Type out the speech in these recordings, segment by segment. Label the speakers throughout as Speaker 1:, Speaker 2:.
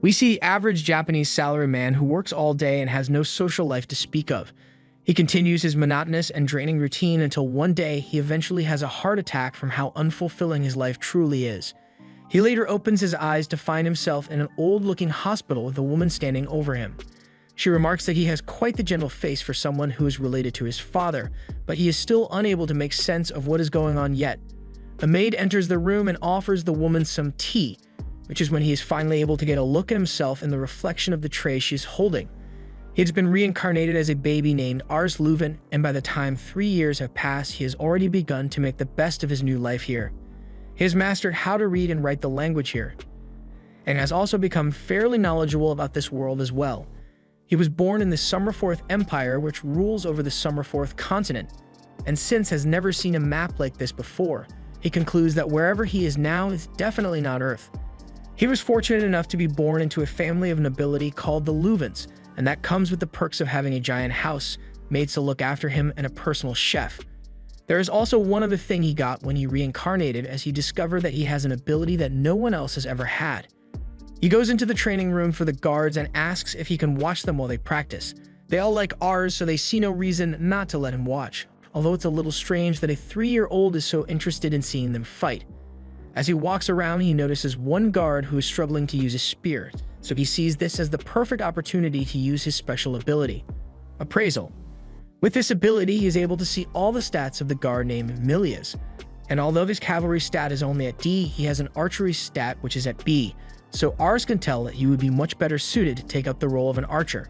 Speaker 1: We see the average Japanese salaryman who works all day and has no social life to speak of. He continues his monotonous and draining routine until one day he eventually has a heart attack from how unfulfilling his life truly is. He later opens his eyes to find himself in an old-looking hospital with a woman standing over him. She remarks that he has quite the gentle face for someone who is related to his father, but he is still unable to make sense of what is going on yet. A maid enters the room and offers the woman some tea, which is when he is finally able to get a look at himself in the reflection of the tray she is holding. He has been reincarnated as a baby named Ars Leuven, and by the time 3 years have passed, he has already begun to make the best of his new life here. He has mastered how to read and write the language here, and has also become fairly knowledgeable about this world as well. He was born in the Summerforth Empire, which rules over the Summerforth continent, and since has never seen a map like this before, he concludes that wherever he is now is definitely not Earth. He was fortunate enough to be born into a family of nobility called the Leuvens, and that comes with the perks of having a giant house, maids to look after him, and a personal chef. There is also one other thing he got when he reincarnated, as he discovered that he has an ability that no one else has ever had. He goes into the training room for the guards and asks if he can watch them while they practice. They all like Ars, so they see no reason not to let him watch, although it's a little strange that a 3-year-old is so interested in seeing them fight. As he walks around, he notices one guard who is struggling to use a spear, so he sees this as the perfect opportunity to use his special ability, Appraisal. With this ability, he is able to see all the stats of the guard named Milias, and although his cavalry stat is only at D, he has an archery stat which is at B, so Ars can tell that he would be much better suited to take up the role of an archer.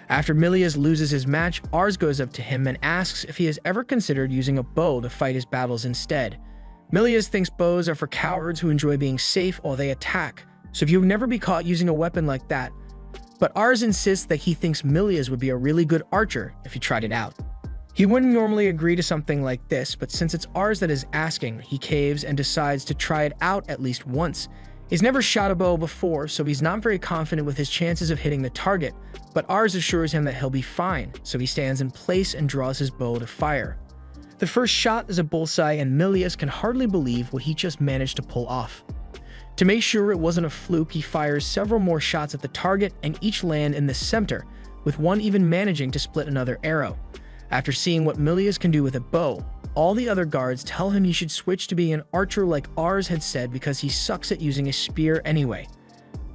Speaker 1: After Milias loses his match, Ars goes up to him and asks if he has ever considered using a bow to fight his battles instead. Milias thinks bows are for cowards who enjoy being safe while they attack, so if you would never be caught using a weapon like that. But Ars insists that he thinks Milias would be a really good archer if he tried it out. He wouldn't normally agree to something like this, but since it's Ars that is asking, he caves and decides to try it out at least once. He's never shot a bow before, so he's not very confident with his chances of hitting the target, but Ars assures him that he'll be fine, so he stands in place and draws his bow to fire. The first shot is a bullseye, and Milias can hardly believe what he just managed to pull off. To make sure it wasn't a fluke, he fires several more shots at the target, and each land in the center, with one even managing to split another arrow. After seeing what Milias can do with a bow, all the other guards tell him he should switch to being an archer like Ars had said because he sucks at using a spear anyway.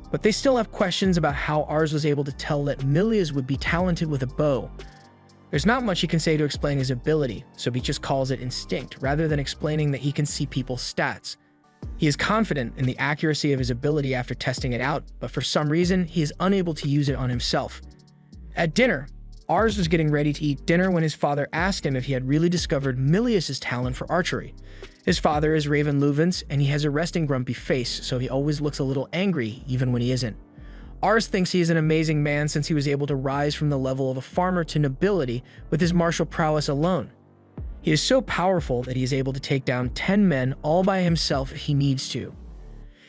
Speaker 1: But they still have questions about how Ars was able to tell that Milias would be talented with a bow. There's not much he can say to explain his ability, so he just calls it instinct rather than explaining that he can see people's stats. He is confident in the accuracy of his ability after testing it out, but for some reason, he is unable to use it on himself. At dinner, Ars was getting ready to eat dinner when his father asked him if he had really discovered Milias' talent for archery. His father is Raven Leuvens, and he has a resting grumpy face, so he always looks a little angry even when he isn't. Ars thinks he is an amazing man since he was able to rise from the level of a farmer to nobility with his martial prowess alone. He is so powerful that he is able to take down 10 men all by himself if he needs to.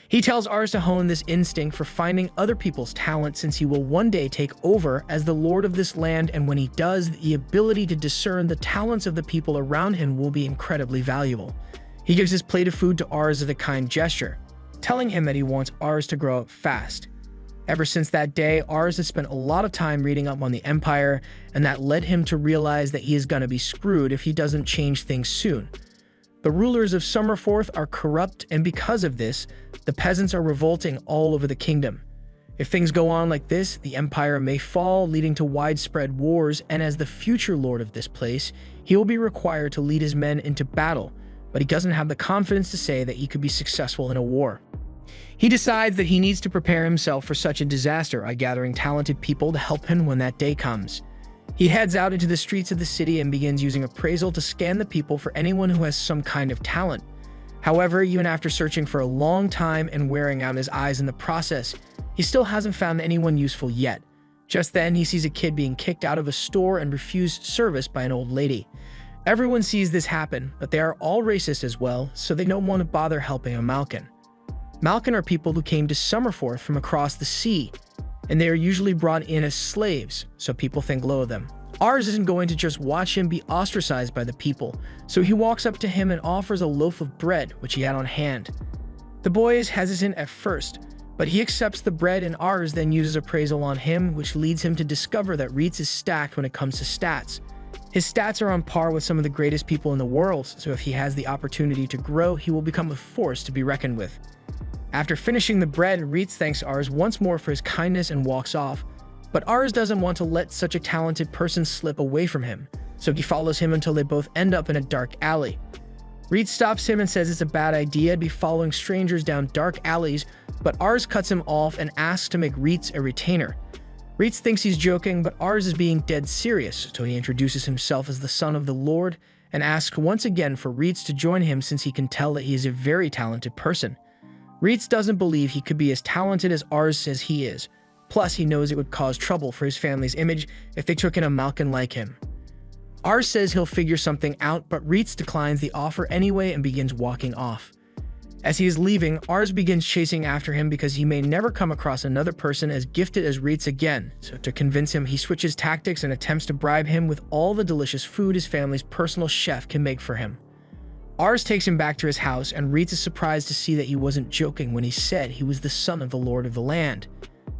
Speaker 1: He tells Ars to hone this instinct for finding other people's talent since he will one day take over as the lord of this land, and when he does, the ability to discern the talents of the people around him will be incredibly valuable. He gives his plate of food to Ars as a kind gesture, telling him that he wants Ars to grow up fast. Ever since that day, Ars has spent a lot of time reading up on the Empire, and that led him to realize that he is gonna be screwed if he doesn't change things soon. The rulers of Summerforth are corrupt, and because of this, the peasants are revolting all over the kingdom. If things go on like this, the Empire may fall, leading to widespread wars, and as the future lord of this place, he will be required to lead his men into battle, but he doesn't have the confidence to say that he could be successful in a war. He decides that he needs to prepare himself for such a disaster by gathering talented people to help him when that day comes. He heads out into the streets of the city and begins using appraisal to scan the people for anyone who has some kind of talent. However, even after searching for a long time and wearing out his eyes in the process, he still hasn't found anyone useful yet. Just then, he sees a kid being kicked out of a store and refused service by an old lady. Everyone sees this happen, but they are all racist as well, so they don't want to bother helping a Malkin. Malkin are people who came to Summerforth from across the sea, and they are usually brought in as slaves, so people think low of them. Ars isn't going to just watch him be ostracized by the people, so he walks up to him and offers a loaf of bread, which he had on hand. The boy is hesitant at first, But he accepts the bread, and Ars then uses appraisal on him, which leads him to discover that Reitz is stacked when it comes to stats. His stats are on par with some of the greatest people in the world, so if he has the opportunity to grow, he will become a force to be reckoned with. After finishing the bread, Reitz thanks Ars once more for his kindness and walks off. But Ars doesn't want to let such a talented person slip away from him, so he follows him until they both end up in a dark alley. Reitz stops him and says it's a bad idea to be following strangers down dark alleys, but Ars cuts him off and asks to make Reitz a retainer. Reitz thinks he's joking, but Ars is being dead serious, so he introduces himself as the son of the Lord and asks once again for Reitz to join him since he can tell that he is a very talented person. Reitz doesn't believe he could be as talented as Ars says he is. Plus, he knows it would cause trouble for his family's image if they took in a Malkin like him. Ars says he'll figure something out, but Reitz declines the offer anyway and begins walking off. As he is leaving, Ars begins chasing after him because he may never come across another person as gifted as Reitz again, so to convince him, he switches tactics and attempts to bribe him with all the delicious food his family's personal chef can make for him. Ars takes him back to his house, and Reitz is surprised to see that he wasn't joking when he said he was the son of the Lord of the land.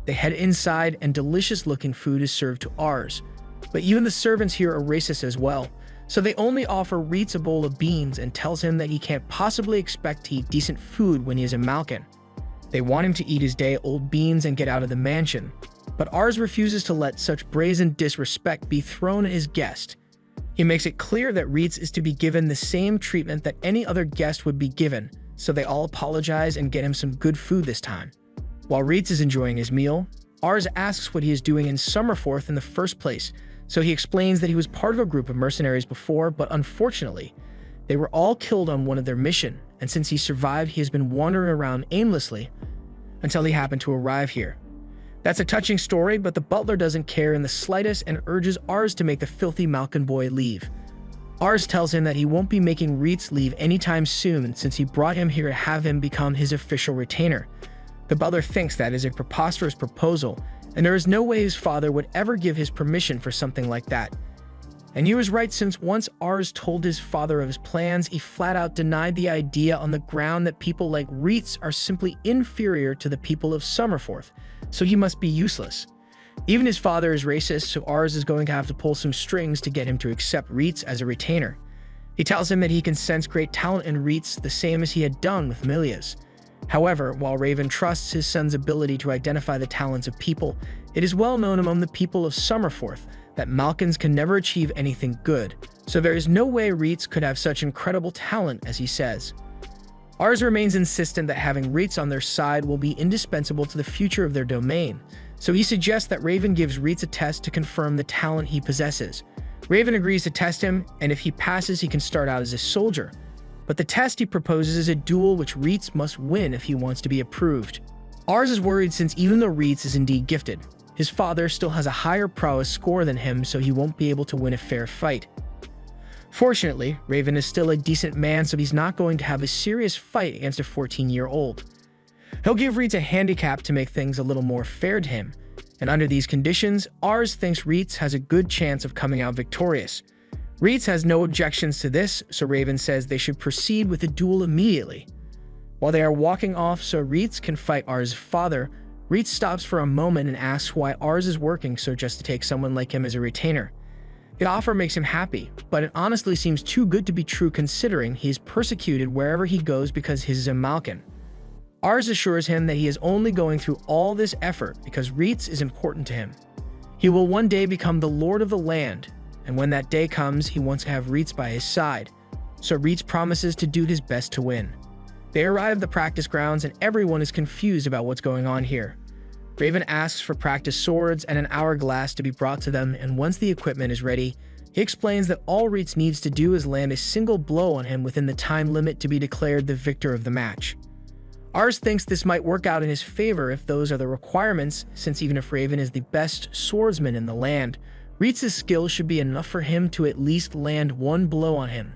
Speaker 1: They head inside, and delicious-looking food is served to Ars. But even the servants here are racist as well, so they only offer Reitz a bowl of beans and tells him that he can't possibly expect to eat decent food when he is a Malkin. They want him to eat his day-old beans and get out of the mansion, but Ars refuses to let such brazen disrespect be thrown at his guest. He makes it clear that Reitz is to be given the same treatment that any other guest would be given, so they all apologize and get him some good food this time. While Reitz is enjoying his meal, Ars asks what he is doing in Summerforth in the first place, so he explains that he was part of a group of mercenaries before, but unfortunately, they were all killed on one of their mission, and since he survived, he has been wandering around aimlessly until he happened to arrive here. That's a touching story, but the butler doesn't care in the slightest and urges Ars to make the filthy Malkin boy leave. Ars tells him that he won't be making Reitz leave anytime soon since he brought him here to have him become his official retainer. The butler thinks that is a preposterous proposal, and there is no way his father would ever give his permission for something like that. And he was right, since once Ars told his father of his plans, he flat out denied the idea on the ground that people like Reitz are simply inferior to the people of Summerforth, so he must be useless. Even his father is racist, so Ars is going to have to pull some strings to get him to accept Reitz as a retainer. He tells him that he can sense great talent in Reitz, the same as he had done with Milia's. However, while Raven trusts his son's ability to identify the talents of people, it is well known among the people of Summerforth that Malkins can never achieve anything good, so there is no way Reitz could have such incredible talent as he says. Ars remains insistent that having Reitz on their side will be indispensable to the future of their domain, so he suggests that Raven gives Reitz a test to confirm the talent he possesses. Raven agrees to test him, and if he passes, he can start out as a soldier. But the test he proposes is a duel which Reitz must win if he wants to be approved. Ars is worried since even though Reitz is indeed gifted, his father still has a higher prowess score than him, so he won't be able to win a fair fight. Fortunately, Raven is still a decent man, so he's not going to have a serious fight against a 14-year-old. He'll give Reitz a handicap to make things a little more fair to him, and under these conditions, Ars thinks Reitz has a good chance of coming out victorious. Reitz has no objections to this, so Raven says they should proceed with the duel immediately. While they are walking off so Reitz can fight Ars' father, Reitz stops for a moment and asks why Ars is working so just to take someone like him as a retainer. The offer makes him happy, but it honestly seems too good to be true considering he is persecuted wherever he goes because he is a Malkin. Ars assures him that he is only going through all this effort because Reitz is important to him. He will one day become the Lord of the land, and when that day comes, he wants to have Reitz by his side, so Reitz promises to do his best to win. They arrive at the practice grounds and everyone is confused about what's going on here. Raven asks for practice swords and an hourglass to be brought to them, and once the equipment is ready, he explains that all Reitz needs to do is land a single blow on him within the time limit to be declared the victor of the match. Ars thinks this might work out in his favor if those are the requirements, since even if Raven is the best swordsman in the land, Reitz's skill should be enough for him to at least land one blow on him.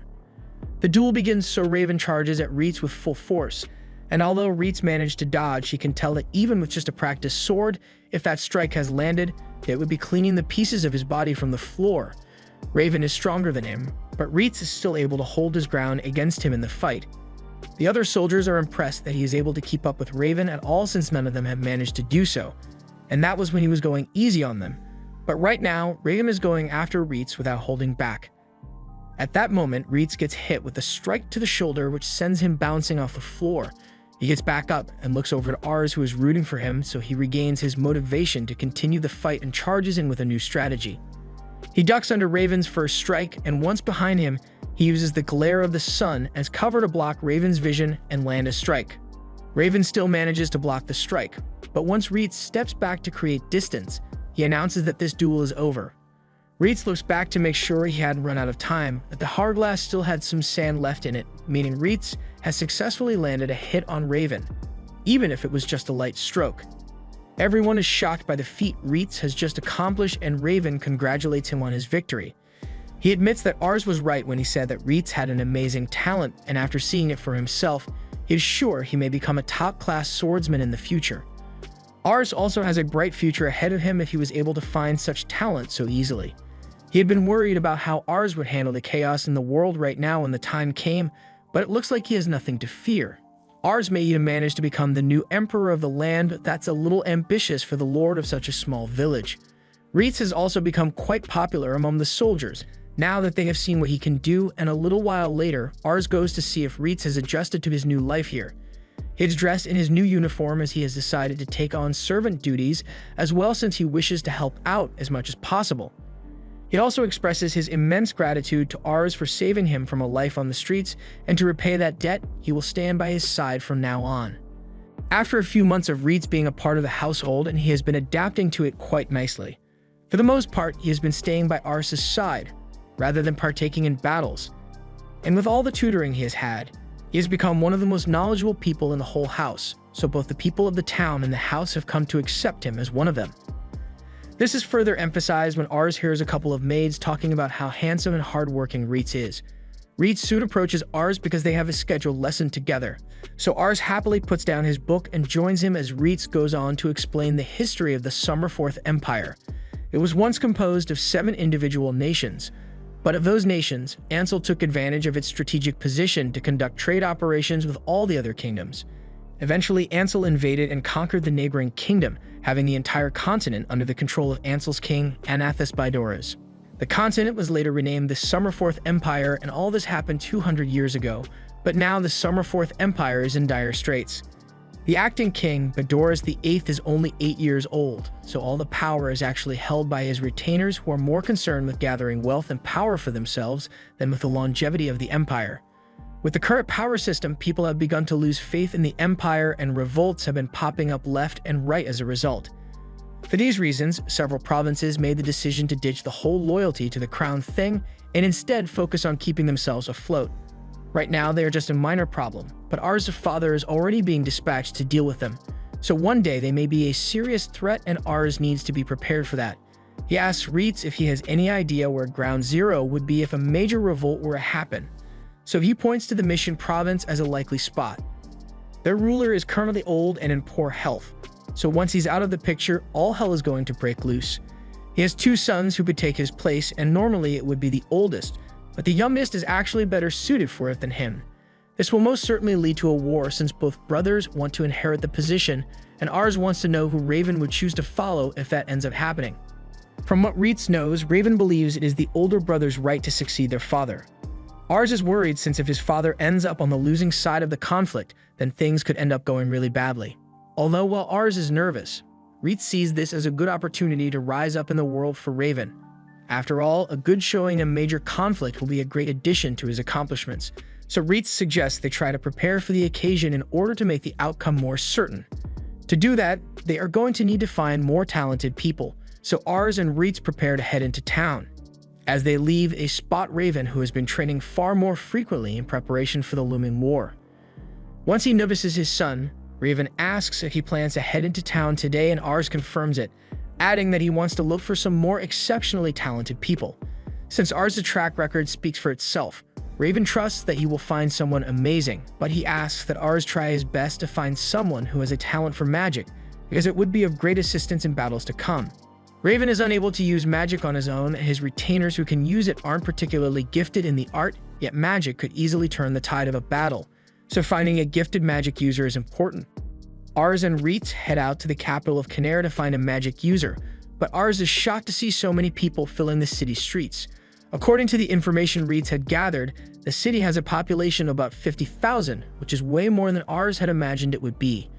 Speaker 1: The duel begins so Raven charges at Reitz with full force, and although Reitz managed to dodge, he can tell that even with just a practice sword, if that strike has landed, it would be cleaning the pieces of his body from the floor. Raven is stronger than him, but Reitz is still able to hold his ground against him in the fight. The other soldiers are impressed that he is able to keep up with Raven at all since none of them have managed to do so, and that was when he was going easy on them. But right now, Raven is going after Reitz without holding back. At that moment, Reitz gets hit with a strike to the shoulder which sends him bouncing off the floor. He gets back up and looks over to Ars, who is rooting for him, so he regains his motivation to continue the fight and charges in with a new strategy. He ducks under Raven's first strike, and once behind him, he uses the glare of the sun as cover to block Raven's vision and land a strike. Raven still manages to block the strike, but once Reitz steps back to create distance, he announces that this duel is over. Reitz looks back to make sure he hadn't run out of time, that the hourglass still had some sand left in it, meaning Reitz has successfully landed a hit on Raven, even if it was just a light stroke. Everyone is shocked by the feat Reitz has just accomplished, and Raven congratulates him on his victory. He admits that Ars was right when he said that Reitz had an amazing talent, and after seeing it for himself, he is sure he may become a top-class swordsman in the future. Ars also has a bright future ahead of him if he was able to find such talent so easily. He had been worried about how Ars would handle the chaos in the world right now when the time came, but it looks like he has nothing to fear. Ars may even manage to become the new emperor of the land, but that's a little ambitious for the lord of such a small village. Reitz has also become quite popular among the soldiers, now that they have seen what he can do, and a little while later, Ars goes to see if Reitz has adjusted to his new life here. He is dressed in his new uniform as he has decided to take on servant duties as well, since he wishes to help out as much as possible. He also expresses his immense gratitude to Ars for saving him from a life on the streets, and to repay that debt, he will stand by his side from now on. After a few months of Reitz being a part of the household, and he has been adapting to it quite nicely. For the most part, he has been staying by Ars' side, rather than partaking in battles. And with all the tutoring he has had, he has become one of the most knowledgeable people in the whole house, so both the people of the town and the house have come to accept him as one of them. This is further emphasized when Ars hears a couple of maids talking about how handsome and hardworking Reitz is. Reitz soon approaches Ars because they have a scheduled lesson together, so Ars happily puts down his book and joins him as Reitz goes on to explain the history of the Summerforth Empire. It was once composed of 7 individual nations, but of those nations, Ansel took advantage of its strategic position to conduct trade operations with all the other kingdoms. Eventually, Ansel invaded and conquered the neighboring kingdom, having the entire continent under the control of Ansel's king, Anathus Bidoras. The continent was later renamed the Summerforth Empire, and all this happened 200 years ago, but now the Summerforth Empire is in dire straits. The acting king, Bidoras VIII, is only 8 years old, so all the power is actually held by his retainers, who are more concerned with gathering wealth and power for themselves than with the longevity of the empire. With the current power system, people have begun to lose faith in the empire, and revolts have been popping up left and right as a result. For these reasons, several provinces made the decision to ditch the whole loyalty to the crown thing and instead focus on keeping themselves afloat. Right now, they are just a minor problem, but Ars' father is already being dispatched to deal with them. So one day they may be a serious threat, and Ars needs to be prepared for that. He asks Reitz if he has any idea where Ground Zero would be if a major revolt were to happen. So he points to the Mission province as a likely spot. Their ruler is currently old and in poor health, so once he's out of the picture, all hell is going to break loose. He has 2 sons who could take his place, and normally it would be the oldest, but the youngest is actually better suited for it than him. This will most certainly lead to a war, since both brothers want to inherit the position, and Ars wants to know who Raven would choose to follow if that ends up happening. From what Reitz knows, Raven believes it is the older brother's right to succeed their father. Ars is worried, since if his father ends up on the losing side of the conflict, then things could end up going really badly. Although while Ars is nervous, Reitz sees this as a good opportunity to rise up in the world for Raven. After all, a good showing in a major conflict will be a great addition to his accomplishments, so Reitz suggests they try to prepare for the occasion in order to make the outcome more certain. To do that, they are going to need to find more talented people, so Ars and Reitz prepare to head into town. As they leave, they spot Raven, who has been training far more frequently in preparation for the looming war. Once he notices his son, Raven asks if he plans to head into town today, and Ars confirms it, adding that he wants to look for some more exceptionally talented people. Since Ars' track record speaks for itself, Raven trusts that he will find someone amazing, but he asks that Ars try his best to find someone who has a talent for magic, because it would be of great assistance in battles to come. Raven is unable to use magic on his own, and his retainers who can use it aren't particularly gifted in the art, yet magic could easily turn the tide of a battle. So finding a gifted magic user is important. Ars and Reitz head out to the capital of Canary to find a magic user, but Ars is shocked to see so many people filling the city streets. According to the information Reitz had gathered, the city has a population of about 50,000, which is way more than Ars had imagined it would be.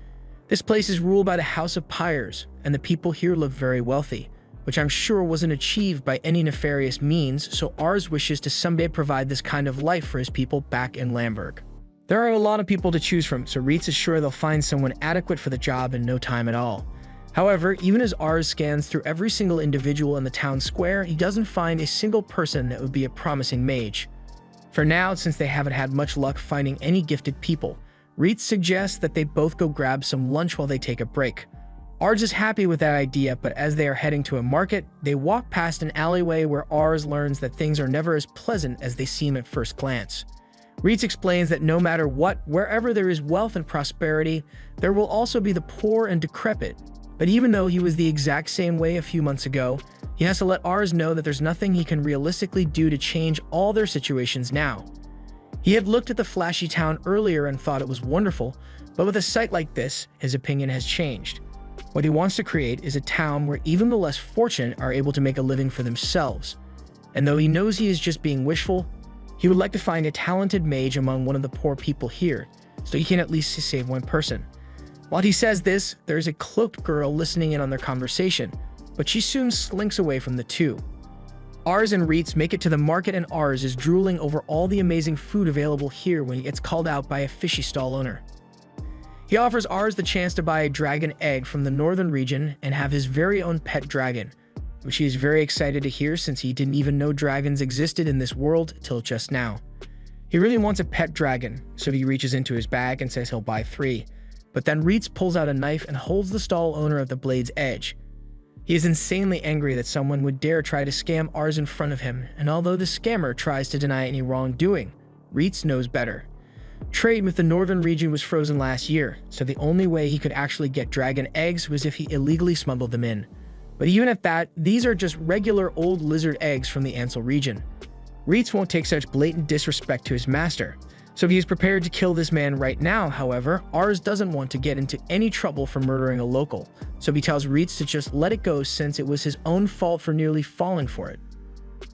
Speaker 1: This place is ruled by the House of Pyres, and the people here look very wealthy, which I'm sure wasn't achieved by any nefarious means, so Ars wishes to someday provide this kind of life for his people back in Lamberg. There are a lot of people to choose from, so Reitz is sure they'll find someone adequate for the job in no time at all. However, even as Ars scans through every single individual in the town square, he doesn't find a single person that would be a promising mage. For now, since they haven't had much luck finding any gifted people, Reitz suggests that they both go grab some lunch while they take a break. Ars is happy with that idea, but as they are heading to a market, they walk past an alleyway where Ars learns that things are never as pleasant as they seem at first glance. Reitz explains that no matter what, wherever there is wealth and prosperity, there will also be the poor and decrepit. But even though he was the exact same way a few months ago, he has to let Ars know that there's nothing he can realistically do to change all their situations now. He had looked at the flashy town earlier and thought it was wonderful, but with a sight like this, his opinion has changed. What he wants to create is a town where even the less fortunate are able to make a living for themselves. And though he knows he is just being wishful, he would like to find a talented mage among one of the poor people here, so he can at least save one person. While he says this, there is a cloaked girl listening in on their conversation, but she soon slinks away from the two. Ars and Reitz make it to the market, and Ars is drooling over all the amazing food available here when he gets called out by a fishy stall owner. He offers Ars the chance to buy a dragon egg from the northern region and have his very own pet dragon, which he is very excited to hear since he didn't even know dragons existed in this world till just now. He really wants a pet dragon, so he reaches into his bag and says he'll buy 3. But then Reitz pulls out a knife and holds the stall owner at the blade's edge. He is insanely angry that someone would dare try to scam Ars in front of him, and although the scammer tries to deny any wrongdoing, Reitz knows better. Trade with the northern region was frozen last year, so the only way he could actually get dragon eggs was if he illegally smuggled them in. But even at that, these are just regular old lizard eggs from the Ansel region. Reitz won't take such blatant disrespect to his master, so he is prepared to kill this man right now. However, Ars doesn't want to get into any trouble for murdering a local, so he tells Reitz to just let it go since it was his own fault for nearly falling for it.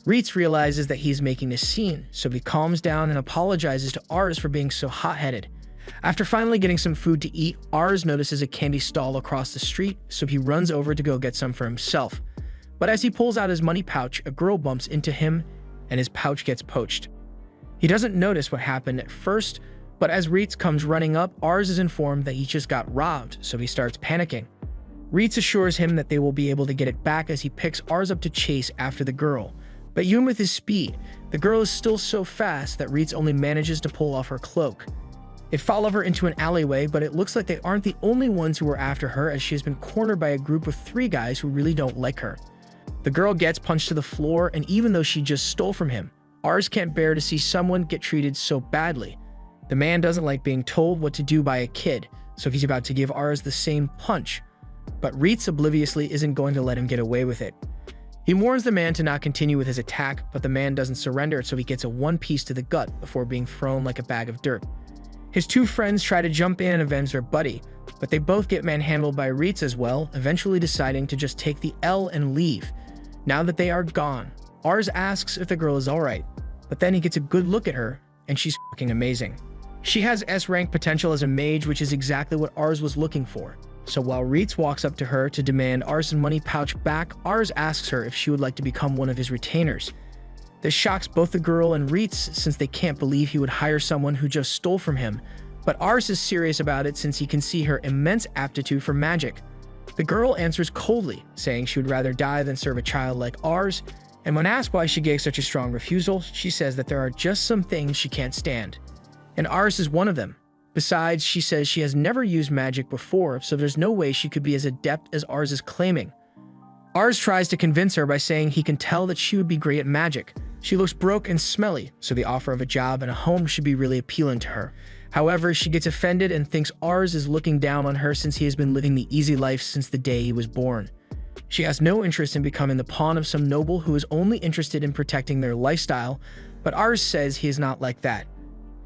Speaker 1: Reitz realizes that he is making a scene, so he calms down and apologizes to Ars for being so hot-headed. After finally getting some food to eat, Ars notices a candy stall across the street, so he runs over to go get some for himself. But as he pulls out his money pouch, a girl bumps into him, and his pouch gets poached. He doesn't notice what happened at first, but as Reitz comes running up, Ars is informed that he just got robbed, so he starts panicking. Reitz assures him that they will be able to get it back as he picks Ars up to chase after the girl. But even with his speed, the girl is still so fast that Reitz only manages to pull off her cloak. They follow her into an alleyway, but it looks like they aren't the only ones who are after her, as she has been cornered by a group of 3 guys who really don't like her. The girl gets punched to the floor, and even though she just stole from him, Ars can't bear to see someone get treated so badly. The man doesn't like being told what to do by a kid, so he's about to give Ars the same punch. But Reitz obliviously isn't going to let him get away with it. He warns the man to not continue with his attack, but the man doesn't surrender, so he gets a 1 piece to the gut before being thrown like a bag of dirt. His 2 friends try to jump in and avenge their buddy, but they both get manhandled by Reitz as well, eventually deciding to just take the L and leave. Now that they are gone, Ars asks if the girl is alright, but then he gets a good look at her, and she's fucking amazing. She has S-rank potential as a mage, which is exactly what Ars was looking for. So while Reitz walks up to her to demand Ars' money pouch back, Ars asks her if she would like to become one of his retainers. This shocks both the girl and Reitz since they can't believe he would hire someone who just stole from him, but Ars is serious about it since he can see her immense aptitude for magic. The girl answers coldly, saying she would rather die than serve a child like Ars, and when asked why she gave such a strong refusal, she says that there are just some things she can't stand. And Ars is one of them. Besides, she says she has never used magic before, so there's no way she could be as adept as Ars is claiming. Ars tries to convince her by saying he can tell that she would be great at magic. She looks broke and smelly, so the offer of a job and a home should be really appealing to her. However, she gets offended and thinks Ars is looking down on her since he has been living the easy life since the day he was born. She has no interest in becoming the pawn of some noble who is only interested in protecting their lifestyle, but Ars says he is not like that.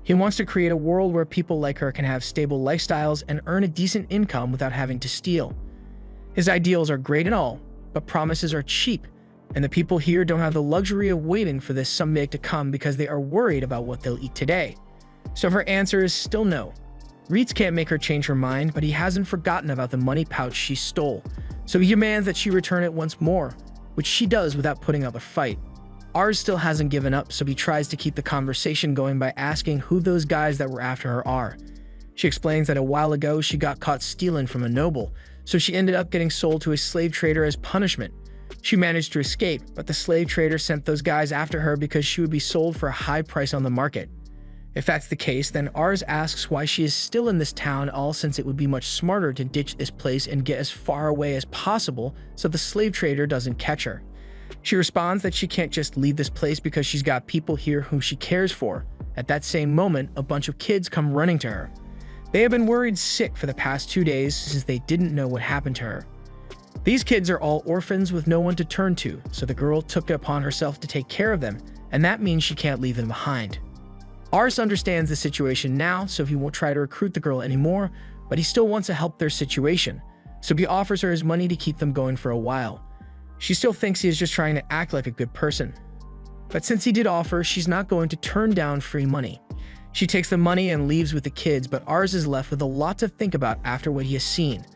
Speaker 1: He wants to create a world where people like her can have stable lifestyles and earn a decent income without having to steal. His ideals are great and all, but promises are cheap, and the people here don't have the luxury of waiting for this someday to come because they are worried about what they'll eat today. So her answer is still no. Reitz can't make her change her mind, but he hasn't forgotten about the money pouch she stole, so he demands that she return it once more, which she does without putting up a fight. Ars still hasn't given up, so he tries to keep the conversation going by asking who those guys that were after her are. She explains that a while ago she got caught stealing from a noble, so she ended up getting sold to a slave trader as punishment. She managed to escape, but the slave trader sent those guys after her because she would be sold for a high price on the market. If that's the case, then Ars asks why she is still in this town, all since it would be much smarter to ditch this place and get as far away as possible so the slave trader doesn't catch her. She responds that she can't just leave this place because she's got people here whom she cares for. At that same moment, a bunch of kids come running to her. They have been worried sick for the past 2 days since they didn't know what happened to her. These kids are all orphans with no one to turn to, so the girl took it upon herself to take care of them, and that means she can't leave them behind. Ars understands the situation now, so he won't try to recruit the girl anymore, but he still wants to help their situation, so he offers her his money to keep them going for a while. She still thinks he is just trying to act like a good person. But since he did offer, she's not going to turn down free money. She takes the money and leaves with the kids, but Ars is left with a lot to think about after what he has seen.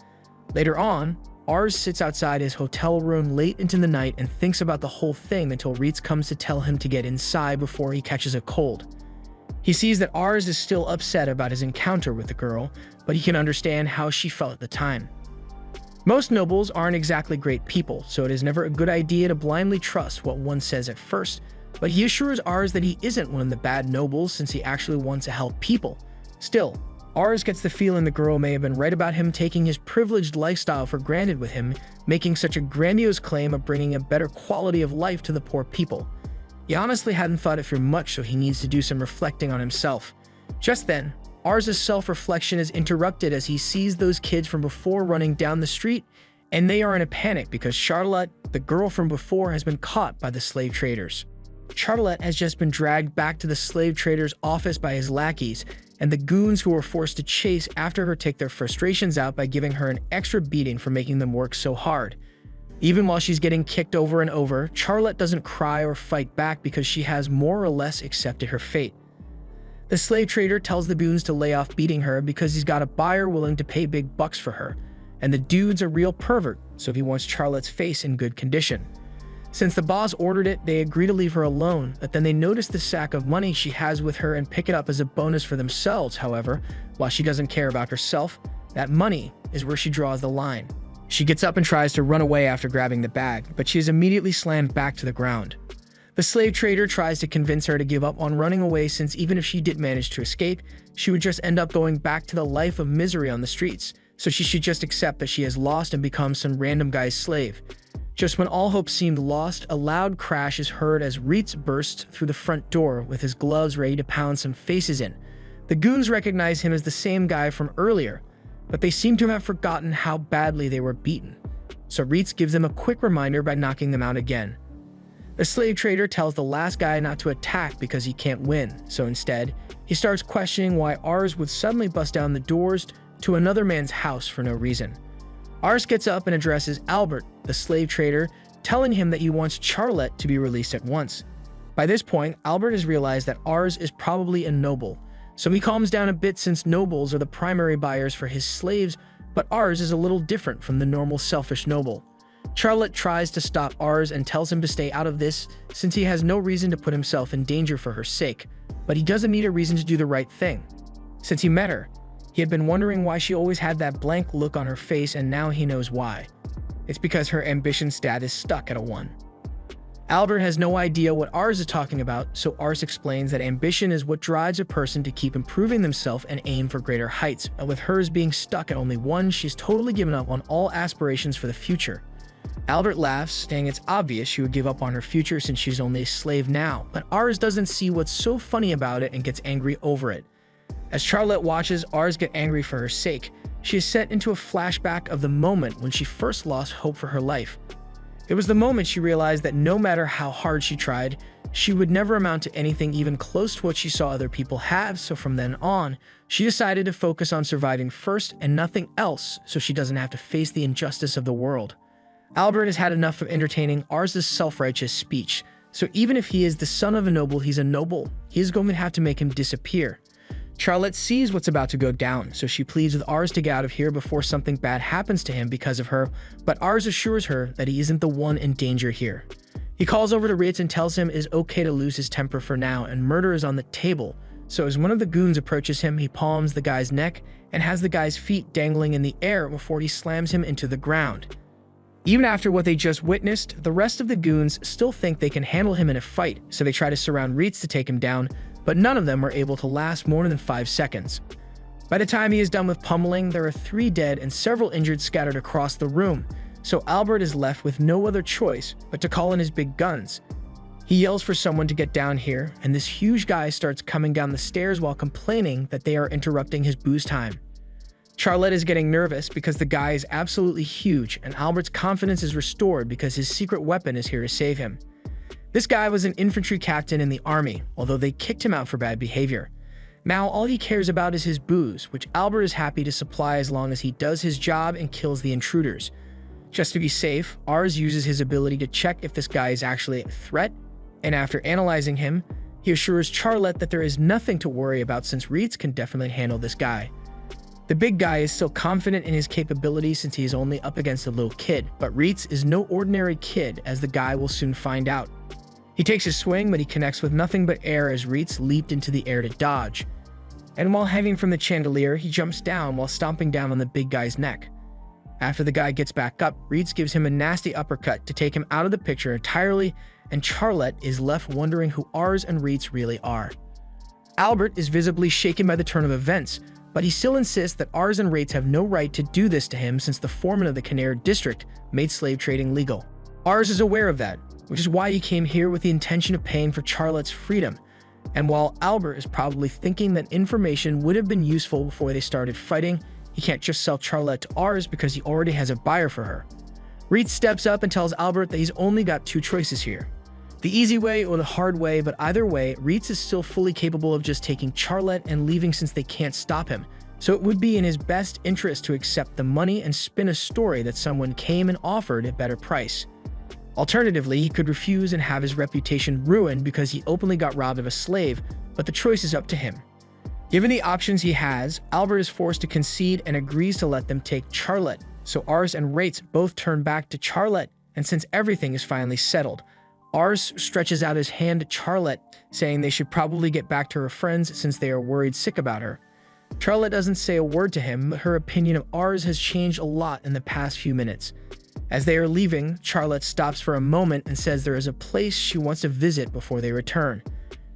Speaker 1: Later on, Ars sits outside his hotel room late into the night and thinks about the whole thing until Reitz comes to tell him to get inside before he catches a cold. He sees that Ars is still upset about his encounter with the girl, but he can understand how she felt at the time. Most nobles aren't exactly great people, so it is never a good idea to blindly trust what one says at first, but he assures Ars that he isn't one of the bad nobles since he actually wants to help people. Still, Ars gets the feeling the girl may have been right about him taking his privileged lifestyle for granted with him, making such a grandiose claim of bringing a better quality of life to the poor people. He honestly hadn't thought it through much, so he needs to do some reflecting on himself. Just then, Ars' self-reflection is interrupted as he sees those kids from before running down the street, and they are in a panic because Charlotte, the girl from before, has been caught by the slave traders. Charlotte has just been dragged back to the slave trader's office by his lackeys, and the goons who were forced to chase after her take their frustrations out by giving her an extra beating for making them work so hard. Even while she's getting kicked over and over, Charlotte doesn't cry or fight back because she has more or less accepted her fate. The slave trader tells the goons to lay off beating her because he's got a buyer willing to pay big bucks for her, and the dude's a real pervert, so he wants Charlotte's face in good condition. Since the boss ordered it, they agree to leave her alone, but then they notice the sack of money she has with her and pick it up as a bonus for themselves. However, while she doesn't care about herself, that money is where she draws the line. She gets up and tries to run away after grabbing the bag, but she is immediately slammed back to the ground. The slave trader tries to convince her to give up on running away since even if she did manage to escape, she would just end up going back to the life of misery on the streets, so she should just accept that she has lost and become some random guy's slave. Just when all hope seemed lost, a loud crash is heard as Reitz bursts through the front door with his gloves ready to pound some faces in. The goons recognize him as the same guy from earlier, but they seem to have forgotten how badly they were beaten. So Reitz gives them a quick reminder by knocking them out again. The slave trader tells the last guy not to attack because he can't win, so instead, he starts questioning why Ars would suddenly bust down the doors to another man's house for no reason. Ars gets up and addresses Albert, the slave trader, telling him that he wants Charlotte to be released at once. By this point, Albert has realized that Ars is probably a noble, so he calms down a bit since nobles are the primary buyers for his slaves, but Ars is a little different from the normal selfish noble. Charlotte tries to stop Ars and tells him to stay out of this since he has no reason to put himself in danger for her sake, but he doesn't need a reason to do the right thing. Since he met her, he had been wondering why she always had that blank look on her face, and now he knows why. It's because her ambition stat is stuck at a 1. Albert has no idea what Ars is talking about, so Ars explains that ambition is what drives a person to keep improving themselves and aim for greater heights, and with hers being stuck at only 1, she's totally given up on all aspirations for the future. Albert laughs, saying it's obvious she would give up on her future since she's only a slave now, but Ars doesn't see what's so funny about it and gets angry over it. As Charlotte watches Ars get angry for her sake, she is sent into a flashback of the moment when she first lost hope for her life. It was the moment she realized that no matter how hard she tried, she would never amount to anything even close to what she saw other people have, so from then on, she decided to focus on surviving first and nothing else so she doesn't have to face the injustice of the world. Albert has had enough of entertaining Ars's self-righteous speech, so even if he is the son of a noble, he's a noble. He is going to have to make him disappear. Charlotte sees what's about to go down, so she pleads with Ars to get out of here before something bad happens to him because of her, but Ars assures her that he isn't the one in danger here. He calls over to Ritz and tells him it is okay to lose his temper for now and murder is on the table, so as one of the goons approaches him, he palms the guy's neck and has the guy's feet dangling in the air before he slams him into the ground. Even after what they just witnessed, the rest of the goons still think they can handle him in a fight, so they try to surround Ritz to take him down, but none of them are able to last more than 5 seconds. By the time he is done with pummeling, there are 3 dead and several injured scattered across the room, so Albert is left with no other choice but to call in his big guns. He yells for someone to get down here, and this huge guy starts coming down the stairs while complaining that they are interrupting his booze time. Charlotte is getting nervous because the guy is absolutely huge, and Albert's confidence is restored because his secret weapon is here to save him. This guy was an infantry captain in the army, although they kicked him out for bad behavior. Now all he cares about is his booze, which Albert is happy to supply as long as he does his job and kills the intruders. Just to be safe, Ars uses his ability to check if this guy is actually a threat, and after analyzing him, he assures Charlotte that there is nothing to worry about since Ritz can definitely handle this guy. The big guy is still confident in his capabilities since he is only up against a little kid, but Ritz is no ordinary kid, as the guy will soon find out. He takes his swing, but he connects with nothing but air as Ritz leaped into the air to dodge. And while hanging from the chandelier, he jumps down while stomping down on the big guy's neck. After the guy gets back up, Ritz gives him a nasty uppercut to take him out of the picture entirely, and Charlotte is left wondering who Ars and Ritz really are. Albert is visibly shaken by the turn of events, but he still insists that Ars and Ritz have no right to do this to him since the foreman of the Canary district made slave trading legal. Ars is aware of that, which is why he came here with the intention of paying for Charlotte's freedom. And while Albert is probably thinking that information would have been useful before they started fighting, he can't just sell Charlotte to Ars because he already has a buyer for her. Ritz steps up and tells Albert that he's only got 2 choices here: the easy way or the hard way, but either way, Ritz is still fully capable of just taking Charlotte and leaving since they can't stop him, so it would be in his best interest to accept the money and spin a story that someone came and offered a better price. Alternatively, he could refuse and have his reputation ruined because he openly got robbed of a slave, but the choice is up to him. Given the options he has, Albert is forced to concede and agrees to let them take Charlotte, so Ars and Ritz both turn back to Charlotte, and since everything is finally settled, Ars stretches out his hand to Charlotte, saying they should probably get back to her friends since they are worried sick about her. Charlotte doesn't say a word to him, but her opinion of Ars has changed a lot in the past few minutes. As they are leaving, Charlotte stops for a moment and says there is a place she wants to visit before they return.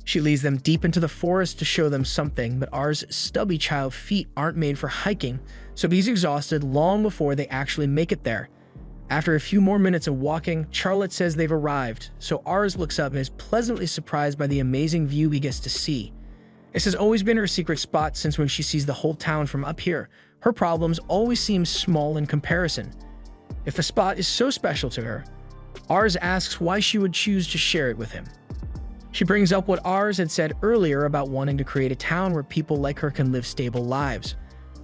Speaker 1: She leads them deep into the forest to show them something, but Ars' stubby child feet aren't made for hiking, so he's exhausted long before they actually make it there. After a few more minutes of walking, Charlotte says they've arrived, so Ars looks up and is pleasantly surprised by the amazing view he gets to see. This has always been her secret spot since when she sees the whole town from up here. Her problems always seem small in comparison. If the spot is so special to her, Ars asks why she would choose to share it with him. She brings up what Ars had said earlier about wanting to create a town where people like her can live stable lives,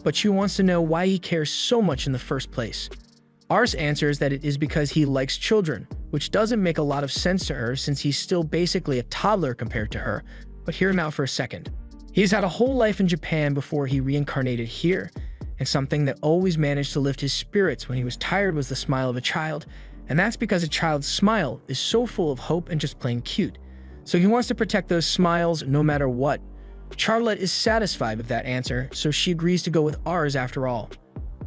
Speaker 1: but she wants to know why he cares so much in the first place. Ars answers that it is because he likes children, which doesn't make a lot of sense to her since he's still basically a toddler compared to her, but hear him out for a second. He's had a whole life in Japan before he reincarnated here, and something that always managed to lift his spirits when he was tired was the smile of a child, and that's because a child's smile is so full of hope and just plain cute. So he wants to protect those smiles no matter what. Charlotte is satisfied with that answer, so she agrees to go with Ars after all.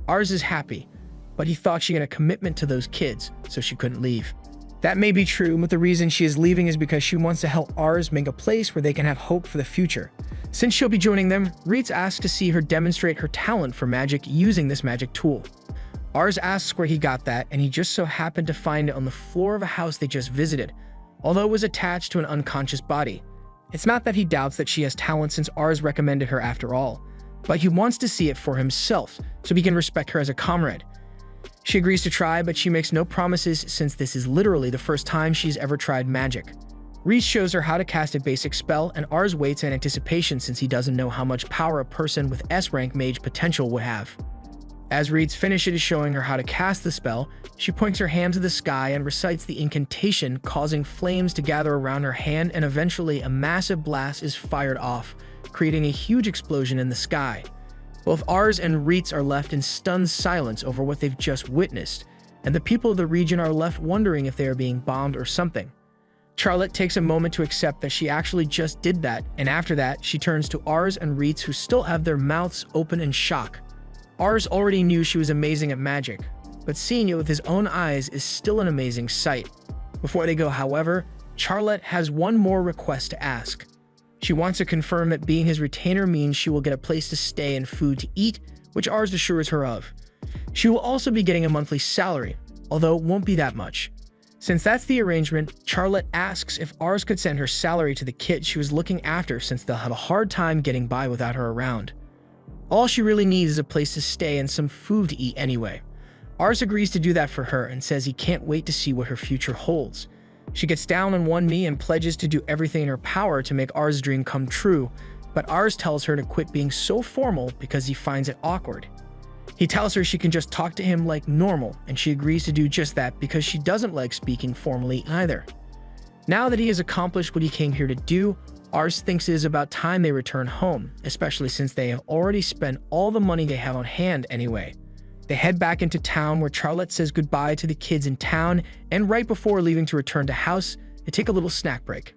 Speaker 1: Ars is happy, but he thought she had a commitment to those kids, so she couldn't leave. That may be true, but the reason she is leaving is because she wants to help Ars make a place where they can have hope for the future. Since she'll be joining them, Ritz asks to see her demonstrate her talent for magic using this magic tool. Ars asks where he got that, and he just so happened to find it on the floor of a house they just visited, although it was attached to an unconscious body. It's not that he doubts that she has talent since Ars recommended her after all, but he wants to see it for himself so he can respect her as a comrade. She agrees to try, but she makes no promises since this is literally the first time she's ever tried magic. Reese shows her how to cast a basic spell, and Ars waits in anticipation since he doesn't know how much power a person with S-rank mage potential would have. As Reese finishes showing her how to cast the spell, she points her hand to the sky and recites the incantation, causing flames to gather around her hand, and eventually a massive blast is fired off, creating a huge explosion in the sky. Both Ars and Reitz are left in stunned silence over what they've just witnessed, and the people of the region are left wondering if they are being bombed or something. Charlotte takes a moment to accept that she actually just did that, and after that, she turns to Ars and Reitz, who still have their mouths open in shock. Ars already knew she was amazing at magic, but seeing it with his own eyes is still an amazing sight. Before they go, however, Charlotte has one more request to ask. She wants to confirm that being his retainer means she will get a place to stay and food to eat, which Ars assures her of. She will also be getting a monthly salary, although it won't be that much. Since that's the arrangement, Charlotte asks if Ars could send her salary to the kid she was looking after, since they'll have a hard time getting by without her around. All she really needs is a place to stay and some food to eat anyway. Ars agrees to do that for her and says he can't wait to see what her future holds. She gets down on one knee and pledges to do everything in her power to make Ars' dream come true, but Ars tells her to quit being so formal because he finds it awkward. He tells her she can just talk to him like normal, and she agrees to do just that because she doesn't like speaking formally either. Now that he has accomplished what he came here to do, Ars thinks it is about time they return home, especially since they have already spent all the money they have on hand anyway. They head back into town, where Charlotte says goodbye to the kids in town, and right before leaving to return to house, they take a little snack break.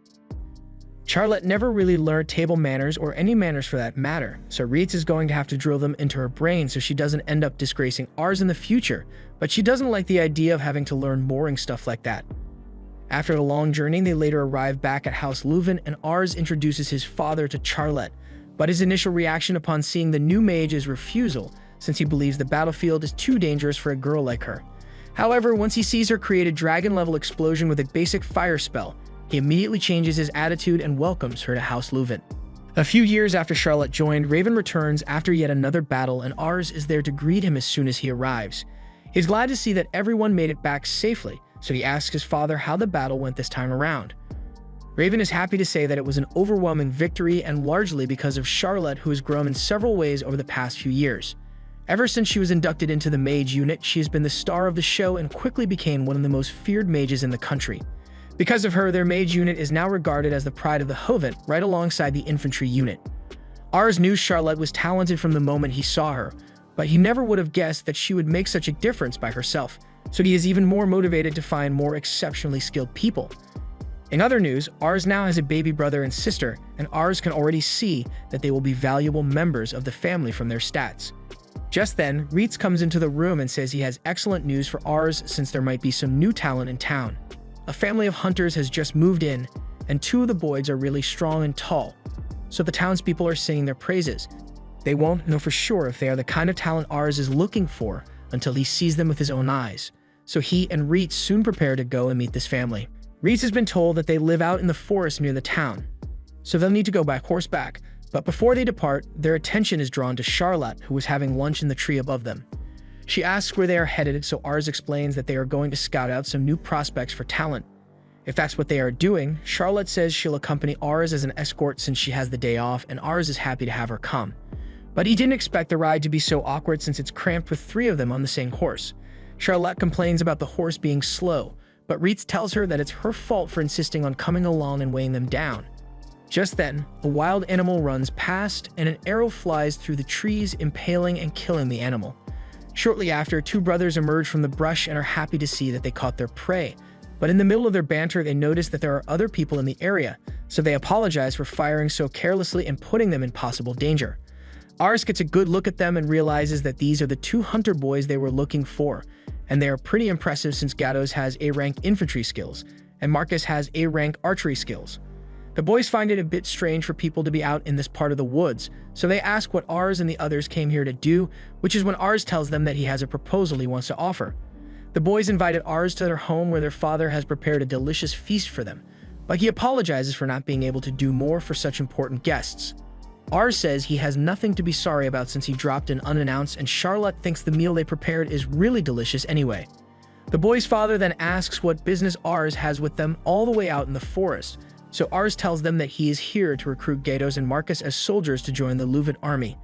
Speaker 1: Charlotte never really learned table manners, or any manners for that matter, so Reitz is going to have to drill them into her brain so she doesn't end up disgracing Ars in the future, but she doesn't like the idea of having to learn boring stuff like that. After a long journey, they later arrive back at House Leuven, and Ars introduces his father to Charlotte, but his initial reaction upon seeing the new mage is refusal, since he believes the battlefield is too dangerous for a girl like her. However, once he sees her create a dragon-level explosion with a basic fire spell, he immediately changes his attitude and welcomes her to House Leuven. A few years after Charlotte joined, Raven returns after yet another battle, and Ars is there to greet him as soon as he arrives. He's glad to see that everyone made it back safely, so he asks his father how the battle went this time around. Raven is happy to say that it was an overwhelming victory, and largely because of Charlotte, who has grown in several ways over the past few years. Ever since she was inducted into the mage unit, she has been the star of the show and quickly became one of the most feared mages in the country. Because of her, their mage unit is now regarded as the pride of the Hovent, right alongside the infantry unit. Ars knew Charlotte was talented from the moment he saw her, but he never would have guessed that she would make such a difference by herself, so he is even more motivated to find more exceptionally skilled people. In other news, Ars now has a baby brother and sister, and Ars can already see that they will be valuable members of the family from their stats. Just then, Reitz comes into the room and says he has excellent news for Ars, since there might be some new talent in town. A family of hunters has just moved in, and two of the boys are really strong and tall, so the townspeople are singing their praises. They won't know for sure if they are the kind of talent Ars is looking for until he sees them with his own eyes, so he and Reitz soon prepare to go and meet this family. Reitz has been told that they live out in the forest near the town, so they'll need to go by horseback, but before they depart, their attention is drawn to Charlotte, who is having lunch in the tree above them. She asks where they are headed, so Ars explains that they are going to scout out some new prospects for talent. If that's what they are doing, Charlotte says she'll accompany Ars as an escort since she has the day off, and Ars is happy to have her come. But he didn't expect the ride to be so awkward since it's cramped with three of them on the same horse. Charlotte complains about the horse being slow, but Reitz tells her that it's her fault for insisting on coming along and weighing them down. Just then, a wild animal runs past, and an arrow flies through the trees, impaling and killing the animal. Shortly after, two brothers emerge from the brush and are happy to see that they caught their prey. But in the middle of their banter, they notice that there are other people in the area, so they apologize for firing so carelessly and putting them in possible danger. Ars gets a good look at them and realizes that these are the two hunter boys they were looking for, and they are pretty impressive since Gatos has A-rank infantry skills, and Marcus has A-rank archery skills. The boys find it a bit strange for people to be out in this part of the woods, so they ask what Ars and the others came here to do, which is when Ars tells them that he has a proposal he wants to offer. The boys invited Ars to their home, where their father has prepared a delicious feast for them, but he apologizes for not being able to do more for such important guests. Ars says he has nothing to be sorry about since he dropped in unannounced, and Charlotte thinks the meal they prepared is really delicious anyway. The boy's father then asks what business Ars has with them all the way out in the forest, So Ars tells them that he is here to recruit Gatos and Marcus as soldiers to join the Luvan army.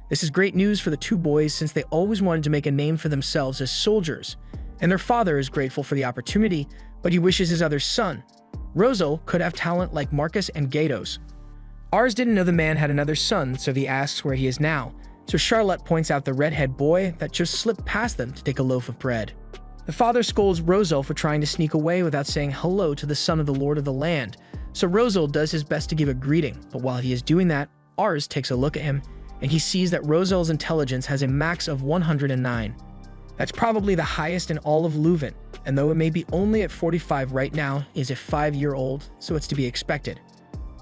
Speaker 1: This is great news for the two boys since they always wanted to make a name for themselves as soldiers, and their father is grateful for the opportunity, but he wishes his other son, Rosal, could have talent like Marcus and Gatos. Ars didn't know the man had another son, so he asks where he is now, so Charlotte points out the redhead boy that just slipped past them to take a loaf of bread. The father scolds Rosal for trying to sneak away without saying hello to the son of the Lord of the Land, so Rosal does his best to give a greeting, but while he is doing that, Ars takes a look at him, and he sees that Rosal's intelligence has a max of 109. That's probably the highest in all of Leuven, and though it may be only at 45 right now, is a 5-year-old, so it's to be expected.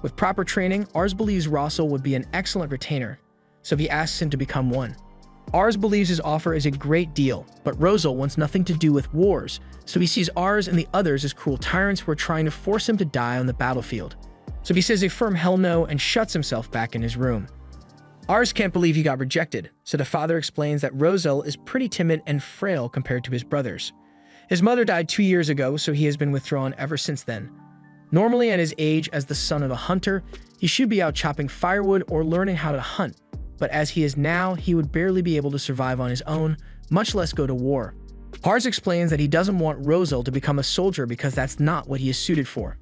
Speaker 1: With proper training, Ars believes Rosal would be an excellent retainer, so he asks him to become one. Ars believes his offer is a great deal, but Rosal wants nothing to do with wars, so he sees Ars and the others as cruel tyrants who are trying to force him to die on the battlefield. So he says a firm hell no and shuts himself back in his room. Ars can't believe he got rejected, so the father explains that Rosal is pretty timid and frail compared to his brothers. His mother died 2 years ago, so he has been withdrawn ever since then. Normally at his age as the son of a hunter, he should be out chopping firewood or learning how to hunt, but as he is now, he would barely be able to survive on his own, much less go to war. Ars explains that he doesn't want Rosal to become a soldier because that's not what he is suited for.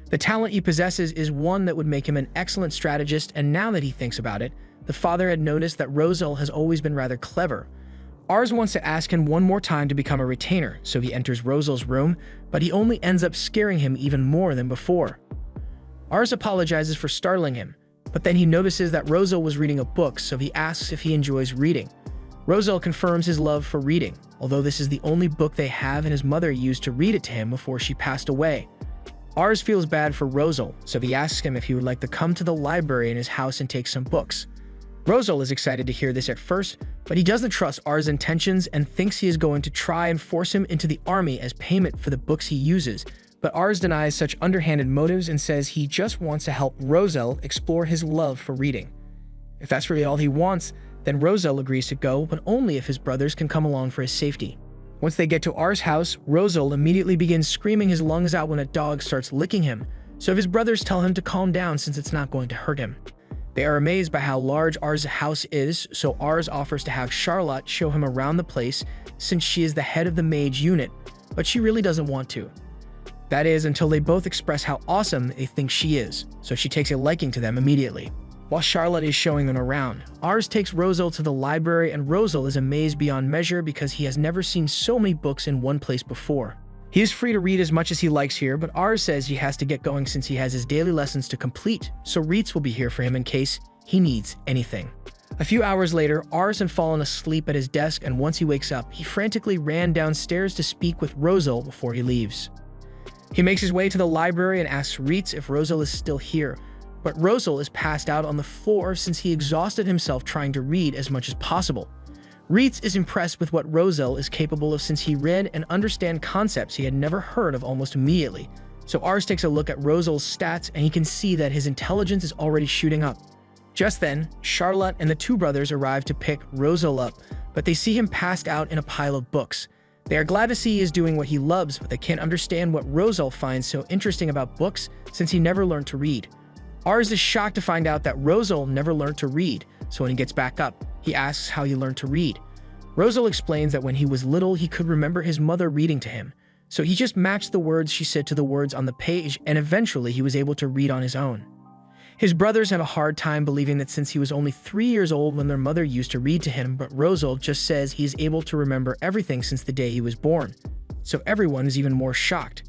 Speaker 1: The talent he possesses is one that would make him an excellent strategist, and now that he thinks about it, the father had noticed that Rosal has always been rather clever. Ars wants to ask him one more time to become a retainer, so he enters Rosal's room, but he only ends up scaring him even more than before. Ars apologizes for startling him, but then he notices that Rosal was reading a book, so he asks if he enjoys reading. Rosal confirms his love for reading, although this is the only book they have and his mother used to read it to him before she passed away. Ars feels bad for Rosal, so he asks him if he would like to come to the library in his house and take some books. Rosal is excited to hear this at first, but he doesn't trust Ars' intentions and thinks he is going to try and force him into the army as payment for the books he uses, but Ars denies such underhanded motives and says he just wants to help Rosal explore his love for reading. If that's really all he wants, then Rosal agrees to go, but only if his brothers can come along for his safety. Once they get to Ars' house, Rosal immediately begins screaming his lungs out when a dog starts licking him, so his brothers tell him to calm down since it's not going to hurt him. They are amazed by how large Ars' house is, so Ars offers to have Charlotte show him around the place since she is the head of the mage unit, but she really doesn't want to. That is, until they both express how awesome they think she is, so she takes a liking to them immediately. While Charlotte is showing them around, Ars takes Rosal to the library and Rosal is amazed beyond measure because he has never seen so many books in one place before. He is free to read as much as he likes here, but Ars says he has to get going since he has his daily lessons to complete, so Reitz will be here for him in case he needs anything. A few hours later, Ars had fallen asleep at his desk, and once he wakes up, he frantically ran downstairs to speak with Rosal before he leaves. He makes his way to the library and asks Reitz if Rosal is still here, but Rosal is passed out on the floor since he exhausted himself trying to read as much as possible. Reitz is impressed with what Rosal is capable of since he read and understand concepts he had never heard of almost immediately. So Ars takes a look at Rosal's stats and he can see that his intelligence is already shooting up. Just then, Charlotte and the two brothers arrive to pick Rosal up, but they see him passed out in a pile of books. They are glad to see he is doing what he loves, but they can't understand what Rosal finds so interesting about books since he never learned to read. Ars is shocked to find out that Rosal never learned to read, so when he gets back up, he asks how he learned to read. Rosal explains that when he was little, he could remember his mother reading to him, so he just matched the words she said to the words on the page, and eventually he was able to read on his own. His brothers have a hard time believing that since he was only 3 years old when their mother used to read to him, but Rosal just says he is able to remember everything since the day he was born, so everyone is even more shocked.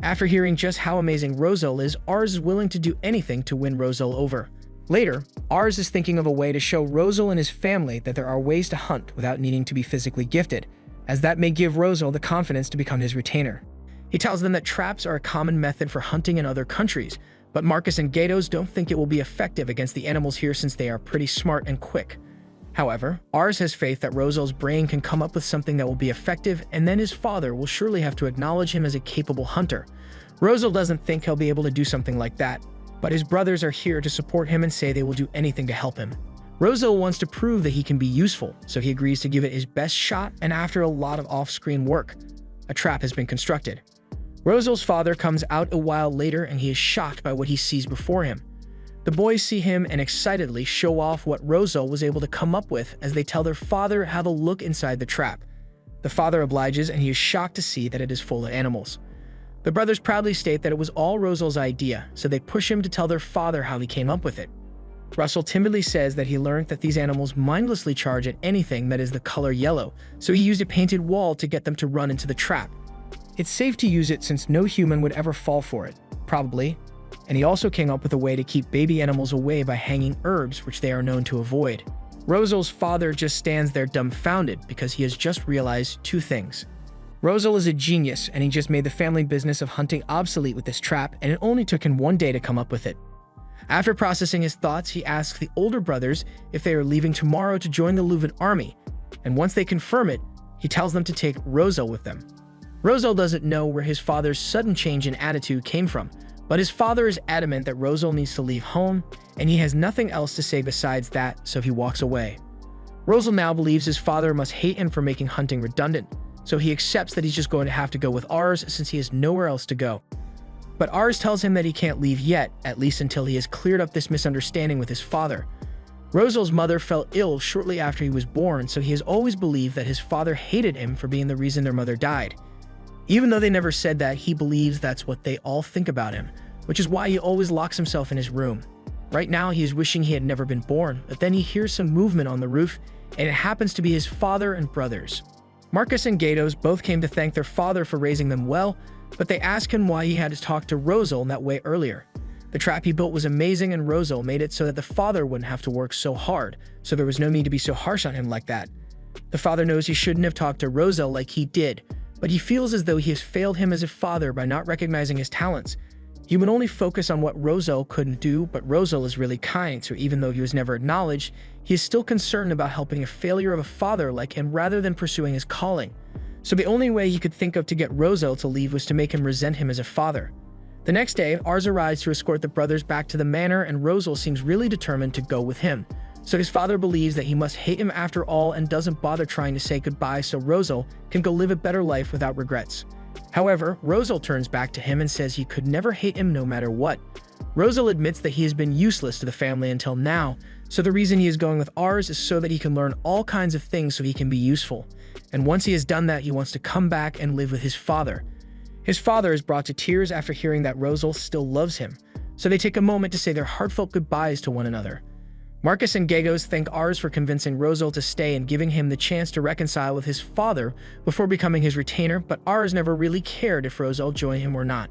Speaker 1: After hearing just how amazing Rosal is, Ars is willing to do anything to win Rosal over. Later, Ars is thinking of a way to show Rosal and his family that there are ways to hunt without needing to be physically gifted, as that may give Rosal the confidence to become his retainer. He tells them that traps are a common method for hunting in other countries, but Marcus and Gatos don't think it will be effective against the animals here since they are pretty smart and quick. However, Ars has faith that Rosal's brain can come up with something that will be effective, and then his father will surely have to acknowledge him as a capable hunter. Rosal doesn't think he'll be able to do something like that, but his brothers are here to support him and say they will do anything to help him. Rosal wants to prove that he can be useful, so he agrees to give it his best shot, and after a lot of off-screen work, a trap has been constructed. Rosel's father comes out a while later and he is shocked by what he sees before him. The boys see him and excitedly show off what Rosel was able to come up with as they tell their father how to look inside the trap. The father obliges and he is shocked to see that it is full of animals. The brothers proudly state that it was all Rosel's idea, so they push him to tell their father how he came up with it. Russell timidly says that he learned that these animals mindlessly charge at anything that is the color yellow, so he used a painted wall to get them to run into the trap. It's safe to use it since no human would ever fall for it, probably, and he also came up with a way to keep baby animals away by hanging herbs, which they are known to avoid. Rosel's father just stands there dumbfounded because he has just realized two things. Rosel is a genius, and he just made the family business of hunting obsolete with this trap, and it only took him one day to come up with it. After processing his thoughts, he asks the older brothers if they are leaving tomorrow to join the Leuven army, and once they confirm it, he tells them to take Rosel with them. Rosel doesn't know where his father's sudden change in attitude came from, but his father is adamant that Rosel needs to leave home, and he has nothing else to say besides that, so he walks away. Rosel now believes his father must hate him for making hunting redundant, so he accepts that he's just going to have to go with Ars since he has nowhere else to go. But Ars tells him that he can't leave yet, at least until he has cleared up this misunderstanding with his father. Rosel's mother fell ill shortly after he was born, so he has always believed that his father hated him for being the reason their mother died. Even though they never said that, he believes that's what they all think about him, which is why he always locks himself in his room. Right now, he is wishing he had never been born, but then he hears some movement on the roof, and it happens to be his father and brothers. Marcus and Gatos both came to thank their father for raising them well, but they ask him why he had to talk to Rosel in that way earlier. The trap he built was amazing, and Rosel made it so that the father wouldn't have to work so hard, so there was no need to be so harsh on him like that. The father knows he shouldn't have talked to Rosel like he did, but he feels as though he has failed him as a father by not recognizing his talents. He would only focus on what Rosel couldn't do, but Rosel is really kind, so even though he was never acknowledged, he is still concerned about helping a failure of a father like him rather than pursuing his calling. So the only way he could think of to get Rosel to leave was to make him resent him as a father. The next day, Ars arrives to escort the brothers back to the manor, and Rosel seems really determined to go with him. So his father believes that he must hate him after all and doesn't bother trying to say goodbye so Rosel can go live a better life without regrets. However, Rosel turns back to him and says he could never hate him no matter what. Rosel admits that he has been useless to the family until now, so the reason he is going with Ars is so that he can learn all kinds of things so he can be useful. And once he has done that, he wants to come back and live with his father. His father is brought to tears after hearing that Rosel still loves him, so they take a moment to say their heartfelt goodbyes to one another. Marcus and Gagos thank Ars for convincing Rosel to stay and giving him the chance to reconcile with his father before becoming his retainer, but Ars never really cared if Rosel joined him or not.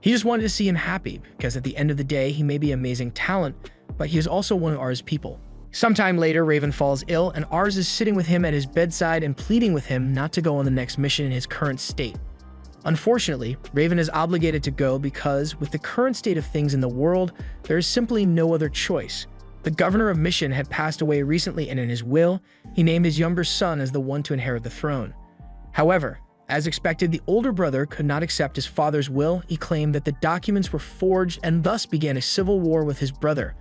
Speaker 1: He just wanted to see him happy, because at the end of the day, he may be amazing talent, but he is also one of Ars' people. Sometime later, Raven falls ill, and Ars is sitting with him at his bedside and pleading with him not to go on the next mission in his current state. Unfortunately, Raven is obligated to go because, with the current state of things in the world, there is simply no other choice. The governor of Mission had passed away recently, and in his will, he named his younger son as the one to inherit the throne. However, as expected, the older brother could not accept his father's will. He claimed that the documents were forged and thus began a civil war with his brother.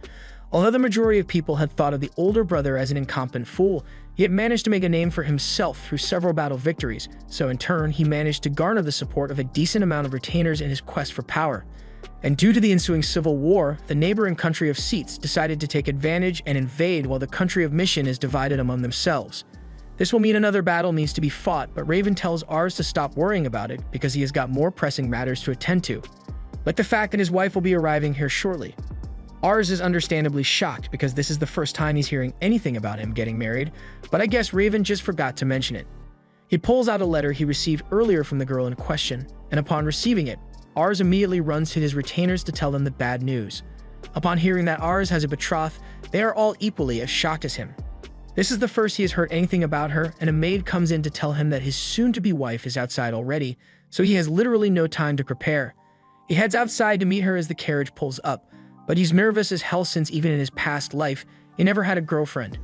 Speaker 1: Although the majority of people had thought of the older brother as an incompetent fool, he had managed to make a name for himself through several battle victories, so in turn, he managed to garner the support of a decent amount of retainers in his quest for power. And due to the ensuing civil war, the neighboring country of Seats decided to take advantage and invade while the country of Mission is divided among themselves. This will mean another battle needs to be fought, but Raven tells Ars to stop worrying about it because he has got more pressing matters to attend to, like the fact that his wife will be arriving here shortly. Ars is understandably shocked because this is the first time he's hearing anything about him getting married, but I guess Raven just forgot to mention it. He pulls out a letter he received earlier from the girl in question, and upon receiving it, Ars immediately runs to his retainers to tell them the bad news. Upon hearing that Ars has a betrothed, they are all equally as shocked as him. This is the first he has heard anything about her, and a maid comes in to tell him that his soon-to-be wife is outside already, so he has literally no time to prepare. He heads outside to meet her as the carriage pulls up, but he's nervous as hell since even in his past life, he never had a girlfriend.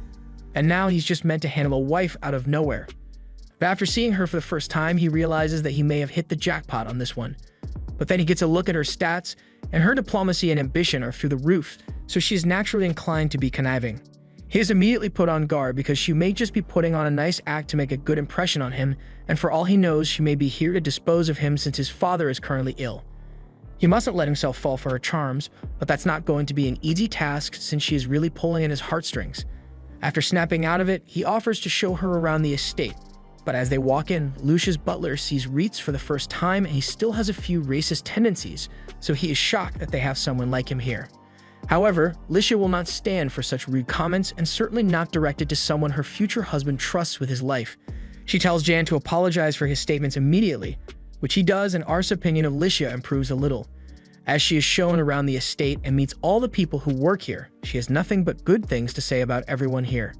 Speaker 1: And now he's just meant to handle a wife out of nowhere. But after seeing her for the first time, he realizes that he may have hit the jackpot on this one. But then he gets a look at her stats, and her diplomacy and ambition are through the roof, so she is naturally inclined to be conniving. He is immediately put on guard because she may just be putting on a nice act to make a good impression on him, and for all he knows, she may be here to dispose of him since his father is currently ill. He mustn't let himself fall for her charms, but that's not going to be an easy task since she is really pulling at his heartstrings. After snapping out of it, he offers to show her around the estate. But as they walk in, Lucia's butler sees Reitz for the first time and he still has a few racist tendencies, so he is shocked that they have someone like him here. However, Licia will not stand for such rude comments and certainly not directed to someone her future husband trusts with his life. She tells Jan to apologize for his statements immediately, which he does, and Ars's opinion of Licia improves a little. As she is shown around the estate and meets all the people who work here, she has nothing but good things to say about everyone here.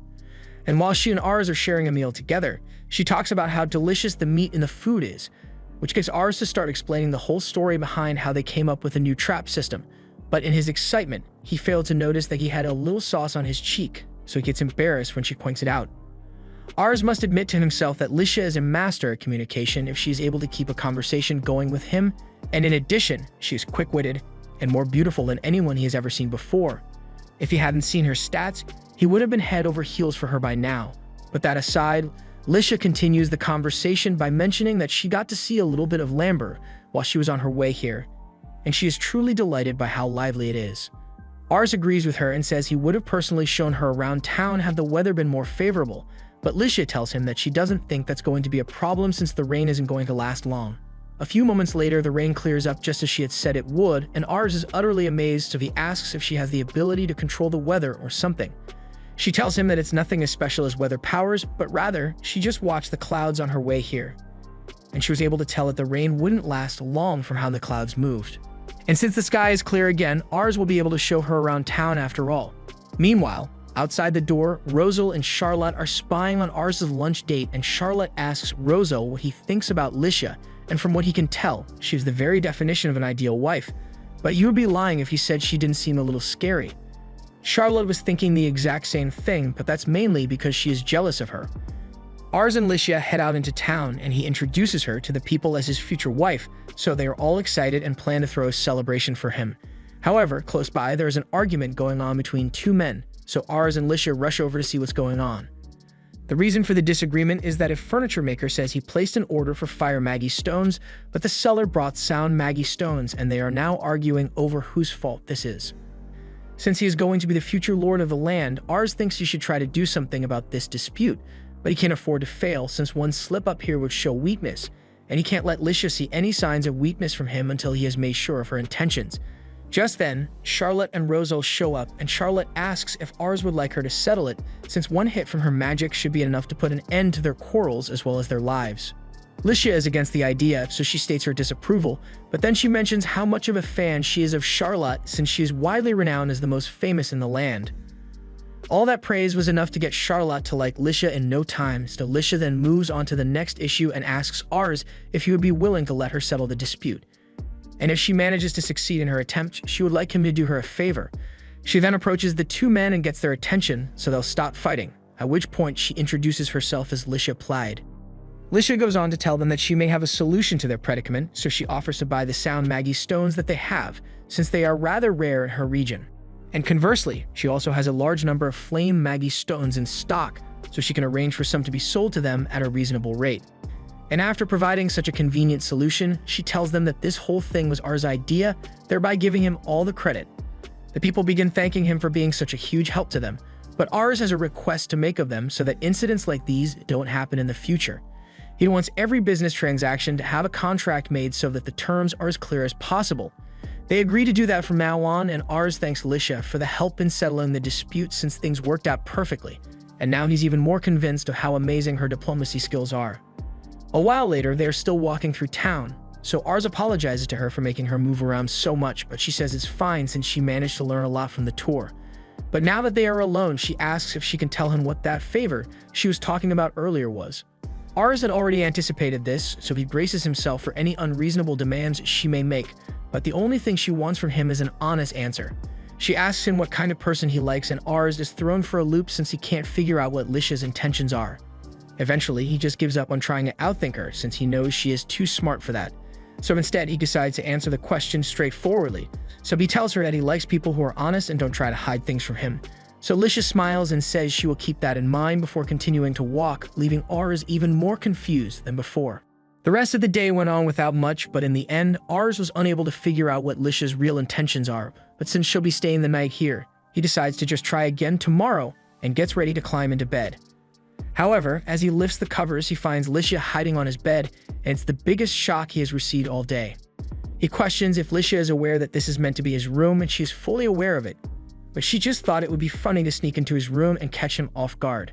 Speaker 1: And while she and Ars are sharing a meal together, she talks about how delicious the meat in the food is, which gets Ars to start explaining the whole story behind how they came up with a new trap system. But in his excitement, he failed to notice that he had a little sauce on his cheek, so he gets embarrassed when she points it out. Ars must admit to himself that Licia is a master at communication if she is able to keep a conversation going with him, and in addition, she is quick-witted and more beautiful than anyone he has ever seen before. If he hadn't seen her stats, he would have been head over heels for her by now. But that aside, Licia continues the conversation by mentioning that she got to see a little bit of Lambert while she was on her way here, and she is truly delighted by how lively it is. Ars agrees with her and says he would have personally shown her around town had the weather been more favorable, but Licia tells him that she doesn't think that's going to be a problem since the rain isn't going to last long. A few moments later, the rain clears up just as she had said it would, and Ars is utterly amazed, so he asks if she has the ability to control the weather or something. She tells him that it's nothing as special as weather powers, but rather, she just watched the clouds on her way here, and she was able to tell that the rain wouldn't last long from how the clouds moved. And since the sky is clear again, Ars will be able to show her around town after all. Meanwhile, outside the door, Rosal and Charlotte are spying on Ars's lunch date, and Charlotte asks Rosal what he thinks about Licia, and from what he can tell, she is the very definition of an ideal wife. But you would be lying if you said she didn't seem a little scary. Charlotte was thinking the exact same thing, but that's mainly because she is jealous of her. Ars and Licia head out into town, and he introduces her to the people as his future wife, so they are all excited and plan to throw a celebration for him. However, close by, there is an argument going on between two men, so Ars and Licia rush over to see what's going on. The reason for the disagreement is that a furniture maker says he placed an order for fire Maggie stones, but the seller brought sound Maggie stones, and they are now arguing over whose fault this is. Since he is going to be the future lord of the land, Ars thinks he should try to do something about this dispute, but he can't afford to fail since one slip up here would show weakness, and he can't let Licia see any signs of weakness from him until he has made sure of her intentions. Just then, Charlotte and Rosal show up, and Charlotte asks if Ars would like her to settle it, since one hit from her magic should be enough to put an end to their quarrels as well as their lives. Licia is against the idea, so she states her disapproval, but then she mentions how much of a fan she is of Charlotte since she is widely renowned as the most famous in the land. All that praise was enough to get Charlotte to like Licia in no time, so Licia then moves on to the next issue and asks Ars if he would be willing to let her settle the dispute. And if she manages to succeed in her attempt, she would like him to do her a favor. She then approaches the two men and gets their attention, so they'll stop fighting, at which point she introduces herself as Licia Plaid. Licia goes on to tell them that she may have a solution to their predicament, so she offers to buy the sound Maggie stones that they have, since they are rather rare in her region. And conversely, she also has a large number of flame Maggie stones in stock, so she can arrange for some to be sold to them at a reasonable rate. And after providing such a convenient solution, she tells them that this whole thing was Ars' idea, thereby giving him all the credit. The people begin thanking him for being such a huge help to them, but Ars has a request to make of them so that incidents like these don't happen in the future. He wants every business transaction to have a contract made so that the terms are as clear as possible. They agree to do that from now on, and Ars thanks Licia for the help in settling the dispute since things worked out perfectly, and now he's even more convinced of how amazing her diplomacy skills are. A while later, they are still walking through town, so Ars apologizes to her for making her move around so much, but she says it's fine since she managed to learn a lot from the tour. But now that they are alone, she asks if she can tell him what that favor she was talking about earlier was. Ars had already anticipated this, so he braces himself for any unreasonable demands she may make, but the only thing she wants from him is an honest answer. She asks him what kind of person he likes, and Ars is thrown for a loop since he can't figure out what Licia's intentions are. Eventually, he just gives up on trying to outthink her since he knows she is too smart for that. So instead, he decides to answer the question straightforwardly. So he tells her that he likes people who are honest and don't try to hide things from him. So Lisha smiles and says she will keep that in mind before continuing to walk, leaving Ars even more confused than before. The rest of the day went on without much, but in the end, Ars was unable to figure out what Lisha's real intentions are. But since she'll be staying the night here, he decides to just try again tomorrow and gets ready to climb into bed. However, as he lifts the covers, he finds Lisha hiding on his bed, and it's the biggest shock he has received all day. He questions if Lisha is aware that this is meant to be his room, and she is fully aware of it. But she just thought it would be funny to sneak into his room and catch him off guard.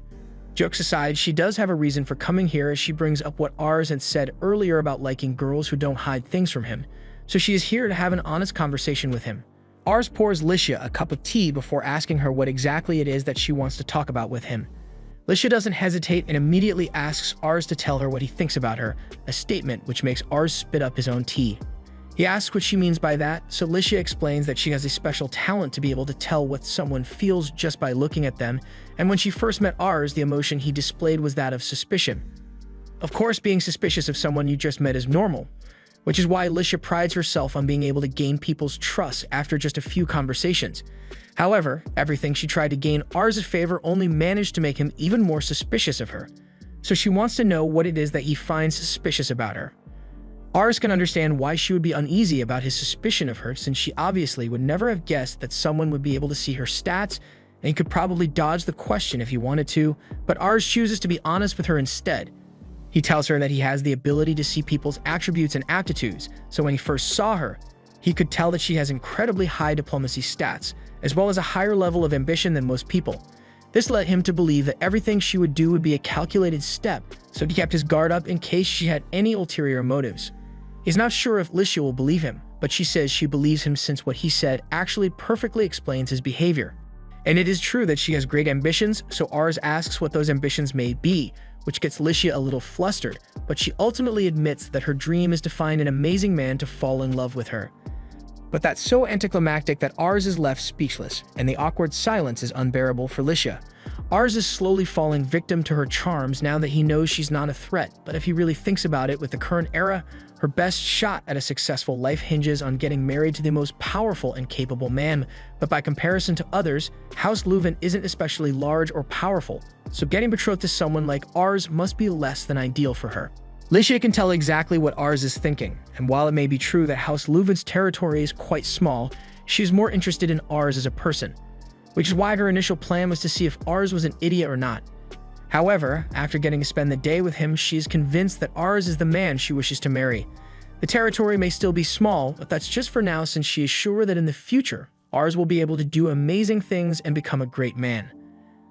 Speaker 1: Jokes aside, she does have a reason for coming here, as she brings up what Ars had said earlier about liking girls who don't hide things from him. So she is here to have an honest conversation with him. Ars pours Lisha a cup of tea before asking her what exactly it is that she wants to talk about with him. Lisha doesn't hesitate and immediately asks Ars to tell her what he thinks about her, a statement which makes Ars spit up his own tea. He asks what she means by that, so Lisha explains that she has a special talent to be able to tell what someone feels just by looking at them, and when she first met Ars, the emotion he displayed was that of suspicion. Of course, being suspicious of someone you just met is normal, which is why Lisha prides herself on being able to gain people's trust after just a few conversations. However, everything she tried to gain Ars' favor only managed to make him even more suspicious of her, so she wants to know what it is that he finds suspicious about her. Ars can understand why she would be uneasy about his suspicion of her, since she obviously would never have guessed that someone would be able to see her stats, and he could probably dodge the question if he wanted to, but Ars chooses to be honest with her instead. He tells her that he has the ability to see people's attributes and aptitudes, so when he first saw her, he could tell that she has incredibly high diplomacy stats, as well as a higher level of ambition than most people. This led him to believe that everything she would do would be a calculated step, so he kept his guard up in case she had any ulterior motives. He's not sure if Lisha will believe him, but she says she believes him since what he said actually perfectly explains his behavior. And it is true that she has great ambitions, so Ars asks what those ambitions may be, which gets Lisha a little flustered, but she ultimately admits that her dream is to find an amazing man to fall in love with her. But that's so anticlimactic that Ars is left speechless, and the awkward silence is unbearable for Lisha. Ars is slowly falling victim to her charms now that he knows she's not a threat, but if he really thinks about it, with the current era, her best shot at a successful life hinges on getting married to the most powerful and capable man, but by comparison to others, House Leuven isn't especially large or powerful, so getting betrothed to someone like Ars must be less than ideal for her. Lisha can tell exactly what Ars is thinking, and while it may be true that House Leuven's territory is quite small, she's more interested in Ars as a person, which is why her initial plan was to see if Ars was an idiot or not. However, after getting to spend the day with him, she is convinced that Ars is the man she wishes to marry. The territory may still be small, but that's just for now, since she is sure that in the future, Ars will be able to do amazing things and become a great man.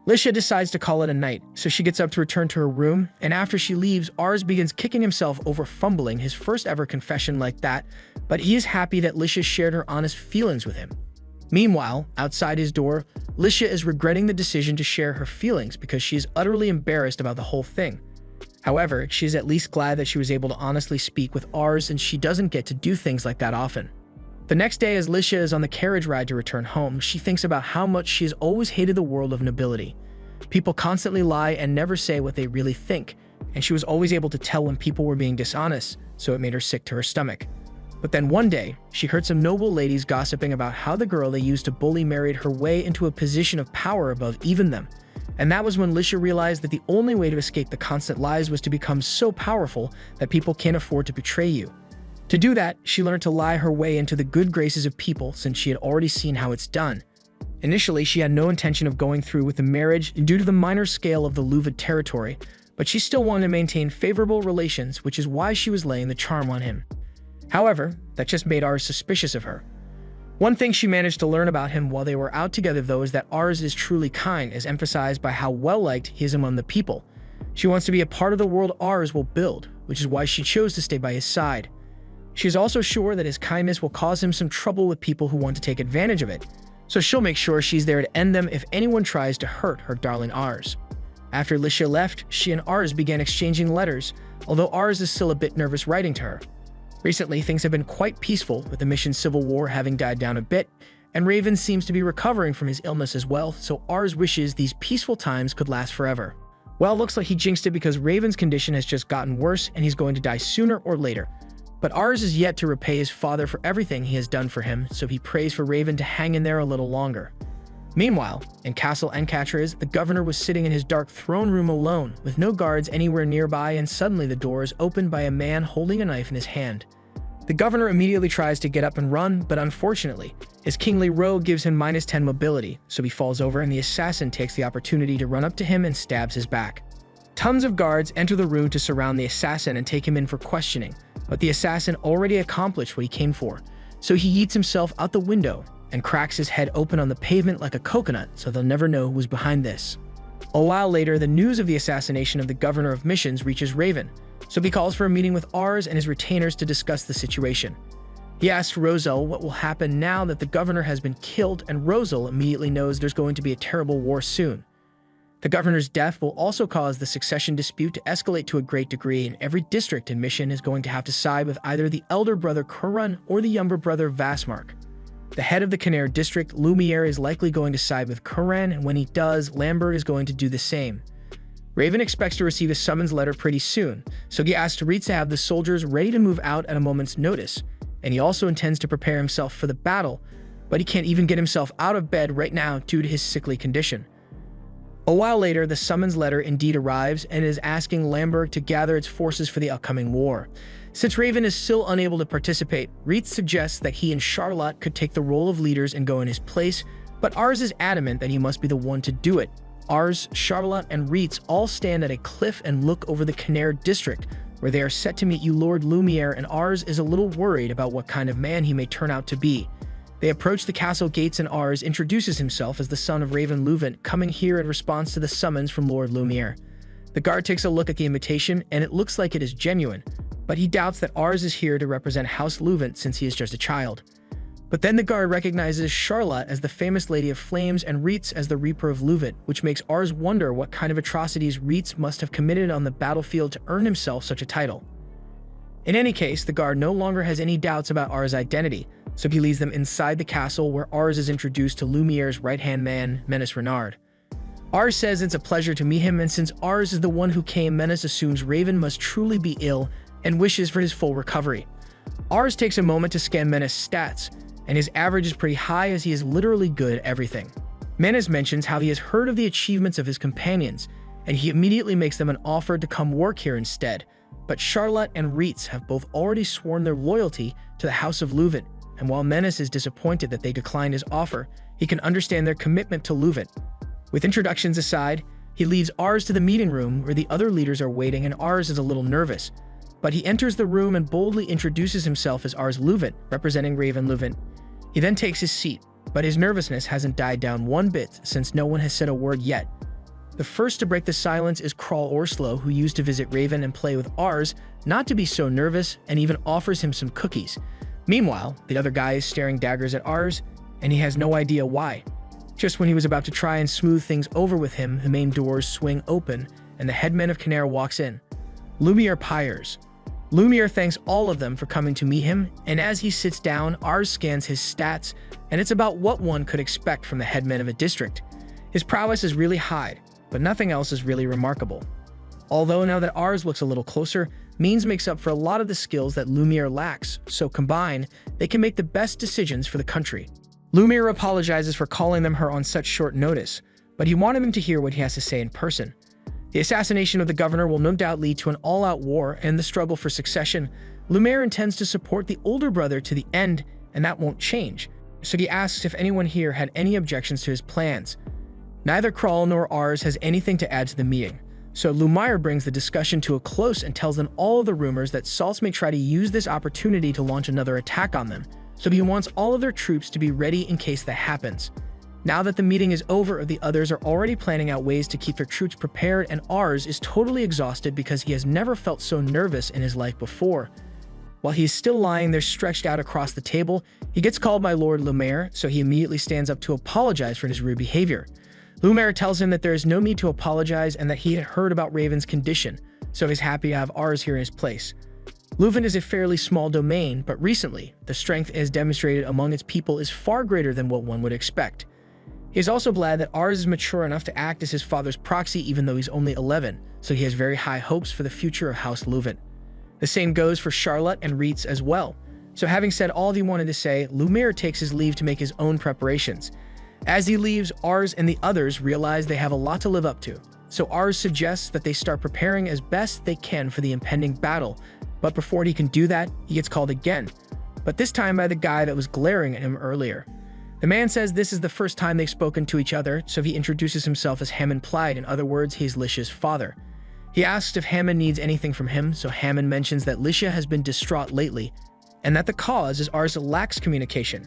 Speaker 1: Lisha decides to call it a night, so she gets up to return to her room, and after she leaves, Ars begins kicking himself over fumbling his first ever confession like that, but he is happy that Lisha shared her honest feelings with him. Meanwhile, outside his door, Lisha is regretting the decision to share her feelings because she is utterly embarrassed about the whole thing. However, she is at least glad that she was able to honestly speak with Ars, and she doesn't get to do things like that often. The next day, as Lisha is on the carriage ride to return home, she thinks about how much she has always hated the world of nobility. People constantly lie and never say what they really think, and she was always able to tell when people were being dishonest, so it made her sick to her stomach. But then one day, she heard some noble ladies gossiping about how the girl they used to bully married her way into a position of power above even them. And that was when Lisha realized that the only way to escape the constant lies was to become so powerful that people can't afford to betray you. To do that, she learned to lie her way into the good graces of people, since she had already seen how it's done. Initially, she had no intention of going through with the marriage due to the minor scale of the Leuven territory, but she still wanted to maintain favorable relations, which is why she was laying the charm on him. However, that just made Ars suspicious of her. One thing she managed to learn about him while they were out together, though, is that Ars is truly kind, as emphasized by how well-liked he is among the people. She wants to be a part of the world Ars will build, which is why she chose to stay by his side. She is also sure that his kindness will cause him some trouble with people who want to take advantage of it, so she'll make sure she's there to end them if anyone tries to hurt her darling Ars. After Lisha left, she and Ars began exchanging letters, although Ars is still a bit nervous writing to her. Recently, things have been quite peaceful, with the mission's civil war having died down a bit, and Raven seems to be recovering from his illness as well, so Ars wishes these peaceful times could last forever. Well, it looks like he jinxed it because Raven's condition has just gotten worse and he's going to die sooner or later. But Ars is yet to repay his father for everything he has done for him, so he prays for Raven to hang in there a little longer. Meanwhile, in Castle Encatraz, the governor was sitting in his dark throne room alone, with no guards anywhere nearby, and suddenly the door is opened by a man holding a knife in his hand. The governor immediately tries to get up and run, but unfortunately, his kingly robe gives him -10 mobility, so he falls over and the assassin takes the opportunity to run up to him and stabs his back. Tons of guards enter the room to surround the assassin and take him in for questioning, but the assassin already accomplished what he came for, so he yeets himself out the window and cracks his head open on the pavement like a coconut, so they'll never know who was behind this. A while later, the news of the assassination of the governor of missions reaches Raven, so he calls for a meeting with Ars and his retainers to discuss the situation. He asks Rosal what will happen now that the governor has been killed, and Rosal immediately knows there's going to be a terrible war soon. The governor's death will also cause the succession dispute to escalate to a great degree, and every district in Mission is going to have to side with either the elder brother Kurun or the younger brother Vasmark. The head of the Canare district, Lumiere, is likely going to side with Kurun, and when he does, Lambert is going to do the same. Raven expects to receive a summons letter pretty soon, so he asks Reitz to have the soldiers ready to move out at a moment's notice, and he also intends to prepare himself for the battle, but he can't even get himself out of bed right now due to his sickly condition. A while later, the summons letter indeed arrives and is asking Lambert to gather its forces for the upcoming war. Since Raven is still unable to participate, Reitz suggests that he and Charlotte could take the role of leaders and go in his place, but Ars is adamant that he must be the one to do it. Ars, Charlotte, and Reitz all stand at a cliff and look over the Canare district, where they are set to meet you Lord Lumiere, and Ars is a little worried about what kind of man he may turn out to be. They approach the castle gates and Ars introduces himself as the son of Raven Luvent, coming here in response to the summons from Lord Lumiere. The guard takes a look at the invitation and it looks like it is genuine, but he doubts that Ars is here to represent House Luvent since he is just a child. But then the guard recognizes Charlotte as the famous Lady of Flames and Reitz as the Reaper of Luvent, which makes Ars wonder what kind of atrocities Reitz must have committed on the battlefield to earn himself such a title. In any case, the guard no longer has any doubts about Ars' identity, so he leads them inside the castle where Ars is introduced to Lumiere's right-hand man, Menace Renard. Ars says it's a pleasure to meet him, and since Ars is the one who came, Menace assumes Raven must truly be ill and wishes for his full recovery. Ars takes a moment to scan Menace's stats, and his average is pretty high as he is literally good at everything. Menace mentions how he has heard of the achievements of his companions, and he immediately makes them an offer to come work here instead, but Charlotte and Reitz have both already sworn their loyalty to the House of Luvent, and while Menace is disappointed that they declined his offer, he can understand their commitment to Luvent. With introductions aside, he leads Ars to the meeting room where the other leaders are waiting, and Ars is a little nervous, but he enters the room and boldly introduces himself as Ars Luvent, representing Raven Luvent. He then takes his seat, but his nervousness hasn't died down one bit since no one has said a word yet. The first to break the silence is Kral Orslo, who used to visit Raven and play with Ars not to be so nervous, and even offers him some cookies. Meanwhile, the other guy is staring daggers at Ars, and he has no idea why. Just when he was about to try and smooth things over with him, the main doors swing open, and the headman of Canare walks in. Lumiere pyres. Lumiere thanks all of them for coming to meet him, and as he sits down, Ars scans his stats, and it's about what one could expect from the headman of a district. His prowess is really high, but nothing else is really remarkable. Although now that Ars looks a little closer, Means makes up for a lot of the skills that Lumiere lacks, so combined, they can make the best decisions for the country. Lumiere apologizes for calling them her on such short notice, but he wanted them to hear what he has to say in person. The assassination of the governor will no doubt lead to an all-out war, and in the struggle for succession, Lumiere intends to support the older brother to the end, and that won't change, so he asks if anyone here had any objections to his plans. Neither Kral nor Ars has anything to add to the meeting, so Lumiere brings the discussion to a close and tells them all of the rumors that Saltz may try to use this opportunity to launch another attack on them, so he wants all of their troops to be ready in case that happens. Now that the meeting is over, the others are already planning out ways to keep their troops prepared, and Ars is totally exhausted because he has never felt so nervous in his life before. While he is still lying there stretched out across the table, he gets called by Lord Lumiere, so he immediately stands up to apologize for his rude behavior. Lumiere tells him that there is no need to apologize and that he had heard about Raven's condition, so he's happy to have Ars here in his place. Luvent is a fairly small domain, but recently, the strength it has demonstrated among its people is far greater than what one would expect. He is also glad that Ars is mature enough to act as his father's proxy even though he's only 11, so he has very high hopes for the future of House Luvent. The same goes for Charlotte and Reitz as well. So having said all he wanted to say, Lumiere takes his leave to make his own preparations. As he leaves, Ars and the others realize they have a lot to live up to, so Ars suggests that they start preparing as best they can for the impending battle, but before he can do that, he gets called again, but this time by the guy that was glaring at him earlier. The man says this is the first time they've spoken to each other, so he introduces himself as Hammond Plyde. In other words, he's Licia's father. He asks if Hammond needs anything from him, so Hammond mentions that Licia has been distraught lately, and that the cause is Ars lacks communication.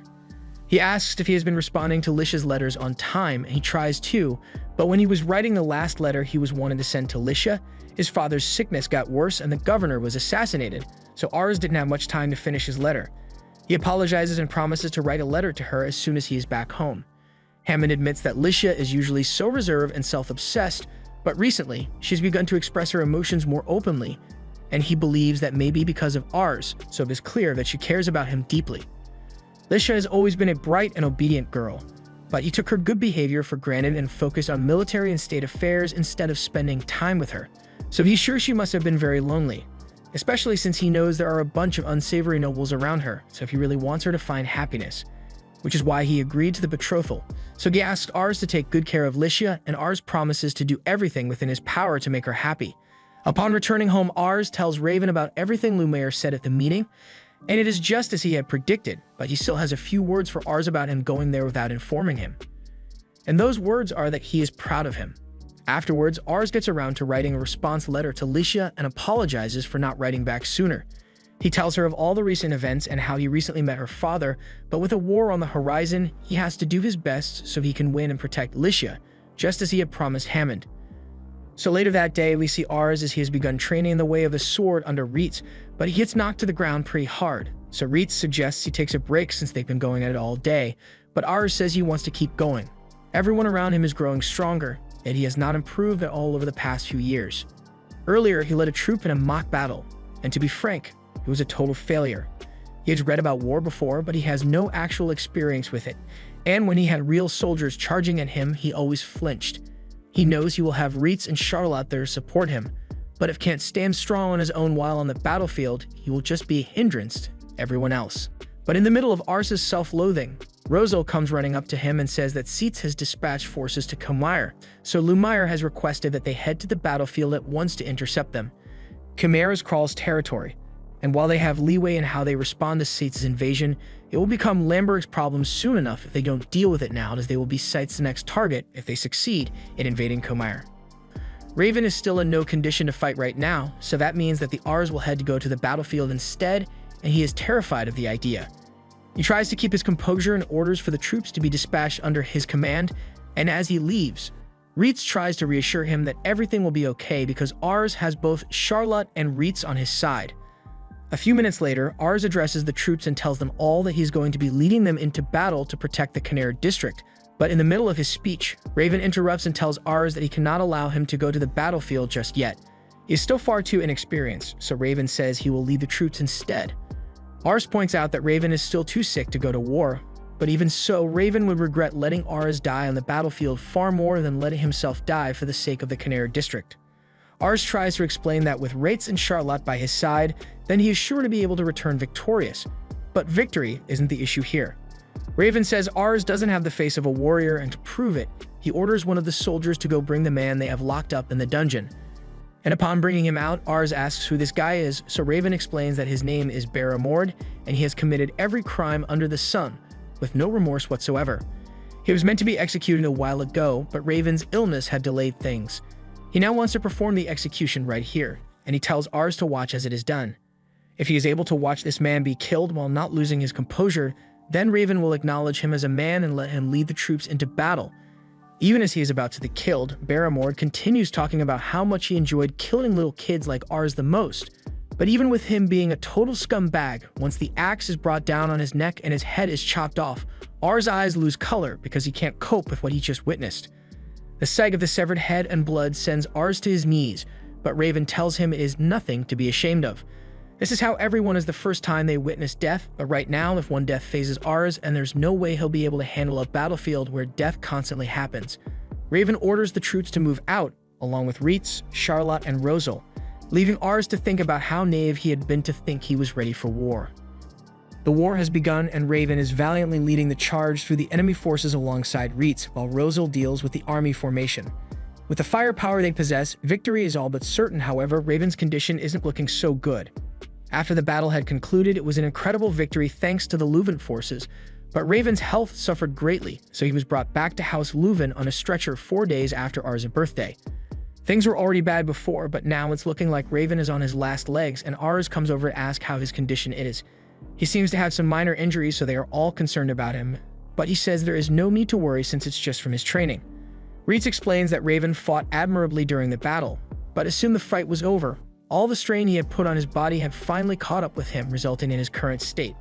Speaker 1: He asks if he has been responding to Licia's letters on time, and he tries to, but when he was writing the last letter he was wanting to send to Licia, his father's sickness got worse and the governor was assassinated, so Ars didn't have much time to finish his letter. He apologizes and promises to write a letter to her as soon as he is back home. Hammond admits that Licia is usually so reserved and self-obsessed, but recently she's begun to express her emotions more openly, and he believes that maybe because of Ars, so it is clear that she cares about him deeply. Licia has always been a bright and obedient girl, but he took her good behavior for granted and focused on military and state affairs instead of spending time with her, so he's sure she must have been very lonely. Especially since he knows there are a bunch of unsavory nobles around her, so he really wants her to find happiness, which is why he agreed to the betrothal. So he asks Ars to take good care of Licia, and Ars promises to do everything within his power to make her happy. Upon returning home, Ars tells Raven about everything Lumiere said at the meeting, and it is just as he had predicted, but he still has a few words for Ars about him going there without informing him. And those words are that he is proud of him. Afterwards, Ars gets around to writing a response letter to Licia and apologizes for not writing back sooner. He tells her of all the recent events and how he recently met her father, but with a war on the horizon, he has to do his best so he can win and protect Licia, just as he had promised Hammond. So later that day, we see Ars as he has begun training in the way of the sword under Reitz, but he gets knocked to the ground pretty hard. So Reitz suggests he takes a break since they've been going at it all day, but Ars says he wants to keep going. Everyone around him is growing stronger, and he has not improved at all over the past few years. Earlier, he led a troop in a mock battle, and to be frank, it was a total failure. He had read about war before, but he has no actual experience with it, and when he had real soldiers charging at him, he always flinched. He knows he will have Reitz and Charlotte there to support him, but if can't stand strong on his own while on the battlefield, he will just be a hindrance to everyone else. But in the middle of Ars's self-loathing, Rosal comes running up to him and says that Seitz has dispatched forces to Khmer, so Lumiere has requested that they head to the battlefield at once to intercept them. Khmer is Krall's territory, and while they have leeway in how they respond to Seitz's invasion, it will become Lamberg's problem soon enough if they don't deal with it now, as they will be Seitz's next target if they succeed in invading Khmer. Raven is still in no condition to fight right now, so that means that the Ars will head to go to the battlefield instead, and he is terrified of the idea. He tries to keep his composure and orders for the troops to be dispatched under his command, and as he leaves, Reitz tries to reassure him that everything will be okay because Ars has both Charlotte and Reitz on his side. A few minutes later, Ars addresses the troops and tells them all that he's going to be leading them into battle to protect the Khmer district, but in the middle of his speech, Raven interrupts and tells Ars that he cannot allow him to go to the battlefield just yet. He is still far too inexperienced, so Raven says he will lead the troops instead. Ars points out that Raven is still too sick to go to war, but even so, Raven would regret letting Ars die on the battlefield far more than letting himself die for the sake of the Khmer district. Ars tries to explain that with Reitz and Charlotte by his side, then he is sure to be able to return victorious, but victory isn't the issue here. Raven says Ars doesn't have the face of a warrior, and to prove it, he orders one of the soldiers to go bring the man they have locked up in the dungeon. And upon bringing him out, Ars asks who this guy is, so Raven explains that his name is Barrymord, and he has committed every crime under the sun, with no remorse whatsoever. He was meant to be executed a while ago, but Raven's illness had delayed things. He now wants to perform the execution right here, and he tells Ars to watch as it is done. If he is able to watch this man be killed while not losing his composure, then Raven will acknowledge him as a man and let him lead the troops into battle. Even as he is about to be killed, Barrymord continues talking about how much he enjoyed killing little kids like Ars the most. But even with him being a total scumbag, once the axe is brought down on his neck and his head is chopped off, Ars' eyes lose color because he can't cope with what he just witnessed. The sight of the severed head and blood sends Ars to his knees, but Raven tells him it is nothing to be ashamed of. This is how everyone is the first time they witness death, but right now, if one death phases Ars, and there's no way he'll be able to handle a battlefield where death constantly happens. Raven orders the troops to move out, along with Reitz, Charlotte, and Rosal, leaving Ars to think about how naive he had been to think he was ready for war. The war has begun, and Raven is valiantly leading the charge through the enemy forces alongside Reitz, while Rosal deals with the army formation. With the firepower they possess, victory is all but certain. However, Raven's condition isn't looking so good. After the battle had concluded, it was an incredible victory thanks to the Leuven forces, but Raven's health suffered greatly, so he was brought back to House Leuven on a stretcher 4 days after Ars' birthday. Things were already bad before, but now it's looking like Raven is on his last legs, and Ars comes over to ask how his condition is. He seems to have some minor injuries, so they are all concerned about him, but he says there is no need to worry since it's just from his training. Reitz explains that Raven fought admirably during the battle, but as soon the fight was over, all the strain he had put on his body had finally caught up with him, resulting in his current state.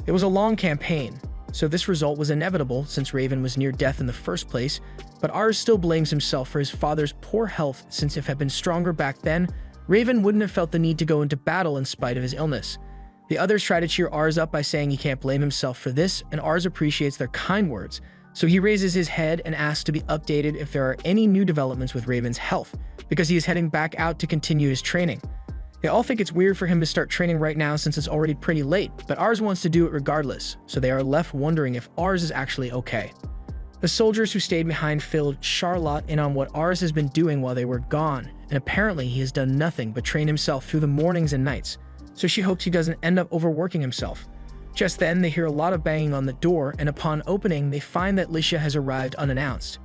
Speaker 1: It was a long campaign, so this result was inevitable since Raven was near death in the first place, but Ars still blames himself for his father's poor health since if he had been stronger back then, Raven wouldn't have felt the need to go into battle in spite of his illness. The others try to cheer Ars up by saying he can't blame himself for this, and Ars appreciates their kind words, so he raises his head and asks to be updated if there are any new developments with Raven's health, because he is heading back out to continue his training. They all think it's weird for him to start training right now since it's already pretty late, but Ars wants to do it regardless, so they are left wondering if Ars is actually okay. The soldiers who stayed behind filled Charlotte in on what Ars has been doing while they were gone, and apparently he has done nothing but train himself through the mornings and nights, so she hopes he doesn't end up overworking himself. Just then, they hear a lot of banging on the door, and upon opening, they find that Licia has arrived unannounced.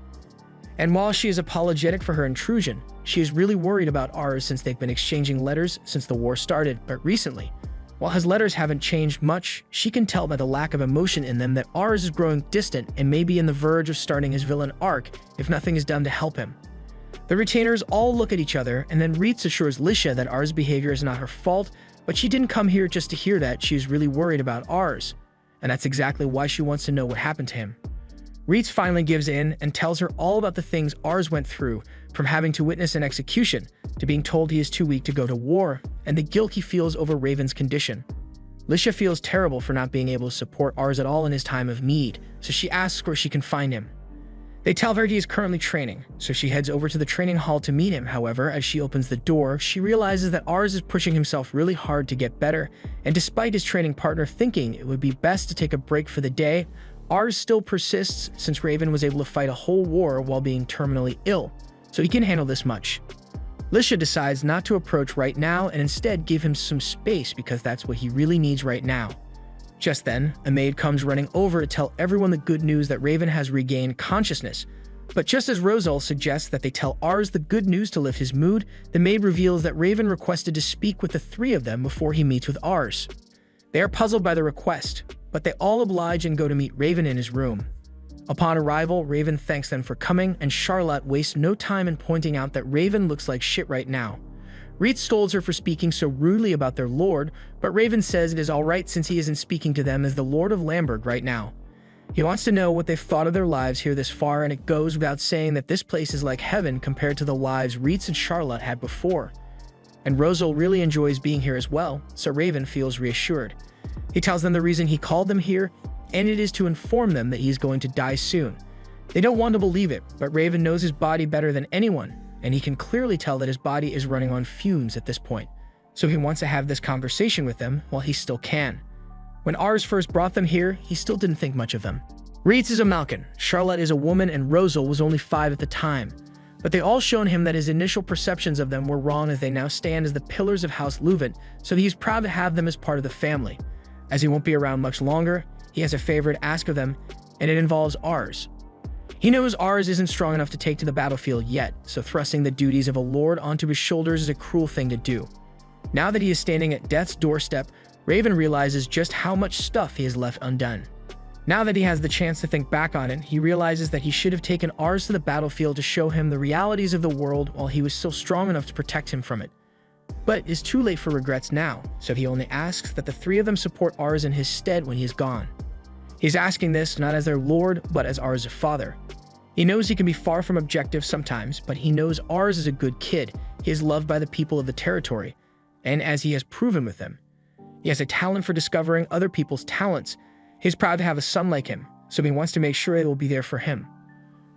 Speaker 1: And while she is apologetic for her intrusion, she is really worried about Ars since they've been exchanging letters since the war started, but recently. While his letters haven't changed much, she can tell by the lack of emotion in them that Ars is growing distant and may be in the verge of starting his villain arc if nothing is done to help him. The retainers all look at each other, and then Reitz assures Licia that Ars' behavior is not her fault, but she didn't come here just to hear that. She is really worried about Ars, and that's exactly why she wants to know what happened to him. Reitz finally gives in and tells her all about the things Ars went through, from having to witness an execution, to being told he is too weak to go to war, and the guilt he feels over Raven's condition. Licia feels terrible for not being able to support Ars at all in his time of need, so she asks where she can find him. They tell her he is currently training, so she heads over to the training hall to meet him. However, as she opens the door, she realizes that Ars is pushing himself really hard to get better, and despite his training partner thinking it would be best to take a break for the day, Ars still persists since Raven was able to fight a whole war while being terminally ill, so he can handle this much. Licia decides not to approach right now and instead give him some space because that's what he really needs right now. Just then, a maid comes running over to tell everyone the good news that Raven has regained consciousness. But just as Rosal suggests that they tell Ars the good news to lift his mood, the maid reveals that Raven requested to speak with the three of them before he meets with Ars. They are puzzled by the request, but they all oblige and go to meet Raven in his room. Upon arrival, Raven thanks them for coming, and Charlotte wastes no time in pointing out that Raven looks like shit right now. Reitz scolds her for speaking so rudely about their lord, but Raven says it is alright since he isn't speaking to them as the Lord of Lamberg right now. He wants to know what they've thought of their lives here this far, and it goes without saying that this place is like heaven compared to the lives Reitz and Charlotte had before. And Rosal really enjoys being here as well, so Raven feels reassured. He tells them the reason he called them here, and it is to inform them that he is going to die soon. They don't want to believe it, but Raven knows his body better than anyone, and he can clearly tell that his body is running on fumes at this point, so he wants to have this conversation with them while he still can. When Ars first brought them here, he still didn't think much of them. Reitz is a Malkin, Charlotte is a woman, and Rosal was only 5 at the time, but they all shown him that his initial perceptions of them were wrong as they now stand as the pillars of House Leuven, so he's proud to have them as part of the family. As he won't be around much longer, he has a favor to ask of them, and it involves Ars. He knows Ars isn't strong enough to take to the battlefield yet, so thrusting the duties of a lord onto his shoulders is a cruel thing to do. Now that he is standing at death's doorstep, Raven realizes just how much stuff he has left undone. Now that he has the chance to think back on it, he realizes that he should have taken Ars to the battlefield to show him the realities of the world while he was still strong enough to protect him from it. But it's too late for regrets now, so he only asks that the 3 of them support Ars in his stead when he is gone. He's asking this not as their lord, but as Ars' father. He knows he can be far from objective sometimes, but he knows Ars is a good kid. He is loved by the people of the territory, and as he has proven with them. He has a talent for discovering other people's talents. He's proud to have a son like him, so he wants to make sure it will be there for him.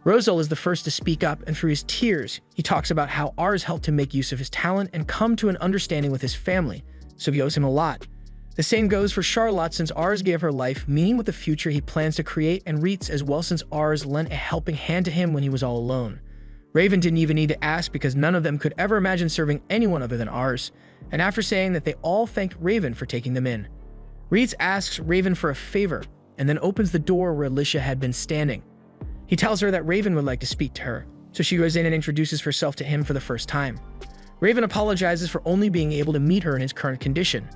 Speaker 1: Rosal is the first to speak up, and through his tears, he talks about how Ars helped him make use of his talent and come to an understanding with his family, so he owes him a lot. The same goes for Charlotte, since Ars gave her life meaning with the future he plans to create, and Reitz as well, since Ars lent a helping hand to him when he was all alone. Raven didn't even need to ask, because none of them could ever imagine serving anyone other than Ars, and after saying that, they all thanked Raven for taking them in. Reitz asks Raven for a favor, and then opens the door where Alicia had been standing. He tells her that Raven would like to speak to her, so she goes in and introduces herself to him for the first time. Raven apologizes for only being able to meet her in his current condition,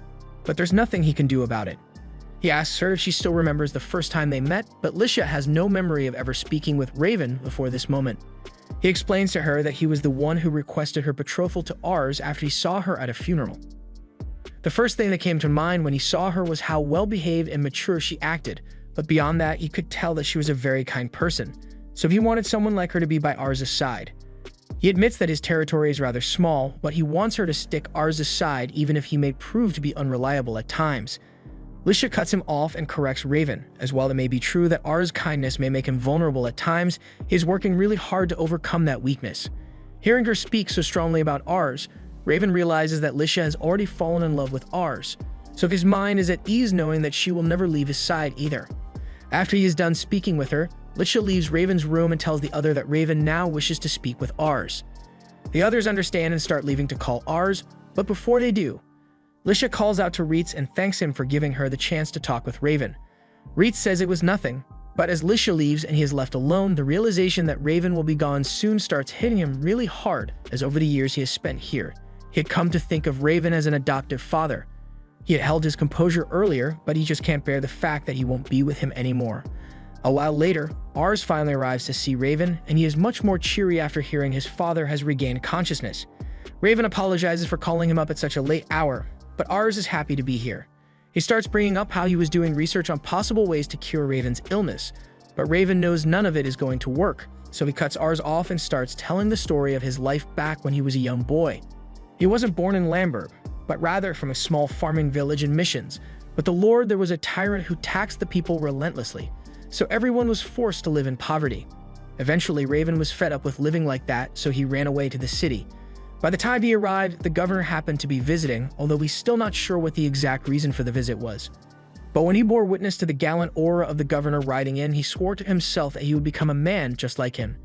Speaker 1: but there's nothing he can do about it. He asks her if she still remembers the first time they met, but Alicia has no memory of ever speaking with Raven before this moment. He explains to her that he was the one who requested her betrothal to Ars after he saw her at a funeral. The first thing that came to mind when he saw her was how well-behaved and mature she acted, but beyond that, he could tell that she was a very kind person, so he wanted someone like her to be by Ars' side. He admits that his territory is rather small, but he wants her to stick Ars' side even if he may prove to be unreliable at times. Alicia cuts him off and corrects Raven, as while it may be true that Ars' kindness may make him vulnerable at times, he is working really hard to overcome that weakness. Hearing her speak so strongly about Ars, Raven realizes that Alicia has already fallen in love with Ars, so his mind is at ease knowing that she will never leave his side either. After he is done speaking with her, Alicia leaves Raven's room and tells the other that Raven now wishes to speak with Ars. The others understand and start leaving to call Ars, but before they do, Alicia calls out to Reitz and thanks him for giving her the chance to talk with Raven. Reitz says it was nothing, but as Alicia leaves and he is left alone, the realization that Raven will be gone soon starts hitting him really hard, as over the years he has spent here, he had come to think of Raven as an adoptive father. He had held his composure earlier, but he just can't bear the fact that he won't be with him anymore. A while later, Ars finally arrives to see Raven, and he is much more cheery after hearing his father has regained consciousness. Raven apologizes for calling him up at such a late hour, but Ars is happy to be here. He starts bringing up how he was doing research on possible ways to cure Raven's illness, but Raven knows none of it is going to work, so he cuts Ars off and starts telling the story of his life back when he was a young boy. He wasn't born in Lamberg, but rather from a small farming village in Missions. With the Lord, there was a tyrant who taxed the people relentlessly, so everyone was forced to live in poverty. Eventually, Raven was fed up with living like that, so he ran away to the city. By the time he arrived, the governor happened to be visiting, although he's still not sure what the exact reason for the visit was. But when he bore witness to the gallant aura of the governor riding in, he swore to himself that he would become a man just like him.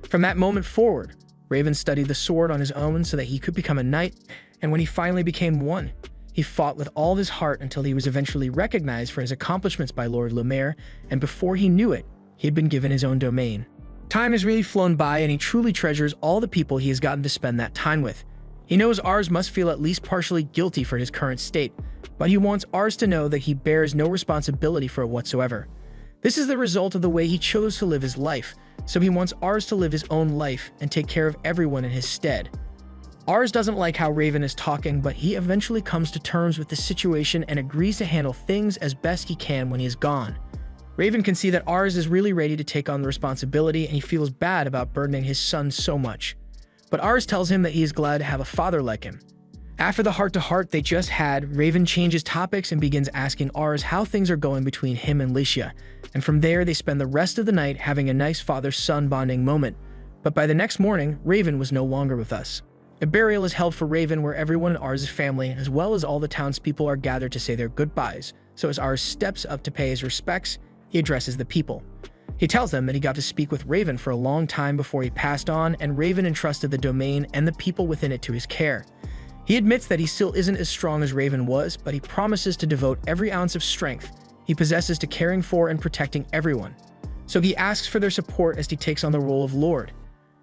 Speaker 1: From that moment forward, Raven studied the sword on his own so that he could become a knight, and when he finally became one, he fought with all his heart until he was eventually recognized for his accomplishments by Lord Lumiere, and before he knew it, he had been given his own domain. Time has really flown by, and he truly treasures all the people he has gotten to spend that time with. He knows Ars must feel at least partially guilty for his current state, but he wants Ars to know that he bears no responsibility for it whatsoever. This is the result of the way he chose to live his life, so he wants Ars to live his own life and take care of everyone in his stead. Ars doesn't like how Raven is talking, but he eventually comes to terms with the situation and agrees to handle things as best he can when he is gone. Raven can see that Ars is really ready to take on the responsibility, and he feels bad about burdening his son so much. But Ars tells him that he is glad to have a father like him. After the heart-to-heart they just had, Raven changes topics and begins asking Ars how things are going between him and Licia, and from there they spend the rest of the night having a nice father-son bonding moment. But by the next morning, Raven was no longer with us. A burial is held for Raven where everyone in Ars' family, as well as all the townspeople, are gathered to say their goodbyes. So as Ars steps up to pay his respects, he addresses the people. He tells them that he got to speak with Raven for a long time before he passed on, and Raven entrusted the domain and the people within it to his care. He admits that he still isn't as strong as Raven was, but he promises to devote every ounce of strength he possesses to caring for and protecting everyone. So he asks for their support as he takes on the role of Lord.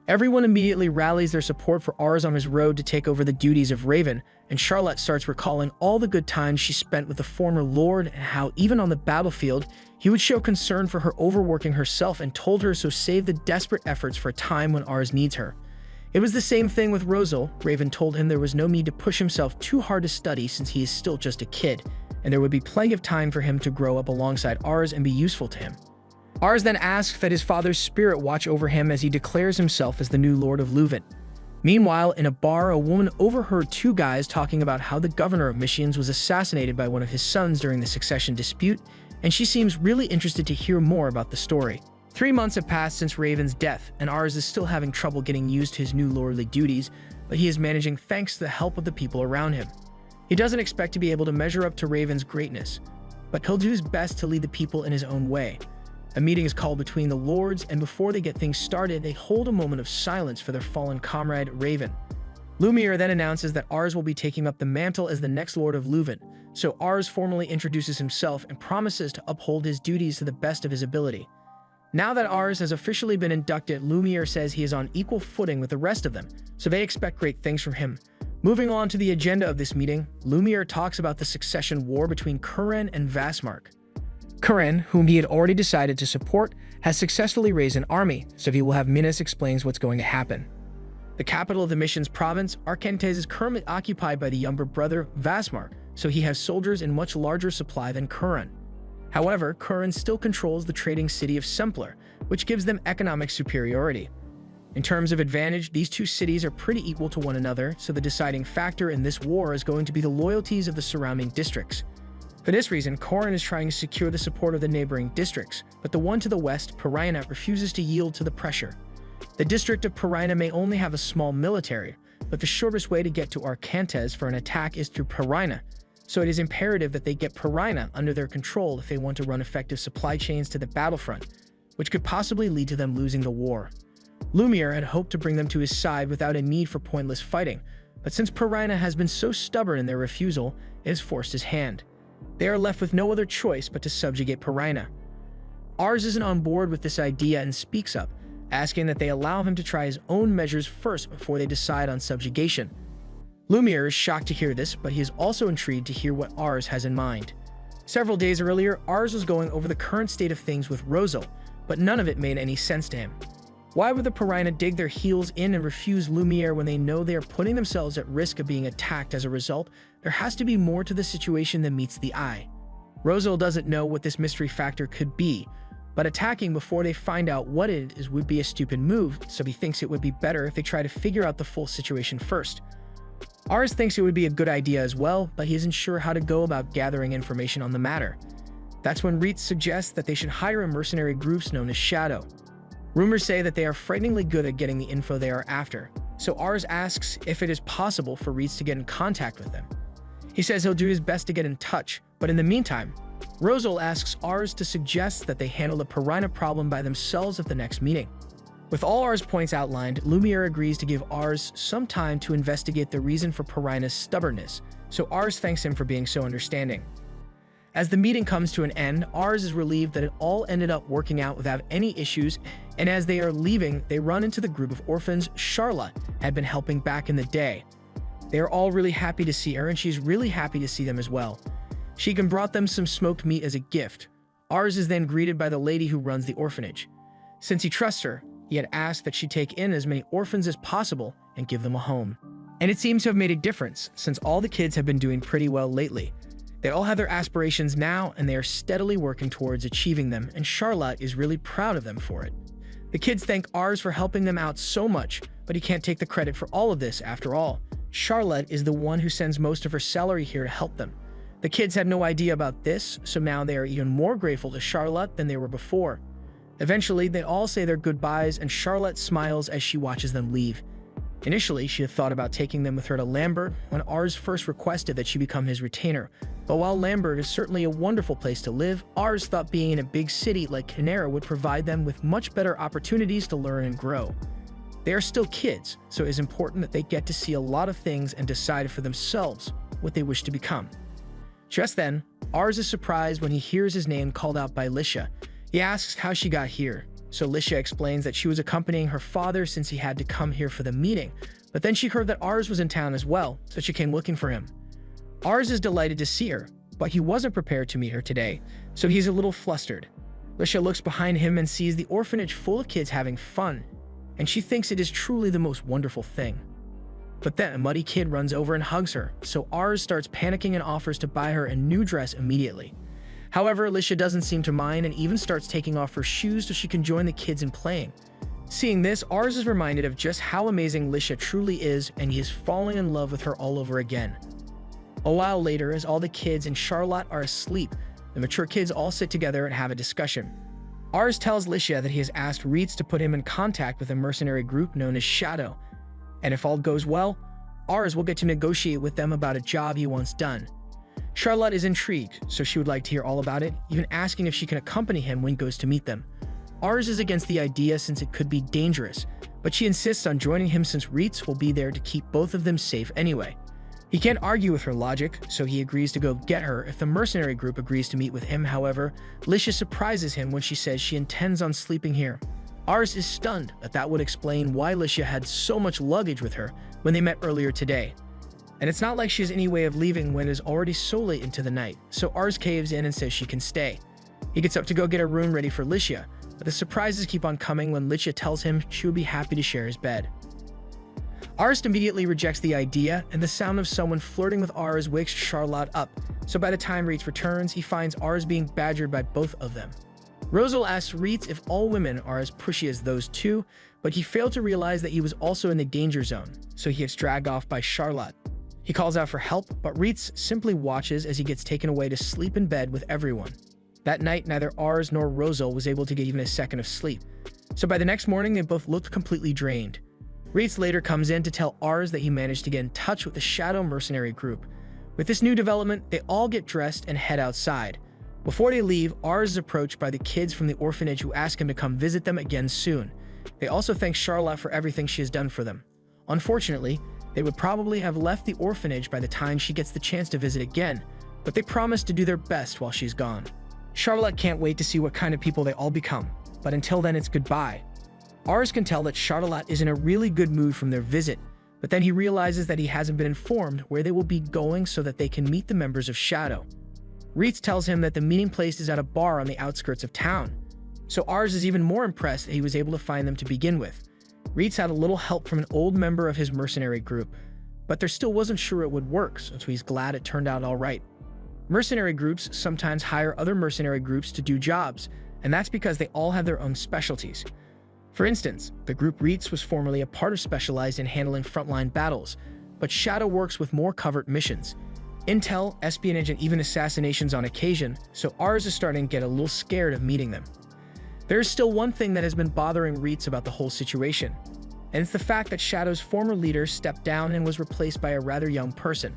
Speaker 1: Everyone immediately rallies their support for Ars on his road to take over the duties of Raven, and Charlotte starts recalling all the good times she spent with the former Lord and how even on the battlefield, he would show concern for her overworking herself and told her so, save the desperate efforts for a time when Ars needs her. It was the same thing with Rosal. Raven told him there was no need to push himself too hard to study since he is still just a kid, and there would be plenty of time for him to grow up alongside Ars and be useful to him. Ars then asks that his father's spirit watch over him as he declares himself as the new Lord of Leuven. Meanwhile, in a bar, a woman overheard two guys talking about how the governor of Missions was assassinated by one of his sons during the succession dispute, and she seems really interested to hear more about the story. 3 months have passed since Raven's death, and Ars is still having trouble getting used to his new lordly duties, but he is managing thanks to the help of the people around him. He doesn't expect to be able to measure up to Raven's greatness, but he'll do his best to lead the people in his own way. A meeting is called between the lords, and before they get things started, they hold a moment of silence for their fallen comrade, Raven. Lumiere then announces that Ars will be taking up the mantle as the next Lord of Leuven, so Ars formally introduces himself and promises to uphold his duties to the best of his ability. Now that Ars has officially been inducted, Lumiere says he is on equal footing with the rest of them, so they expect great things from him. Moving on to the agenda of this meeting, Lumiere talks about the succession war between Kuren and Vasmark. Kuren, whom he had already decided to support, has successfully raised an army, so he will have Minas explains what's going to happen. The capital of the mission's province, Arkantes, is currently occupied by the younger brother, Vasmark, so he has soldiers in much larger supply than Kuren. However, Kuren still controls the trading city of Sempler, which gives them economic superiority. In terms of advantage, these two cities are pretty equal to one another, so the deciding factor in this war is going to be the loyalties of the surrounding districts. For this reason, Kuren is trying to secure the support of the neighboring districts, but the one to the west, Piraina, refuses to yield to the pressure. The district of Piraina may only have a small military, but the shortest way to get to Arkantes for an attack is through Piraina, so it is imperative that they get Piraina under their control if they want to run effective supply chains to the battlefront, which could possibly lead to them losing the war. Lumiere had hoped to bring them to his side without a need for pointless fighting, but since Piraina has been so stubborn in their refusal, it has forced his hand. They are left with no other choice but to subjugate Piraina. Ars isn't on board with this idea and speaks up, asking that they allow him to try his own measures first before they decide on subjugation. Lumiere is shocked to hear this, but he is also intrigued to hear what Ars has in mind. Several days earlier, Ars was going over the current state of things with Rosal, but none of it made any sense to him. Why would the Piraina dig their heels in and refuse Lumiere when they know they are putting themselves at risk of being attacked as a result? There has to be more to the situation than meets the eye. Rosal doesn't know what this mystery factor could be, but attacking before they find out what it is would be a stupid move, so he thinks it would be better if they try to figure out the full situation first. Ars thinks it would be a good idea as well, but he isn't sure how to go about gathering information on the matter. That's when Reitz suggests that they should hire a mercenary group known as Shadow. Rumors say that they are frighteningly good at getting the info they are after, so Ars asks if it is possible for Reitz to get in contact with them. He says he'll do his best to get in touch, but in the meantime, Rosal asks Ars to suggest that they handle the Piraina problem by themselves at the next meeting. With all Ars' points outlined, Lumiere agrees to give Ars some time to investigate the reason for Piraina's stubbornness, so Ars thanks him for being so understanding. As the meeting comes to an end, Ars is relieved that it all ended up working out without any issues, and as they are leaving, they run into the group of orphans Charlotte had been helping back in the day. They are all really happy to see her, and she's really happy to see them as well. She even brought them some smoked meat as a gift. Ars is then greeted by the lady who runs the orphanage. Since he trusts her, he had asked that she take in as many orphans as possible and give them a home. And it seems to have made a difference, since all the kids have been doing pretty well lately. They all have their aspirations now, and they are steadily working towards achieving them, and Charlotte is really proud of them for it. The kids thank Ars for helping them out so much, but he can't take the credit for all of this after all. Charlotte is the one who sends most of her salary here to help them. The kids had no idea about this, so now they are even more grateful to Charlotte than they were before. Eventually, they all say their goodbyes, and Charlotte smiles as she watches them leave. Initially, she had thought about taking them with her to Lambert when Ars first requested that she become his retainer. But while Lambert is certainly a wonderful place to live, Ars thought being in a big city like Canera would provide them with much better opportunities to learn and grow. They are still kids, so it is important that they get to see a lot of things and decide for themselves what they wish to become. Just then, Ars is surprised when he hears his name called out by Lisha. He asks how she got here, so Lisha explains that she was accompanying her father since he had to come here for the meeting, but then she heard that Ars was in town as well, so she came looking for him. Ars is delighted to see her, but he wasn't prepared to meet her today, so he's a little flustered. Lisha looks behind him and sees the orphanage full of kids having fun, and she thinks it is truly the most wonderful thing. But then a muddy kid runs over and hugs her, so Ars starts panicking and offers to buy her a new dress immediately. However, Lisha doesn't seem to mind and even starts taking off her shoes so she can join the kids in playing. Seeing this, Ars is reminded of just how amazing Lisha truly is, and he is falling in love with her all over again. A while later, as all the kids and Charlotte are asleep, the mature kids all sit together and have a discussion. Ars tells Lisha that he has asked Reitz to put him in contact with a mercenary group known as Shadow, and if all goes well, Ars will get to negotiate with them about a job he wants done. Charlotte is intrigued, so she would like to hear all about it, even asking if she can accompany him when he goes to meet them. Ars is against the idea since it could be dangerous, but she insists on joining him since Reitz will be there to keep both of them safe anyway. He can't argue with her logic, so he agrees to go get her if the mercenary group agrees to meet with him. However, Licia surprises him when she says she intends on sleeping here. Ars is stunned that would explain why Licia had so much luggage with her when they met earlier today. And it's not like she has any way of leaving when it is already so late into the night, so Ars caves in and says she can stay. He gets up to go get a room ready for Licia, but the surprises keep on coming when Licia tells him she would be happy to share his bed. Ars immediately rejects the idea, and the sound of someone flirting with Ars wakes Charlotte up, so by the time Reitz returns, he finds Ars being badgered by both of them. Rosal asks Reitz if all women are as pushy as those two, but he failed to realize that he was also in the danger zone, so he gets dragged off by Charlotte. He calls out for help, but Reitz simply watches as he gets taken away to sleep in bed with everyone. That night, neither Ars nor Rosal was able to get even a second of sleep, so by the next morning they both looked completely drained. Reitz later comes in to tell Ars that he managed to get in touch with the Shadow mercenary group. With this new development, they all get dressed and head outside. Before they leave, Ars is approached by the kids from the orphanage who ask him to come visit them again soon. They also thank Charlotte for everything she has done for them. Unfortunately, they would probably have left the orphanage by the time she gets the chance to visit again, but they promise to do their best while she's gone. Charlotte can't wait to see what kind of people they all become, but until then it's goodbye. Ars can tell that Charlotte is in a really good mood from their visit, but then he realizes that he hasn't been informed where they will be going so that they can meet the members of Shadow. Reitz tells him that the meeting place is at a bar on the outskirts of town, so Ars is even more impressed that he was able to find them to begin with. Reitz had a little help from an old member of his mercenary group, but there still wasn't sure it would work, so he's glad it turned out all right. Mercenary groups sometimes hire other mercenary groups to do jobs, and that's because they all have their own specialties. For instance, the group Reitz was formerly a part of specialized in handling frontline battles, but Shadow works with more covert missions. Intel, espionage, and even assassinations on occasion, so Ars is starting to get a little scared of meeting them. There is still one thing that has been bothering Reitz about the whole situation, and it's the fact that Shadow's former leader stepped down and was replaced by a rather young person.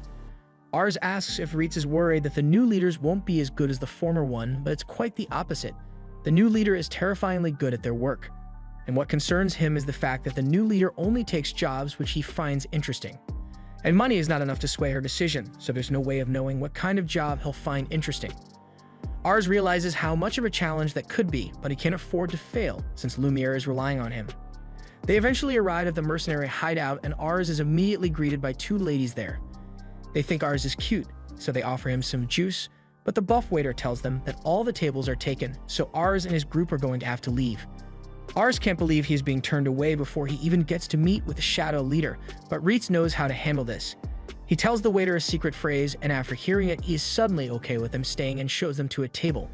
Speaker 1: Ars asks if Reitz is worried that the new leaders won't be as good as the former one, but it's quite the opposite. The new leader is terrifyingly good at their work. And what concerns him is the fact that the new leader only takes jobs which he finds interesting. And money is not enough to sway her decision, so there's no way of knowing what kind of job he'll find interesting. Ars realizes how much of a challenge that could be, but he can't afford to fail since Lumiere is relying on him. They eventually arrive at the mercenary hideout, and Ars is immediately greeted by two ladies there. They think Ars is cute, so they offer him some juice, but the buff waiter tells them that all the tables are taken, so Ars and his group are going to have to leave. Ars can't believe he is being turned away before he even gets to meet with the Shadow leader, but Reitz knows how to handle this. He tells the waiter a secret phrase, and after hearing it, he is suddenly okay with them staying and shows them to a table.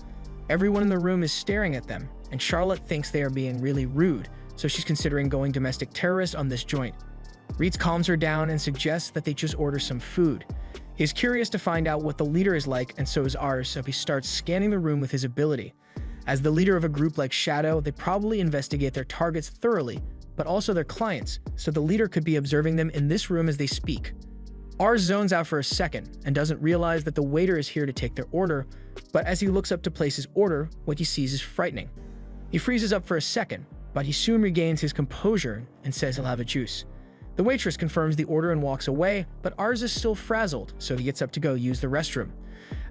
Speaker 1: Everyone in the room is staring at them, and Charlotte thinks they are being really rude, so she's considering going domestic terrorist on this joint. Reitz calms her down and suggests that they just order some food. He is curious to find out what the leader is like, and so is Ars, so he starts scanning the room with his ability. As the leader of a group like Shadow, they probably investigate their targets thoroughly, but also their clients, so the leader could be observing them in this room as they speak. Ars zones out for a second and doesn't realize that the waiter is here to take their order, but as he looks up to place his order, what he sees is frightening. He freezes up for a second, but he soon regains his composure and says he'll have a juice. The waitress confirms the order and walks away, but Ars is still frazzled, so he gets up to go use the restroom.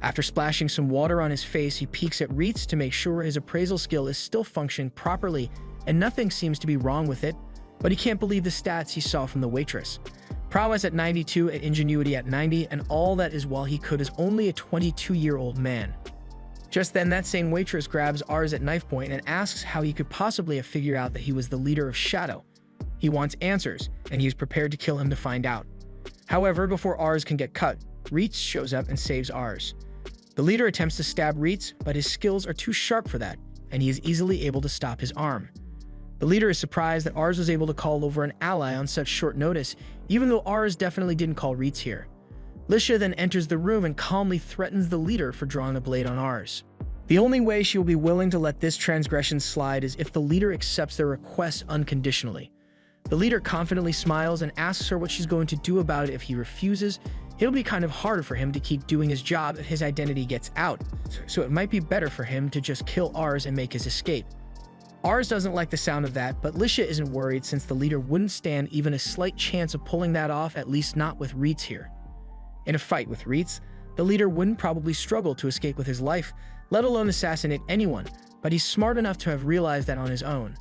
Speaker 1: After splashing some water on his face, he peeks at Reitz to make sure his appraisal skill is still functioning properly and nothing seems to be wrong with it, but he can't believe the stats he saw from the waitress. Prowess at 92 and ingenuity at 90, and all that is while he could as only a 22-year-old man. Just then, that same waitress grabs Ars at knife point and asks how he could possibly have figured out that he was the leader of Shadow. He wants answers, and he is prepared to kill him to find out. However, before Ars can get cut, Reitz shows up and saves Ars. The leader attempts to stab Reitz, but his skills are too sharp for that, and he is easily able to stop his arm. The leader is surprised that Ars was able to call over an ally on such short notice, even though Ars definitely didn't call Reitz here. Licia then enters the room and calmly threatens the leader for drawing a blade on Ars. The only way she will be willing to let this transgression slide is if the leader accepts their request unconditionally. The leader confidently smiles and asks her what she's going to do about it if he refuses. It'll be kind of harder for him to keep doing his job if his identity gets out, so it might be better for him to just kill Ars and make his escape. Ars doesn't like the sound of that, but Lisha isn't worried since the leader wouldn't stand even a slight chance of pulling that off, at least not with Reitz here. In a fight with Reitz, the leader wouldn't probably struggle to escape with his life, let alone assassinate anyone, but he's smart enough to have realized that on his own.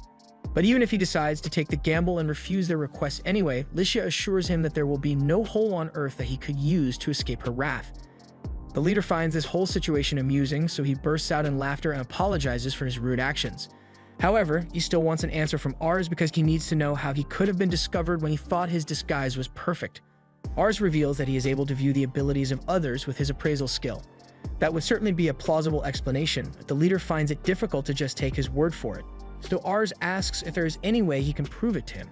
Speaker 1: But even if he decides to take the gamble and refuse their request anyway, Lisha assures him that there will be no hole on earth that he could use to escape her wrath. The leader finds this whole situation amusing, so he bursts out in laughter and apologizes for his rude actions. However, he still wants an answer from Ars because he needs to know how he could have been discovered when he thought his disguise was perfect. Ars reveals that he is able to view the abilities of others with his appraisal skill. That would certainly be a plausible explanation, but the leader finds it difficult to just take his word for it. So Ars asks if there is any way he can prove it to him.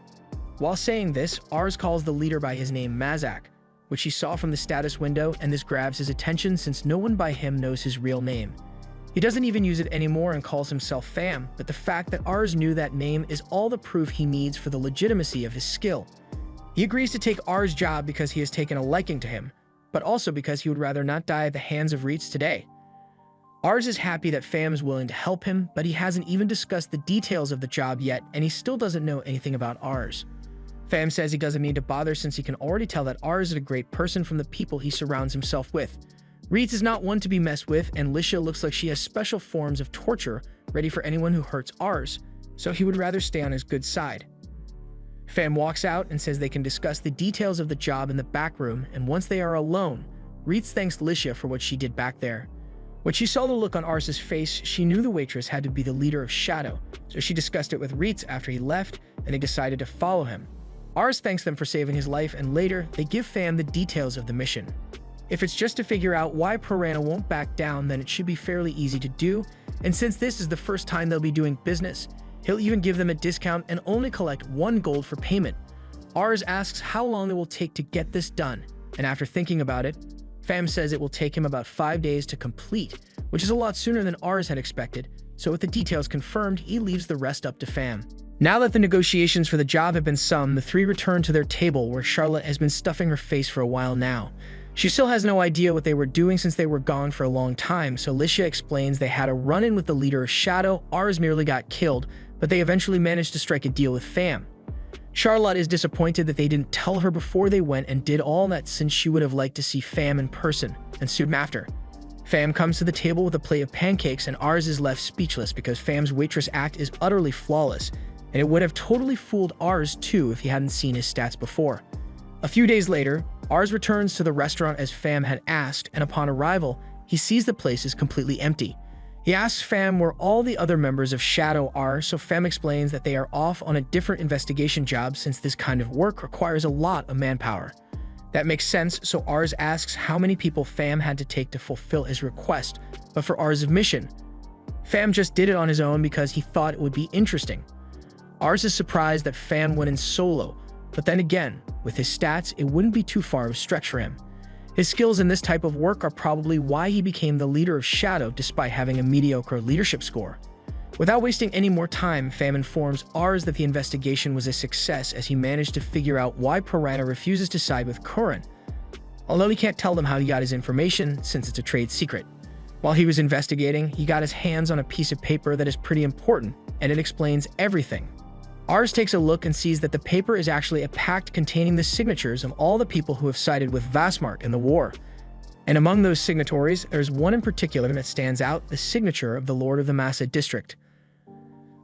Speaker 1: While saying this, Ars calls the leader by his name Mazak, which he saw from the status window, and this grabs his attention since no one by him knows his real name. He doesn't even use it anymore and calls himself Pham, but the fact that Ars knew that name is all the proof he needs for the legitimacy of his skill. He agrees to take Ars' job because he has taken a liking to him, but also because he would rather not die at the hands of Reitz today. Ars is happy that Pham is willing to help him, but he hasn't even discussed the details of the job yet, and he still doesn't know anything about Ars. Pham says he doesn't need to bother since he can already tell that Ars is a great person from the people he surrounds himself with. Reitz is not one to be messed with, and Lisha looks like she has special forms of torture ready for anyone who hurts Ars, so he would rather stay on his good side. Pham walks out and says they can discuss the details of the job in the back room, and once they are alone, Reitz thanks Lisha for what she did back there. When she saw the look on Ars's face, she knew the waitress had to be the leader of Shadow, so she discussed it with Reitz after he left, and they decided to follow him. Ars thanks them for saving his life, and later, they give Pham the details of the mission. If it's just to figure out why Piranha won't back down, then it should be fairly easy to do, and since this is the first time they'll be doing business, he'll even give them a discount and only collect 1 gold for payment. Ars asks how long it will take to get this done, and after thinking about it, Pham says it will take him about 5 days to complete, which is a lot sooner than Ars had expected, so with the details confirmed, he leaves the rest up to Pham. Now that the negotiations for the job have been summed, the three return to their table where Charlotte has been stuffing her face for a while now. She still has no idea what they were doing since they were gone for a long time, so Lisha explains they had a run-in with the leader of Shadow. Ars nearly got killed, but they eventually managed to strike a deal with Pham. Charlotte is disappointed that they didn't tell her before they went and did all that since she would have liked to see Pham in person, and soon after. Pham comes to the table with a plate of pancakes, and Ars is left speechless because Pham's waitress act is utterly flawless, and it would have totally fooled Ars too if he hadn't seen his stats before. A few days later, Ars returns to the restaurant as Pham had asked, and upon arrival, he sees the place is completely empty. He asks Pham where all the other members of Shadow are, so Pham explains that they are off on a different investigation job since this kind of work requires a lot of manpower. That makes sense, so Ars asks how many people Pham had to take to fulfill his request, but for Ars' mission, Pham just did it on his own because he thought it would be interesting. Ars is surprised that Pham went in solo, but then again, with his stats, it wouldn't be too far of a stretch for him. His skills in this type of work are probably why he became the leader of Shadow despite having a mediocre leadership score. Without wasting any more time, Pham informs Ars that the investigation was a success as he managed to figure out why Piranha refuses to side with Curran, although he can't tell them how he got his information since it's a trade secret. While he was investigating, he got his hands on a piece of paper that is pretty important, and it explains everything. Ars takes a look and sees that the paper is actually a pact containing the signatures of all the people who have sided with Vastmark in the war. And among those signatories, there's one in particular that stands out, the signature of the Lord of the Massa District.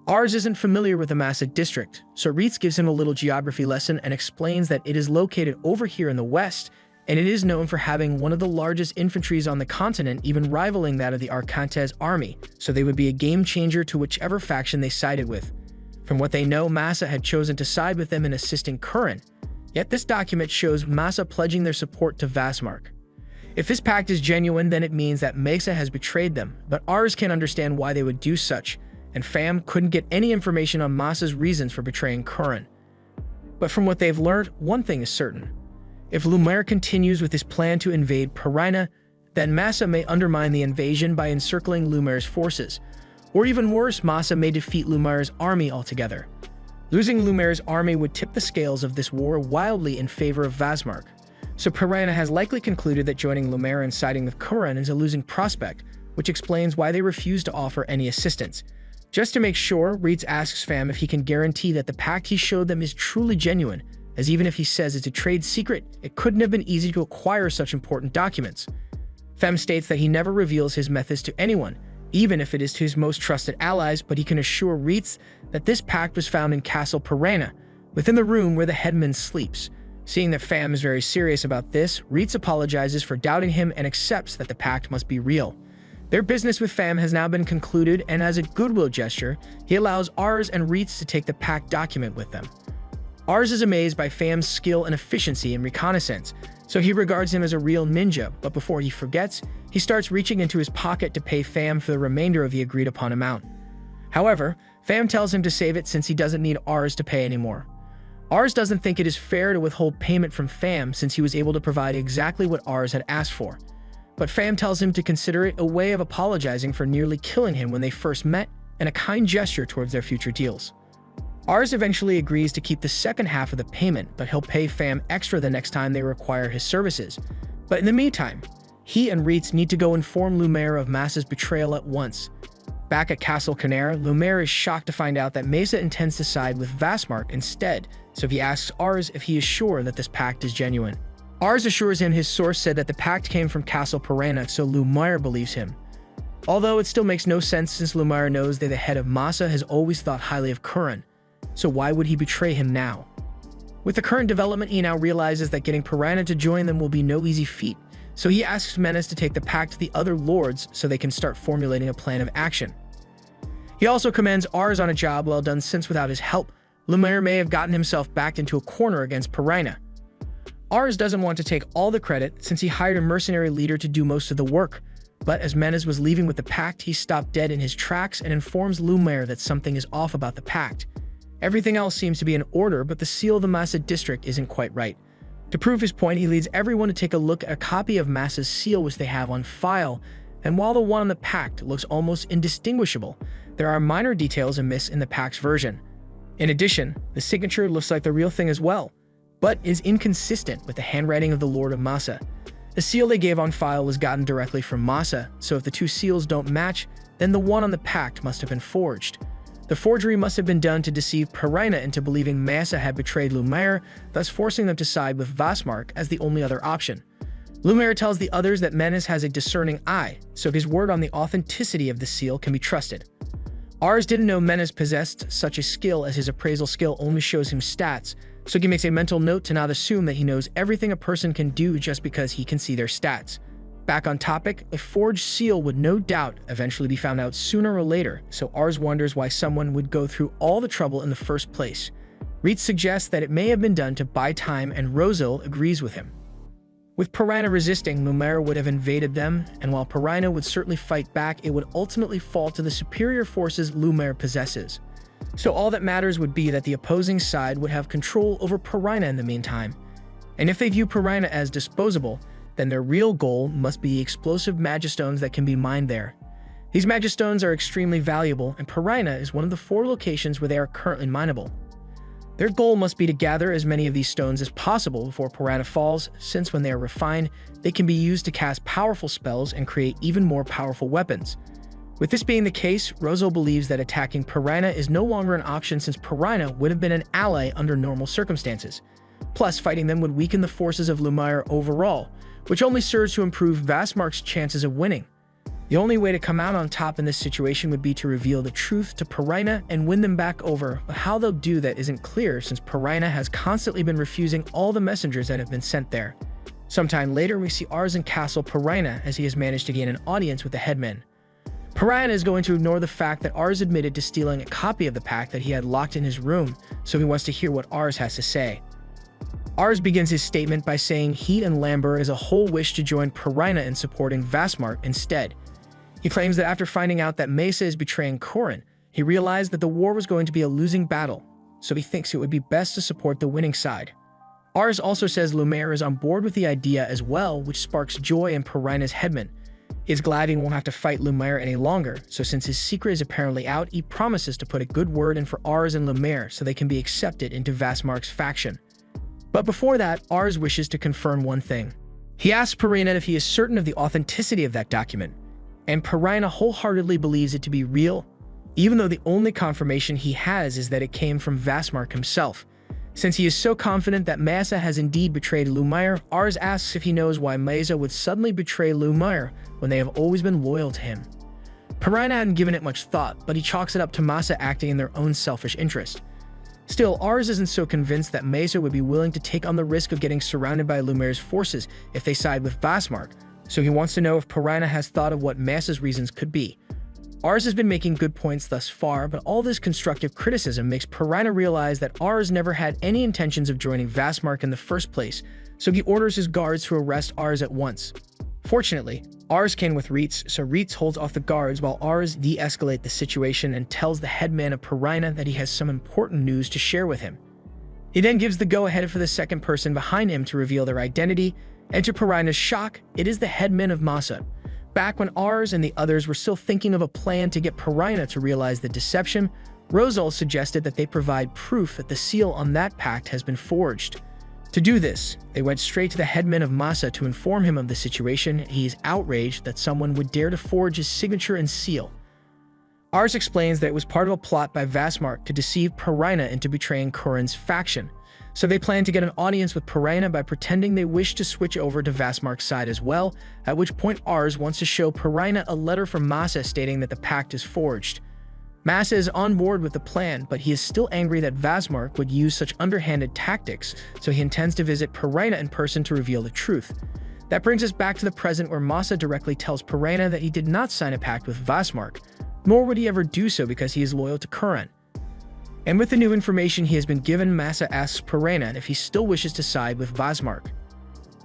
Speaker 1: Ars isn't familiar with the Massa District, so Reitz gives him a little geography lesson and explains that it is located over here in the west, and it is known for having one of the largest infantries on the continent, even rivaling that of the Arcantes army, so they would be a game changer to whichever faction they sided with. From what they know, Massa had chosen to side with them in assisting Curran, yet this document shows Massa pledging their support to Vastmark. If this pact is genuine, then it means that Mesa has betrayed them, but Ars can't understand why they would do such, and Pham couldn't get any information on Massa's reasons for betraying Curran. But from what they've learned, one thing is certain. If Lumiere continues with his plan to invade Piranha, then Massa may undermine the invasion by encircling Lumiere's forces. Or even worse, Massa may defeat Lumiere's army altogether. Losing Lumaire's army would tip the scales of this war wildly in favor of Vazmark, so Piranha has likely concluded that joining Lumaire and siding with Kuran is a losing prospect, which explains why they refuse to offer any assistance. Just to make sure, Reitz asks Fam if he can guarantee that the pact he showed them is truly genuine, as even if he says it's a trade secret, it couldn't have been easy to acquire such important documents. Fem states that he never reveals his methods to anyone, even if it is to his most trusted allies, but he can assure Reitz that this pact was found in Castle Piranha, within the room where the headman sleeps. Seeing that Fam is very serious about this, Reitz apologizes for doubting him and accepts that the pact must be real. Their business with Fam has now been concluded, and as a goodwill gesture, he allows Ars and Reitz to take the pact document with them. Ars is amazed by Fam's skill and efficiency in reconnaissance, so he regards him as a real ninja, but before he forgets, he starts reaching into his pocket to pay Fam for the remainder of the agreed-upon amount. However, Fam tells him to save it since he doesn't need Ars to pay anymore. Ars doesn't think it is fair to withhold payment from Fam since he was able to provide exactly what Ars had asked for. But Fam tells him to consider it a way of apologizing for nearly killing him when they first met and a kind gesture towards their future deals. Ars eventually agrees to keep the second half of the payment, but he'll pay Fam extra the next time they require his services. But in the meantime, he and Reitz need to go inform Lumaire of Masa's betrayal at once. Back at Castle Canaire, Lumaire is shocked to find out that Mesa intends to side with Vazmark instead, so he asks Ars if he is sure that this pact is genuine. Ars assures him his source said that the pact came from Castle Piranha, so Lumaire believes him. Although it still makes no sense since Lumaire knows that the head of Masa has always thought highly of Kuran, so why would he betray him now? With the current development, he now realizes that getting Piranha to join them will be no easy feat, so he asks Menace to take the pact to the other lords so they can start formulating a plan of action. He also commends Ars on a job well done since without his help, Lumaire may have gotten himself backed into a corner against Piranha. Ars doesn't want to take all the credit since he hired a mercenary leader to do most of the work, but as Menace was leaving with the pact, he stopped dead in his tracks and informs Lumaire that something is off about the pact. Everything else seems to be in order, but the seal of the Masa district isn't quite right. To prove his point, he leads everyone to take a look at a copy of Masa's seal which they have on file, and while the one on the pact looks almost indistinguishable, there are minor details amiss in the pact's version. In addition, the signature looks like the real thing as well, but is inconsistent with the handwriting of the Lord of Masa. The seal they gave on file was gotten directly from Masa, so if the two seals don't match, then the one on the pact must have been forged. The forgery must have been done to deceive Piranha into believing Masa had betrayed Lumaire, thus forcing them to side with Vazmark as the only other option. Lumaire tells the others that Menace has a discerning eye, so his word on the authenticity of the seal can be trusted. Ars didn't know Menace possessed such a skill, as his appraisal skill only shows him stats, so he makes a mental note to not assume that he knows everything a person can do just because he can see their stats. Back on topic, a forged seal would no doubt eventually be found out sooner or later, so Ars wonders why someone would go through all the trouble in the first place. Reitz suggests that it may have been done to buy time, and Rosil agrees with him. With Piranha resisting, Lumaire would have invaded them, and while Piranha would certainly fight back, it would ultimately fall to the superior forces Lumaire possesses. So all that matters would be that the opposing side would have control over Piranha in the meantime. And if they view Piranha as disposable, then their real goal must be the explosive Magistones that can be mined there. These Magistones are extremely valuable, and Piranha is one of the 4 locations where they are currently mineable. Their goal must be to gather as many of these stones as possible before Piranha falls, since when they are refined, they can be used to cast powerful spells and create even more powerful weapons. With this being the case, Rosil believes that attacking Piranha is no longer an option since Piranha would have been an ally under normal circumstances. Plus, fighting them would weaken the forces of Lumaire overall, which only serves to improve Vazmark's chances of winning. The only way to come out on top in this situation would be to reveal the truth to Piranha and win them back over, but how they'll do that isn't clear since Piranha has constantly been refusing all the messengers that have been sent there. Sometime later, we see Ars in Castle Piranha as he has managed to gain an audience with the headman. Piranha is going to ignore the fact that Ars admitted to stealing a copy of the pact that he had locked in his room, so he wants to hear what Ars has to say. Ars begins his statement by saying he and Lambert as a whole wish to join Piranha in supporting Vazmark instead. He claims that after finding out that Mesa is betraying Kuran, he realized that the war was going to be a losing battle, so he thinks it would be best to support the winning side. Ars also says Lumaire is on board with the idea as well, which sparks joy in Piranha's headman. He is glad he won't have to fight Lumiere any longer, so since his secret is apparently out, he promises to put a good word in for Ars and Lumiere so they can be accepted into Vastmark's faction. But before that, Ars wishes to confirm one thing. He asks Pirina if he is certain of the authenticity of that document, and Pirina wholeheartedly believes it to be real, even though the only confirmation he has is that it came from Vastmark himself. Since he is so confident that Masa has indeed betrayed Lumiere, Ars asks if he knows why Masa would suddenly betray Lumiere when they have always been loyal to him. Pirina hadn't given it much thought, but he chalks it up to Masa acting in their own selfish interest. Still, Ars isn't so convinced that Masa would be willing to take on the risk of getting surrounded by Lumiere's forces if they side with Vastmark, so he wants to know if Pirina has thought of what Masa's reasons could be. Ars has been making good points thus far, but all this constructive criticism makes Pirina realize that Ars never had any intentions of joining Vastmark in the first place, so he orders his guards to arrest Ars at once. Fortunately, Ars came with Reitz, so Reitz holds off the guards while Ars de-escalates the situation and tells the headman of Pirina that he has some important news to share with him. He then gives the go-ahead for the second person behind him to reveal their identity, and to Pirina's shock, it is the headman of Masa. Back when Ars and the others were still thinking of a plan to get Pirina to realize the deception, Rosal suggested that they provide proof that the seal on that pact has been forged. To do this, they went straight to the headman of Masa to inform him of the situation. He is outraged that someone would dare to forge his signature and seal. Ars explains that it was part of a plot by Vastmark to deceive Pirina into betraying Curran's faction, so they plan to get an audience with Pirina by pretending they wish to switch over to Vastmark's side as well, at which point Ars wants to show Pirina a letter from Masa stating that the pact is forged. Masa is on board with the plan, but he is still angry that Vastmark would use such underhanded tactics, so he intends to visit Pirina in person to reveal the truth. That brings us back to the present where Masa directly tells Pirina that he did not sign a pact with Vastmark, nor would he ever do so because he is loyal to Curran. And with the new information he has been given, Masa asks Pirina if he still wishes to side with Vastmark.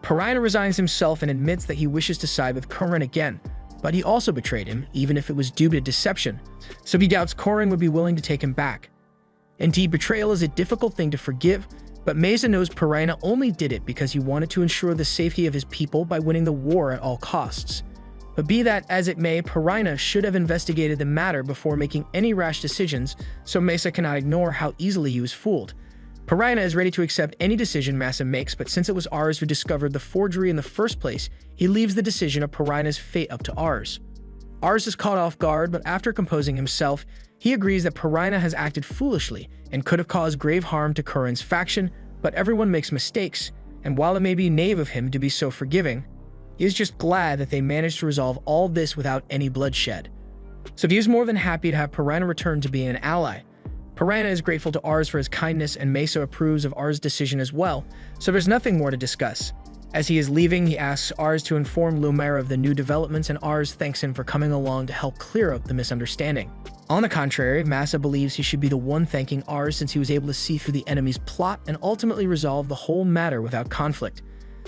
Speaker 1: Pirina resigns himself and admits that he wishes to side with Curran again, but he also betrayed him, even if it was due to deception, so he doubts Curran would be willing to take him back. Indeed, betrayal is a difficult thing to forgive, but Masa knows Pirina only did it because he wanted to ensure the safety of his people by winning the war at all costs. But be that as it may, Pirina should have investigated the matter before making any rash decisions, so Masa cannot ignore how easily he was fooled. Pirina is ready to accept any decision Masa makes, but since it was Ars who discovered the forgery in the first place, he leaves the decision of Pirina's fate up to Ars. Ars is caught off guard, but after composing himself, he agrees that Pirina has acted foolishly and could have caused grave harm to Curran's faction, but everyone makes mistakes, and while it may be naive of him to be so forgiving, he is just glad that they managed to resolve all this without any bloodshed. So he is more than happy to have Pirina return to being an ally. Pirina is grateful to Ars for his kindness, and Masa approves of Ars' decision as well, so there's nothing more to discuss. As he is leaving, he asks Ars to inform Lumiere of the new developments, and Ars thanks him for coming along to help clear up the misunderstanding. On the contrary, Masa believes he should be the one thanking Ars since he was able to see through the enemy's plot and ultimately resolve the whole matter without conflict.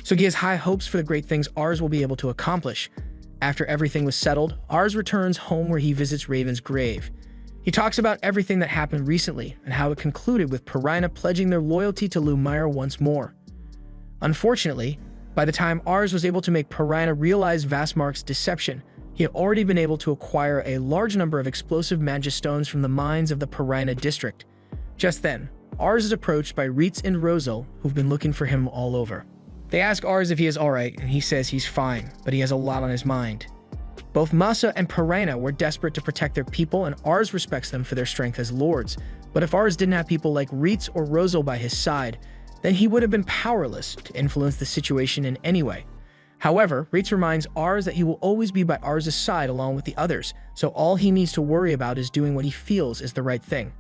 Speaker 1: So he has high hopes for the great things Ars will be able to accomplish. After everything was settled, Ars returns home where he visits Raven's grave. He talks about everything that happened recently and how it concluded with Pirina pledging their loyalty to Lumiere once more. Unfortunately, by the time Ars was able to make Pirina realize Vastmark's deception, he had already been able to acquire a large number of explosive magistones from the mines of the Pirina district. Just then, Ars is approached by Reitz and Rosal, who've been looking for him all over. They ask Ars if he is alright, and he says he's fine, but he has a lot on his mind. Both Masa and Pirina were desperate to protect their people, and Ars respects them for their strength as lords. But if Ars didn't have people like Reitz or Rosal by his side, then he would have been powerless to influence the situation in any way. However, Reitz reminds Ars that he will always be by Ars' side along with the others, so all he needs to worry about is doing what he feels is the right thing.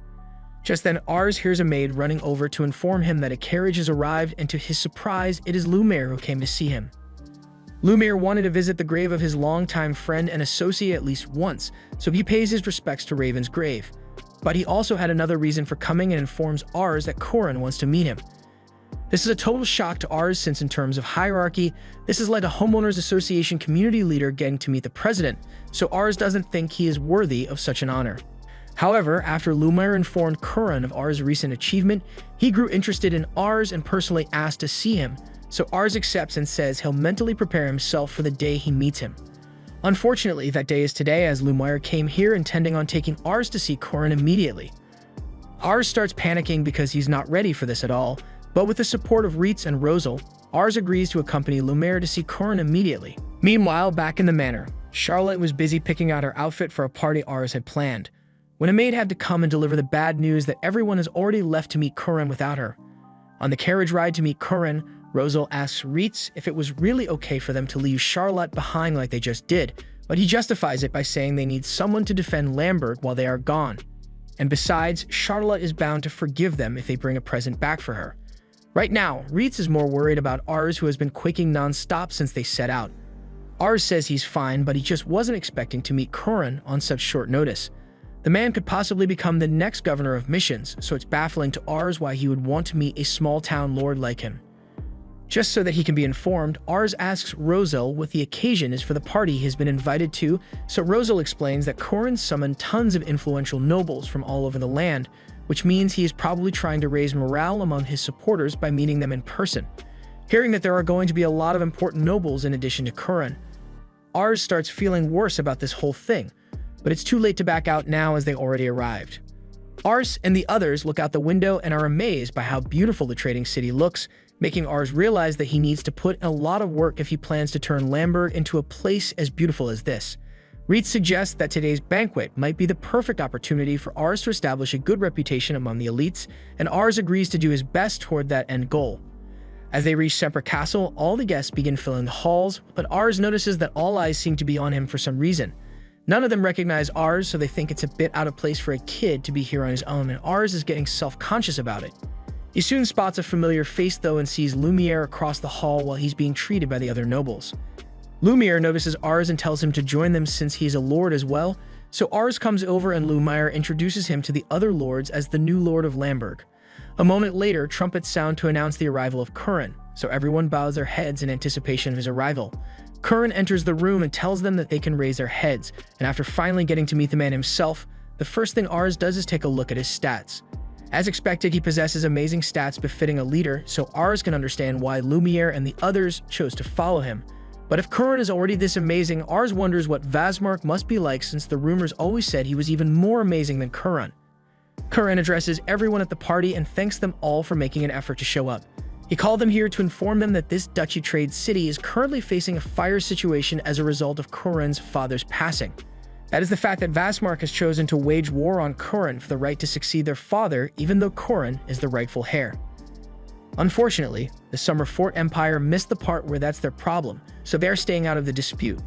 Speaker 1: Just then, Ars hears a maid running over to inform him that a carriage has arrived, and to his surprise, it is Lumiere who came to see him. Lumiere wanted to visit the grave of his longtime friend and associate at least once, so he pays his respects to Raven's grave. But he also had another reason for coming and informs Ars that Curran wants to meet him. This is a total shock to Ars since in terms of hierarchy, this is like a homeowners association community leader getting to meet the president, so Ars doesn't think he is worthy of such an honor. However, after Lumiere informed Curran of Ars' recent achievement, he grew interested in Ars and personally asked to see him, so Ars accepts and says he'll mentally prepare himself for the day he meets him. Unfortunately, that day is today, as Lumiere came here intending on taking Ars to see Curran immediately. Ars starts panicking because he's not ready for this at all, but with the support of Reitz and Rosal, Ars agrees to accompany Lumiere to see Curran immediately. Meanwhile, back in the manor, Charlotte was busy picking out her outfit for a party Ars had planned, when a maid had to come and deliver the bad news that everyone has already left to meet Curran without her. On the carriage ride to meet Curran, Rosal asks Reitz if it was really okay for them to leave Charlotte behind like they just did, but he justifies it by saying they need someone to defend Lamberg while they are gone. And besides, Charlotte is bound to forgive them if they bring a present back for her. Right now, Reitz is more worried about Ars, who has been quaking non-stop since they set out. Ars says he's fine, but he just wasn't expecting to meet Curran on such short notice. The man could possibly become the next governor of missions, so it's baffling to Ars why he would want to meet a small-town lord like him. Just so that he can be informed, Ars asks Rosal what the occasion is for the party he has been invited to, so Rosal explains that Curran summoned tons of influential nobles from all over the land, which means he is probably trying to raise morale among his supporters by meeting them in person. Hearing that there are going to be a lot of important nobles in addition to Curran, Ars starts feeling worse about this whole thing, but it's too late to back out now as they already arrived. Ars and the others look out the window and are amazed by how beautiful the trading city looks, making Ars realize that he needs to put in a lot of work if he plans to turn Lamberg into a place as beautiful as this. Reitz suggests that today's banquet might be the perfect opportunity for Ars to establish a good reputation among the elites, and Ars agrees to do his best toward that end goal. As they reach Semper Castle, all the guests begin filling the halls, but Ars notices that all eyes seem to be on him for some reason. None of them recognize Ars, so they think it's a bit out of place for a kid to be here on his own, and Ars is getting self-conscious about it. He soon spots a familiar face though and sees Lumiere across the hall while he's being treated by the other nobles. Lumiere notices Ars and tells him to join them since he's a lord as well, so Ars comes over and Lumiere introduces him to the other lords as the new lord of Lamberg. A moment later, trumpets sound to announce the arrival of Curran, so everyone bows their heads in anticipation of his arrival. Curran enters the room and tells them that they can raise their heads, and after finally getting to meet the man himself, the first thing Ars does is take a look at his stats. As expected, he possesses amazing stats befitting a leader, so Ars can understand why Lumiere and the others chose to follow him. But if Curran is already this amazing, Ars wonders what Vasmark must be like, since the rumors always said he was even more amazing than Curran. Curran addresses everyone at the party and thanks them all for making an effort to show up. He called them here to inform them that this Duchy Trade City is currently facing a fire situation as a result of Curran's father's passing. That is the fact that Vasmark has chosen to wage war on Curran for the right to succeed their father, even though Curran is the rightful heir. Unfortunately, the Summerfort Empire missed the part where that's their problem, so they're staying out of the dispute.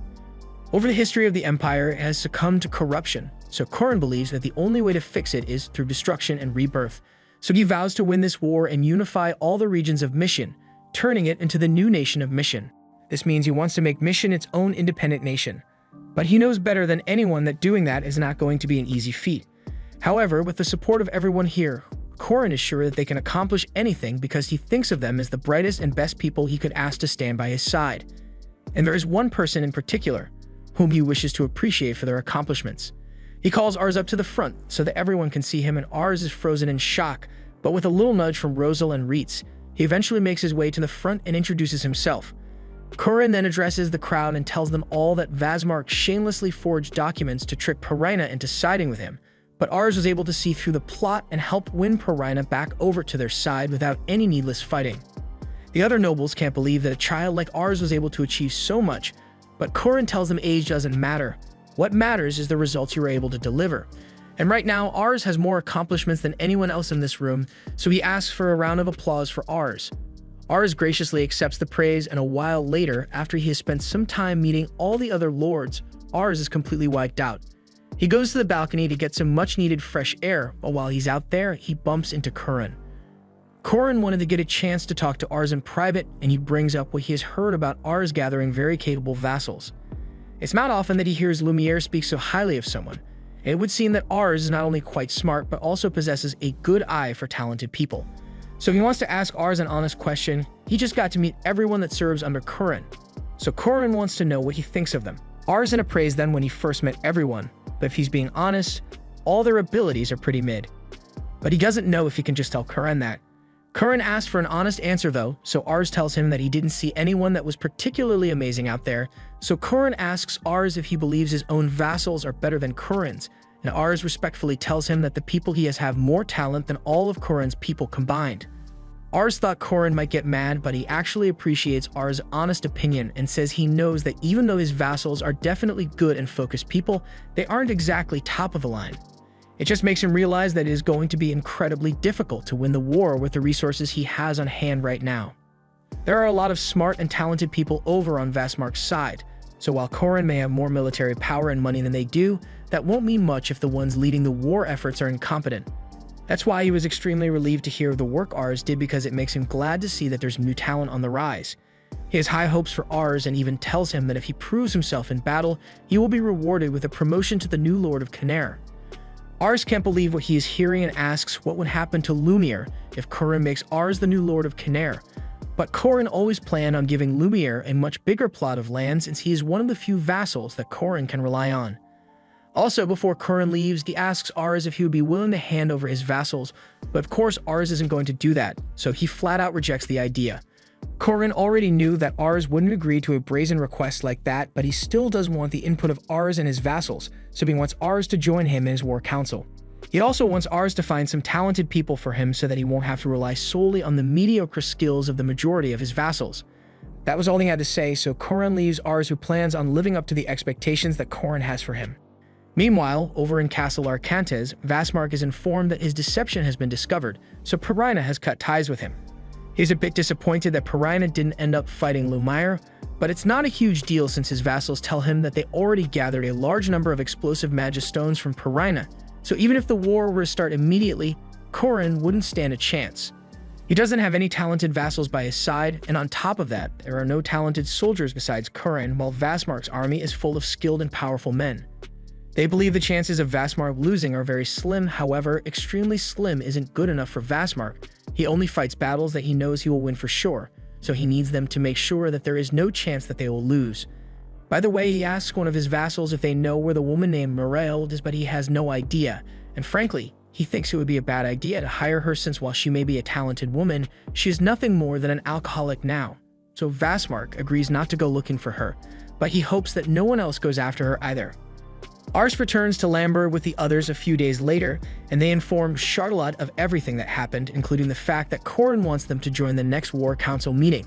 Speaker 1: Over the history of the Empire, it has succumbed to corruption, so Curran believes that the only way to fix it is through destruction and rebirth. So he vows to win this war and unify all the regions of Mission, turning it into the new nation of Mission. This means he wants to make Mission its own independent nation. But he knows better than anyone that doing that is not going to be an easy feat. However, with the support of everyone here, Curran is sure that they can accomplish anything because he thinks of them as the brightest and best people he could ask to stand by his side. And there is one person in particular, whom he wishes to appreciate for their accomplishments. He calls Ars up to the front so that everyone can see him, and Ars is frozen in shock, but with a little nudge from Rosal and Reitz, he eventually makes his way to the front and introduces himself. Curran then addresses the crowd and tells them all that Vasmark shamelessly forged documents to trick Perina into siding with him, but Ars was able to see through the plot and help win Perina back over to their side without any needless fighting. The other nobles can't believe that a child like Ars was able to achieve so much, but Curran tells them age doesn't matter. What matters is the results you were able to deliver. And right now, Ars has more accomplishments than anyone else in this room, so he asks for a round of applause for Ars. Ars graciously accepts the praise, and a while later, after he has spent some time meeting all the other lords, Ars is completely wiped out. He goes to the balcony to get some much-needed fresh air, but while he's out there, he bumps into Curran. Curran wanted to get a chance to talk to Ars in private, and he brings up what he has heard about Ars gathering very capable vassals. It's not often that he hears Lumiere speak so highly of someone, and it would seem that Ars is not only quite smart, but also possesses a good eye for talented people. So if he wants to ask Ars an honest question, he just got to meet everyone that serves under Curran. So Curran wants to know what he thinks of them. Ars in appraised them when he first met everyone, but if he's being honest, all their abilities are pretty mid. But he doesn't know if he can just tell Curran that. Curran asks for an honest answer though, so Ars tells him that he didn't see anyone that was particularly amazing out there, so Curran asks Ars if he believes his own vassals are better than Curran's, and Ars respectfully tells him that the people he has have more talent than all of Curran's people combined. Ars thought Curran might get mad, but he actually appreciates Ars' honest opinion and says he knows that even though his vassals are definitely good and focused people, they aren't exactly top of the line. It just makes him realize that it is going to be incredibly difficult to win the war with the resources he has on hand right now. There are a lot of smart and talented people over on Vastmark's side, so while Curran may have more military power and money than they do, that won't mean much if the ones leading the war efforts are incompetent. That's why he was extremely relieved to hear the work Ars did, because it makes him glad to see that there's new talent on the rise. He has high hopes for Ars and even tells him that if he proves himself in battle, he will be rewarded with a promotion to the new Lord of Knair. Ars can't believe what he is hearing and asks what would happen to Lumiere if Curran makes Ars the new Lord of Knair. But Curran always planned on giving Lumiere a much bigger plot of land, since he is one of the few vassals that Curran can rely on. Also, before Curran leaves, he asks Ars if he would be willing to hand over his vassals, but of course Ars isn't going to do that, so he flat out rejects the idea. Curran already knew that Ars wouldn't agree to a brazen request like that, but he still does want the input of Ars and his vassals, so he wants Ars to join him in his war council. He also wants Ars to find some talented people for him so that he won't have to rely solely on the mediocre skills of the majority of his vassals. That was all he had to say, so Curran leaves Ars, who plans on living up to the expectations that Curran has for him. Meanwhile, over in Castle Arcantes, Vastmark is informed that his deception has been discovered, so Perina has cut ties with him. He's a bit disappointed that Perina didn't end up fighting Lumiere, but it's not a huge deal since his vassals tell him that they already gathered a large number of explosive magistones from Perina, so even if the war were to start immediately, Curran wouldn't stand a chance. He doesn't have any talented vassals by his side, and on top of that, there are no talented soldiers besides Curran, while Vastmark's army is full of skilled and powerful men. They believe the chances of Vastmark losing are very slim. However, extremely slim isn't good enough for Vastmark. He only fights battles that he knows he will win for sure, so he needs them to make sure that there is no chance that they will lose. By the way, he asks one of his vassals if they know where the woman named Morel is, but he has no idea, and frankly, he thinks it would be a bad idea to hire her, since while she may be a talented woman, she is nothing more than an alcoholic now. So Vastmark agrees not to go looking for her, but he hopes that no one else goes after her either. Ars returns to Lambert with the others a few days later, and they inform Charlotte of everything that happened, including the fact that Curran wants them to join the next War Council meeting.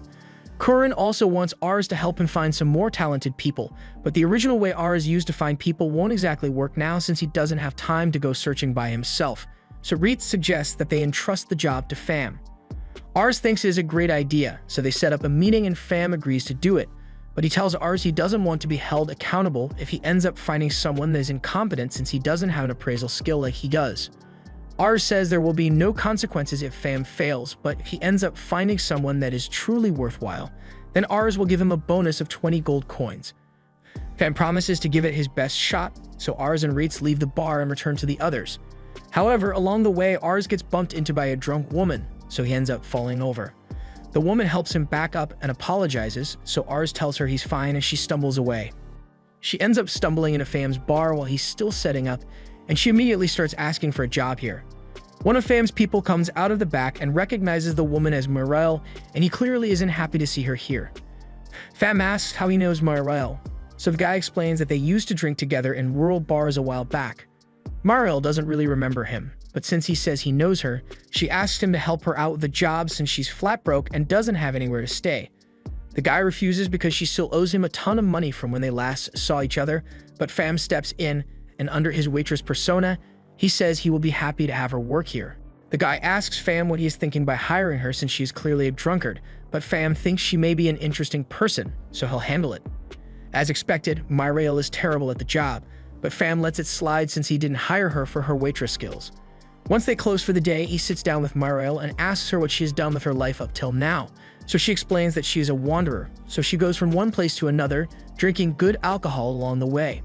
Speaker 1: Curran also wants Ars to help him find some more talented people, but the original way Ars used to find people won't exactly work now, since he doesn't have time to go searching by himself, so Reitz suggests that they entrust the job to Pham. Ars thinks it is a great idea, so they set up a meeting and Pham agrees to do it. But he tells Ars he doesn't want to be held accountable if he ends up finding someone that is incompetent, since he doesn't have an appraisal skill like he does. Ars says there will be no consequences if Pham fails, but if he ends up finding someone that is truly worthwhile, then Ars will give him a bonus of 20 gold coins. Pham promises to give it his best shot, so Ars and Reitz leave the bar and return to the others. However, along the way, Ars gets bumped into by a drunk woman, so he ends up falling over. The woman helps him back up and apologizes, so Ars tells her he's fine as she stumbles away. She ends up stumbling into Pham's bar while he's still setting up, and she immediately starts asking for a job here. One of Pham's people comes out of the back and recognizes the woman as Morel, and he clearly isn't happy to see her here. Pham asks how he knows Morel, so the guy explains that they used to drink together in rural bars a while back. Morel doesn't really remember him, but since he says he knows her, she asks him to help her out with a job since she's flat broke and doesn't have anywhere to stay. The guy refuses because she still owes him a ton of money from when they last saw each other, but Pham steps in, and under his waitress persona, he says he will be happy to have her work here. The guy asks Pham what he is thinking by hiring her, since she is clearly a drunkard, but Pham thinks she may be an interesting person, so he'll handle it. As expected, Myrael is terrible at the job, but Pham lets it slide since he didn't hire her for her waitress skills. Once they close for the day, he sits down with Myrael and asks her what she has done with her life up till now. So she explains that she is a wanderer, so she goes from one place to another, drinking good alcohol along the way.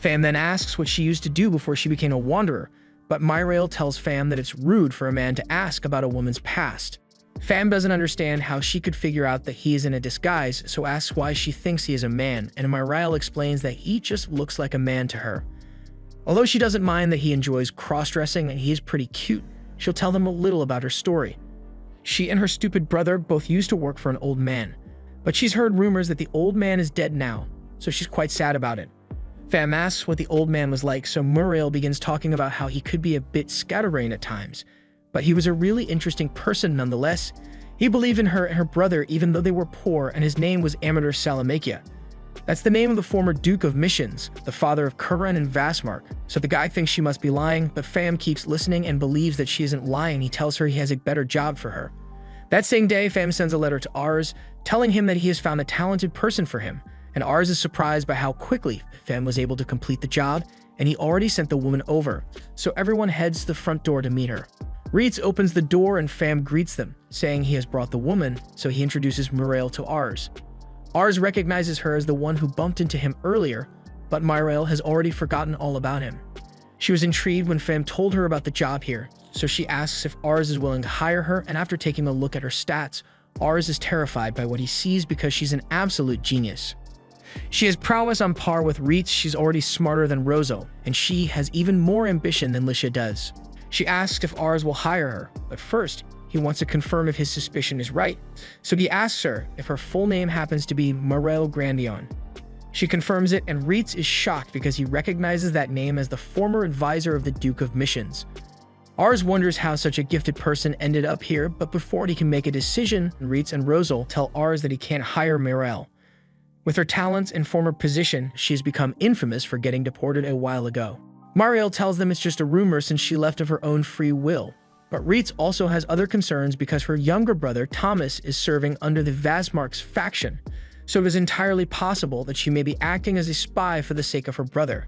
Speaker 1: Pham then asks what she used to do before she became a wanderer, but Myrael tells Pham that it's rude for a man to ask about a woman's past. Pham doesn't understand how she could figure out that he is in a disguise, so asks why she thinks he is a man, and Myrael explains that he just looks like a man to her. Although she doesn't mind that he enjoys cross-dressing and he is pretty cute, she'll tell them a little about her story. She and her stupid brother both used to work for an old man, but she's heard rumors that the old man is dead now, so she's quite sad about it. Fam asks what the old man was like, so Muriel begins talking about how he could be a bit scatterbrained at times, but he was a really interesting person nonetheless. He believed in her and her brother even though they were poor, and his name was Amador Salamakia. That's the name of the former Duke of Missions, the father of Kuran and Vastmark. So the guy thinks she must be lying, but Fam keeps listening and believes that she isn't lying. He tells her he has a better job for her. That same day, Fam sends a letter to Ars, telling him that he has found a talented person for him, and Ars is surprised by how quickly Fam was able to complete the job, and he already sent the woman over, so everyone heads to the front door to meet her. Reitz opens the door and Fam greets them, saying he has brought the woman, so he introduces Muriel to Ars. Ars recognizes her as the one who bumped into him earlier, but Muriel has already forgotten all about him. She was intrigued when Fam told her about the job here, so she asks if Ars is willing to hire her, and after taking a look at her stats, Ars is terrified by what he sees because she's an absolute genius. She has prowess on par with Reitz, she's already smarter than Rozo, and she has even more ambition than Lisha does. She asks if Ars will hire her, but first, he wants to confirm if his suspicion is right, so he asks her if her full name happens to be Morel Grandion. She confirms it, and Reitz is shocked because he recognizes that name as the former advisor of the Duke of Missions. Ars wonders how such a gifted person ended up here, but before he can make a decision, Reitz and Rosal tell Ars that he can't hire Morel. With her talents and former position, she has become infamous for getting deported a while ago. Mariel tells them it's just a rumor since she left of her own free will. But Reitz also has other concerns because her younger brother, Thomas, is serving under the Vastmark's faction, so it is entirely possible that she may be acting as a spy for the sake of her brother.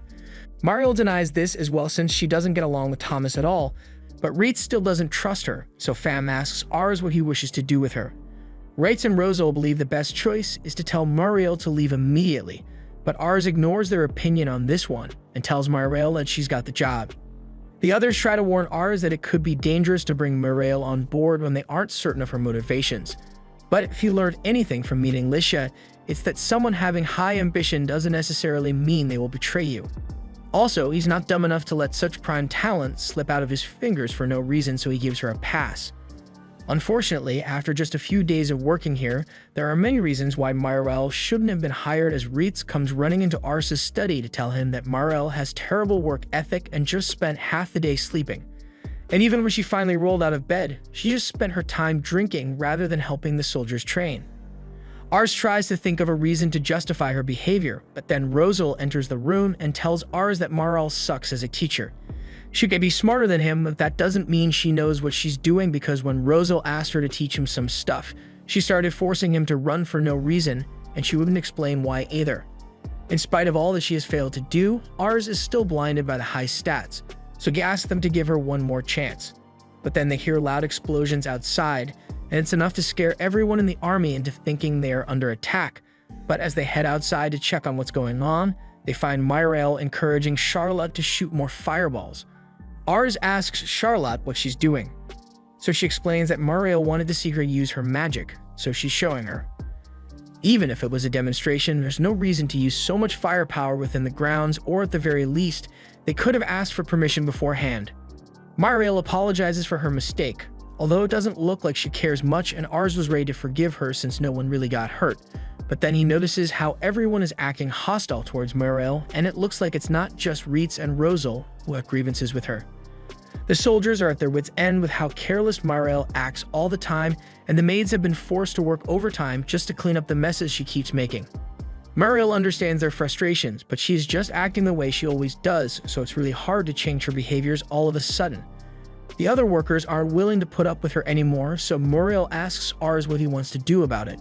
Speaker 1: Mariel denies this as well since she doesn't get along with Thomas at all, but Reitz still doesn't trust her, so Fam asks Ars what he wishes to do with her. Reitz and Rosal believe the best choice is to tell Mariel to leave immediately, but Ars ignores their opinion on this one and tells Mariel that she's got the job. The others try to warn Ars that it could be dangerous to bring Muriel on board when they aren't certain of her motivations. But if you learned anything from meeting Lisha, it's that someone having high ambition doesn't necessarily mean they will betray you. Also, he's not dumb enough to let such prime talent slip out of his fingers for no reason, so he gives her a pass. Unfortunately, after just a few days of working here, there are many reasons why Muriel shouldn't have been hired, as Reitz comes running into Ars's study to tell him that Muriel has terrible work ethic and just spent half the day sleeping. And even when she finally rolled out of bed, she just spent her time drinking rather than helping the soldiers train. Ars tries to think of a reason to justify her behavior, but then Rosal enters the room and tells Ars that Muriel sucks as a teacher. She could be smarter than him, but that doesn't mean she knows what she's doing, because when Rosal asked her to teach him some stuff, she started forcing him to run for no reason, and she wouldn't explain why either. In spite of all that she has failed to do, Ars is still blinded by the high stats, so he asks them to give her one more chance. But then they hear loud explosions outside, and it's enough to scare everyone in the army into thinking they are under attack. But as they head outside to check on what's going on, they find Muriel encouraging Charlotte to shoot more fireballs. Ars asks Charlotte what she's doing, so she explains that Muriel wanted to see her use her magic, so she's showing her. Even if it was a demonstration, there's no reason to use so much firepower within the grounds, or at the very least, they could have asked for permission beforehand. Muriel apologizes for her mistake, although it doesn't look like she cares much, and Ars was ready to forgive her since no one really got hurt. But then he notices how everyone is acting hostile towards Muriel, and it looks like it's not just Reitz and Rosal who have grievances with her. The soldiers are at their wits' end with how careless Muriel acts all the time, and the maids have been forced to work overtime just to clean up the messes she keeps making. Muriel understands their frustrations, but she is just acting the way she always does, so it's really hard to change her behaviors all of a sudden. The other workers aren't willing to put up with her anymore, so Muriel asks Ars what he wants to do about it.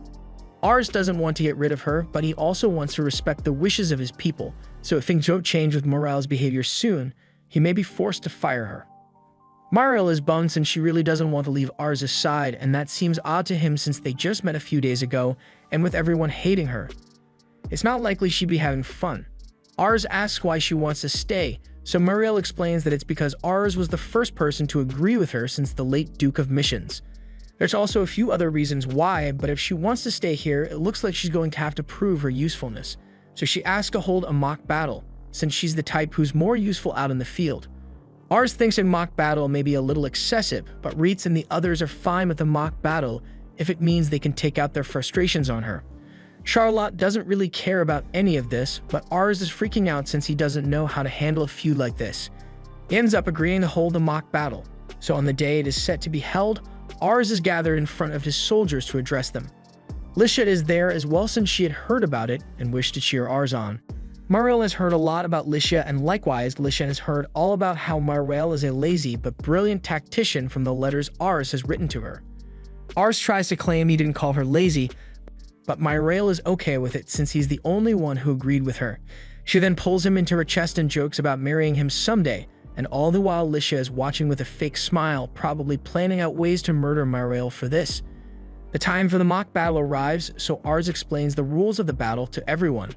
Speaker 1: Ars doesn't want to get rid of her, but he also wants to respect the wishes of his people, so if things don't change with Muriel's behavior soon, he may be forced to fire her. Muriel is bummed since she really doesn't want to leave Ars' side, and that seems odd to him since they just met a few days ago, and with everyone hating her. It's not likely she'd be having fun. Ars asks why she wants to stay, so Muriel explains that it's because Ars was the first person to agree with her since the late Duke of Missions. There's also a few other reasons why, but if she wants to stay here, it looks like she's going to have to prove her usefulness, so she asks to hold a mock battle, since she's the type who's more useful out in the field. Ars thinks a mock battle may be a little excessive, but Reitz and the others are fine with a mock battle if it means they can take out their frustrations on her. Charlotte doesn't really care about any of this, but Ars is freaking out since he doesn't know how to handle a feud like this. He ends up agreeing to hold the mock battle, so on the day it is set to be held, Ars is gathered in front of his soldiers to address them. Lisha is there as well since she had heard about it and wished to cheer Ars on. Mariel has heard a lot about Lisha, and likewise, Lisha has heard all about how Mariel is a lazy but brilliant tactician from the letters Ars has written to her. Ars tries to claim he didn't call her lazy, but Mariel is okay with it since he's the only one who agreed with her. She then pulls him into her chest and jokes about marrying him someday, and all the while Lisha is watching with a fake smile, probably planning out ways to murder Mariel for this. The time for the mock battle arrives, so Ars explains the rules of the battle to everyone.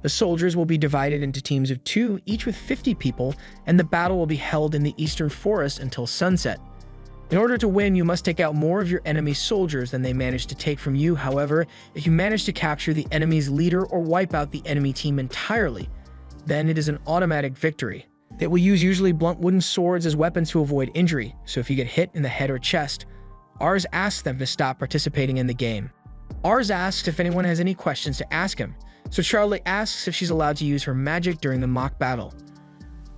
Speaker 1: The soldiers will be divided into teams of 2, each with 50 people, and the battle will be held in the eastern forest until sunset. In order to win, you must take out more of your enemy's soldiers than they manage to take from you. However, if you manage to capture the enemy's leader or wipe out the enemy team entirely, then it is an automatic victory. They will use usually blunt wooden swords as weapons to avoid injury, so if you get hit in the head or chest, Ars asks them to stop participating in the game. Ars asks if anyone has any questions to ask him, so Charlotte asks if she's allowed to use her magic during the mock battle.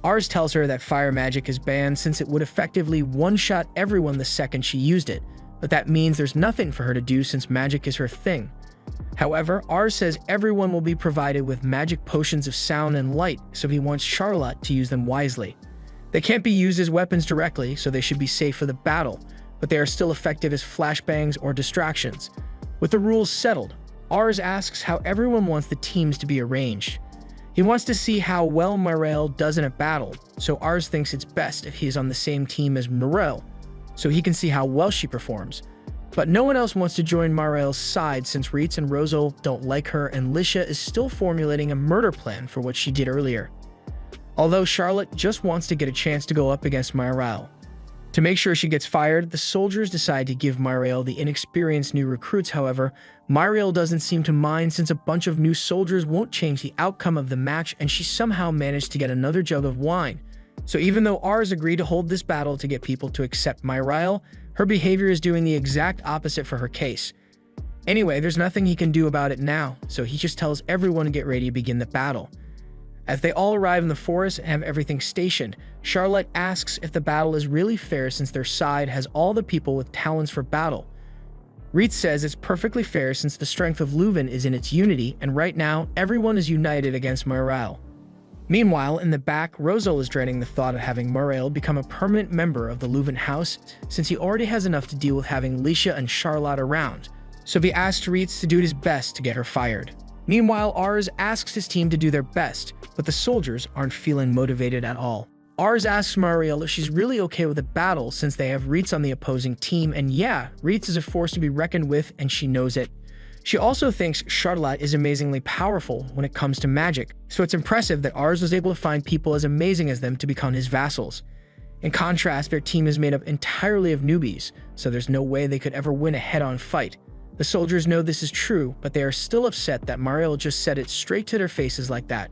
Speaker 1: Ars tells her that fire magic is banned since it would effectively one-shot everyone the second she used it, but that means there's nothing for her to do since magic is her thing. However, Ars says everyone will be provided with magic potions of sound and light, so he wants Charlotte to use them wisely. They can't be used as weapons directly, so they should be safe for the battle, but they are still effective as flashbangs or distractions. With the rules settled, Ars asks how everyone wants the teams to be arranged. He wants to see how well Mariel does in a battle, so Ars thinks it's best if he is on the same team as Mariel, so he can see how well she performs. But no one else wants to join Mariel's side since Reitz and Rosal don't like her, and Lisha is still formulating a murder plan for what she did earlier. Although Charlotte just wants to get a chance to go up against Mariel. To make sure she gets fired, the soldiers decide to give Mariel the inexperienced new recruits. However, Mariel doesn't seem to mind since a bunch of new soldiers won't change the outcome of the match, and she somehow managed to get another jug of wine. So even though Ars agreed to hold this battle to get people to accept Mariel, her behavior is doing the exact opposite for her case. Anyway, there's nothing he can do about it now, so he just tells everyone to get ready to begin the battle. As they all arrive in the forest and have everything stationed, Charlotte asks if the battle is really fair since their side has all the people with talents for battle. Reitz says it's perfectly fair since the strength of Leuven is in its unity, and right now, everyone is united against Mariel. Meanwhile, in the back, Rosal is dreading the thought of having Mariel become a permanent member of the Leuven house, since he already has enough to deal with having Lisha and Charlotte around, so he asks Reitz to do his best to get her fired. Meanwhile, Ars asks his team to do their best, but the soldiers aren't feeling motivated at all. Ars asks Mariel if she's really okay with the battle since they have Reitz on the opposing team, and yeah, Reitz is a force to be reckoned with and she knows it. She also thinks Charlotte is amazingly powerful when it comes to magic, so it's impressive that Ars was able to find people as amazing as them to become his vassals. In contrast, their team is made up entirely of newbies, so there's no way they could ever win a head-on fight. The soldiers know this is true, but they are still upset that Mariel just said it straight to their faces like that.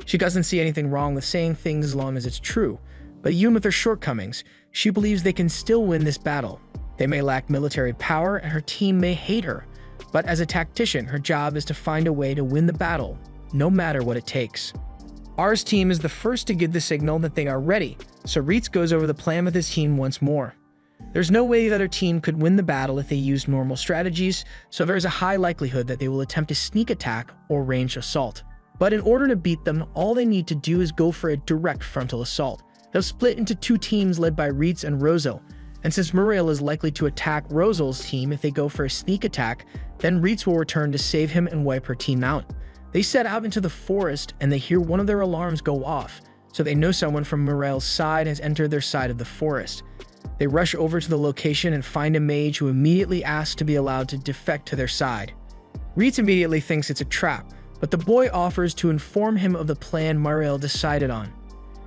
Speaker 1: She doesn't see anything wrong with saying things as long as it's true, but even with her shortcomings, she believes they can still win this battle. They may lack military power and her team may hate her, but as a tactician, her job is to find a way to win the battle, no matter what it takes. Ars' team is the first to give the signal that they are ready, so Reitz goes over the plan with his team once more. There's no way the other team could win the battle if they used normal strategies, so there's a high likelihood that they will attempt a sneak attack or range assault. But in order to beat them, all they need to do is go for a direct frontal assault. They'll split into 2 teams led by Reitz and Rosal, and since Mariel is likely to attack Rosal's team if they go for a sneak attack, then Reitz will return to save him and wipe her team out. They set out into the forest and they hear one of their alarms go off, so they know someone from Mariel's side has entered their side of the forest. They rush over to the location and find a mage who immediately asks to be allowed to defect to their side. Reitz immediately thinks it's a trap, but the boy offers to inform him of the plan Mariel decided on.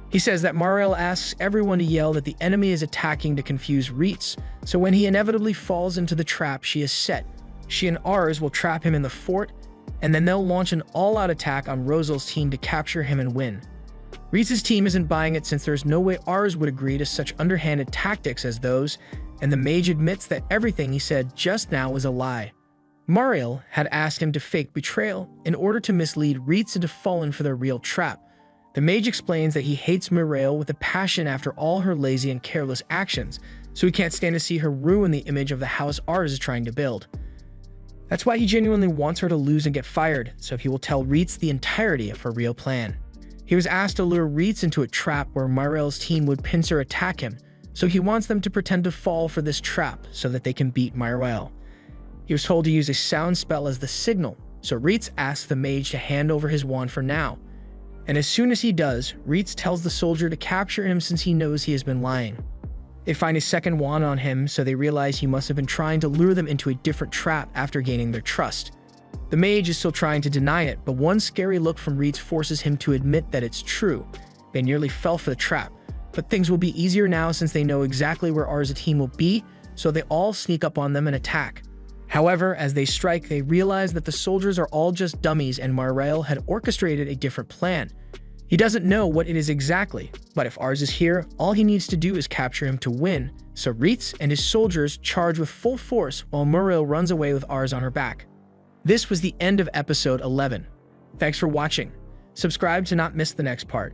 Speaker 1: He says that Mariel asks everyone to yell that the enemy is attacking to confuse Reitz, so when he inevitably falls into the trap she has set, she and Ars will trap him in the fort, and then they'll launch an all-out attack on Rosal's team to capture him and win. Reed's team isn't buying it since there's no way ours would agree to such underhanded tactics as those, and the mage admits that everything he said just now was a lie. Mariel had asked him to fake betrayal in order to mislead Reeds into falling for their real trap. The mage explains that he hates Mariel with a passion after all her lazy and careless actions, so he can't stand to see her ruin the image of the house Ars is trying to build. That's why he genuinely wants her to lose and get fired, so he will tell Reeds the entirety of her real plan. He was asked to lure Reeds into a trap where Mariel's team would pincer attack him, so he wants them to pretend to fall for this trap so that they can beat Mariel. He was told to use a sound spell as the signal, so Reeds asks the mage to hand over his wand for now. And as soon as he does, Reeds tells the soldier to capture him since he knows he has been lying. They find a second wand on him, so they realize he must have been trying to lure them into a different trap after gaining their trust. The mage is still trying to deny it, but one scary look from Reeds forces him to admit that it's true. They nearly fell for the trap, but things will be easier now since they know exactly where Ars' team will be, so they all sneak up on them and attack. However, as they strike, they realize that the soldiers are all just dummies and Mariel had orchestrated a different plan. He doesn't know what it is exactly, but if Ars is here, all he needs to do is capture him to win, so Reeds and his soldiers charge with full force while Mariel runs away with Ars on her back. This was the end of episode 11. Thanks for watching. Subscribe to not miss the next part.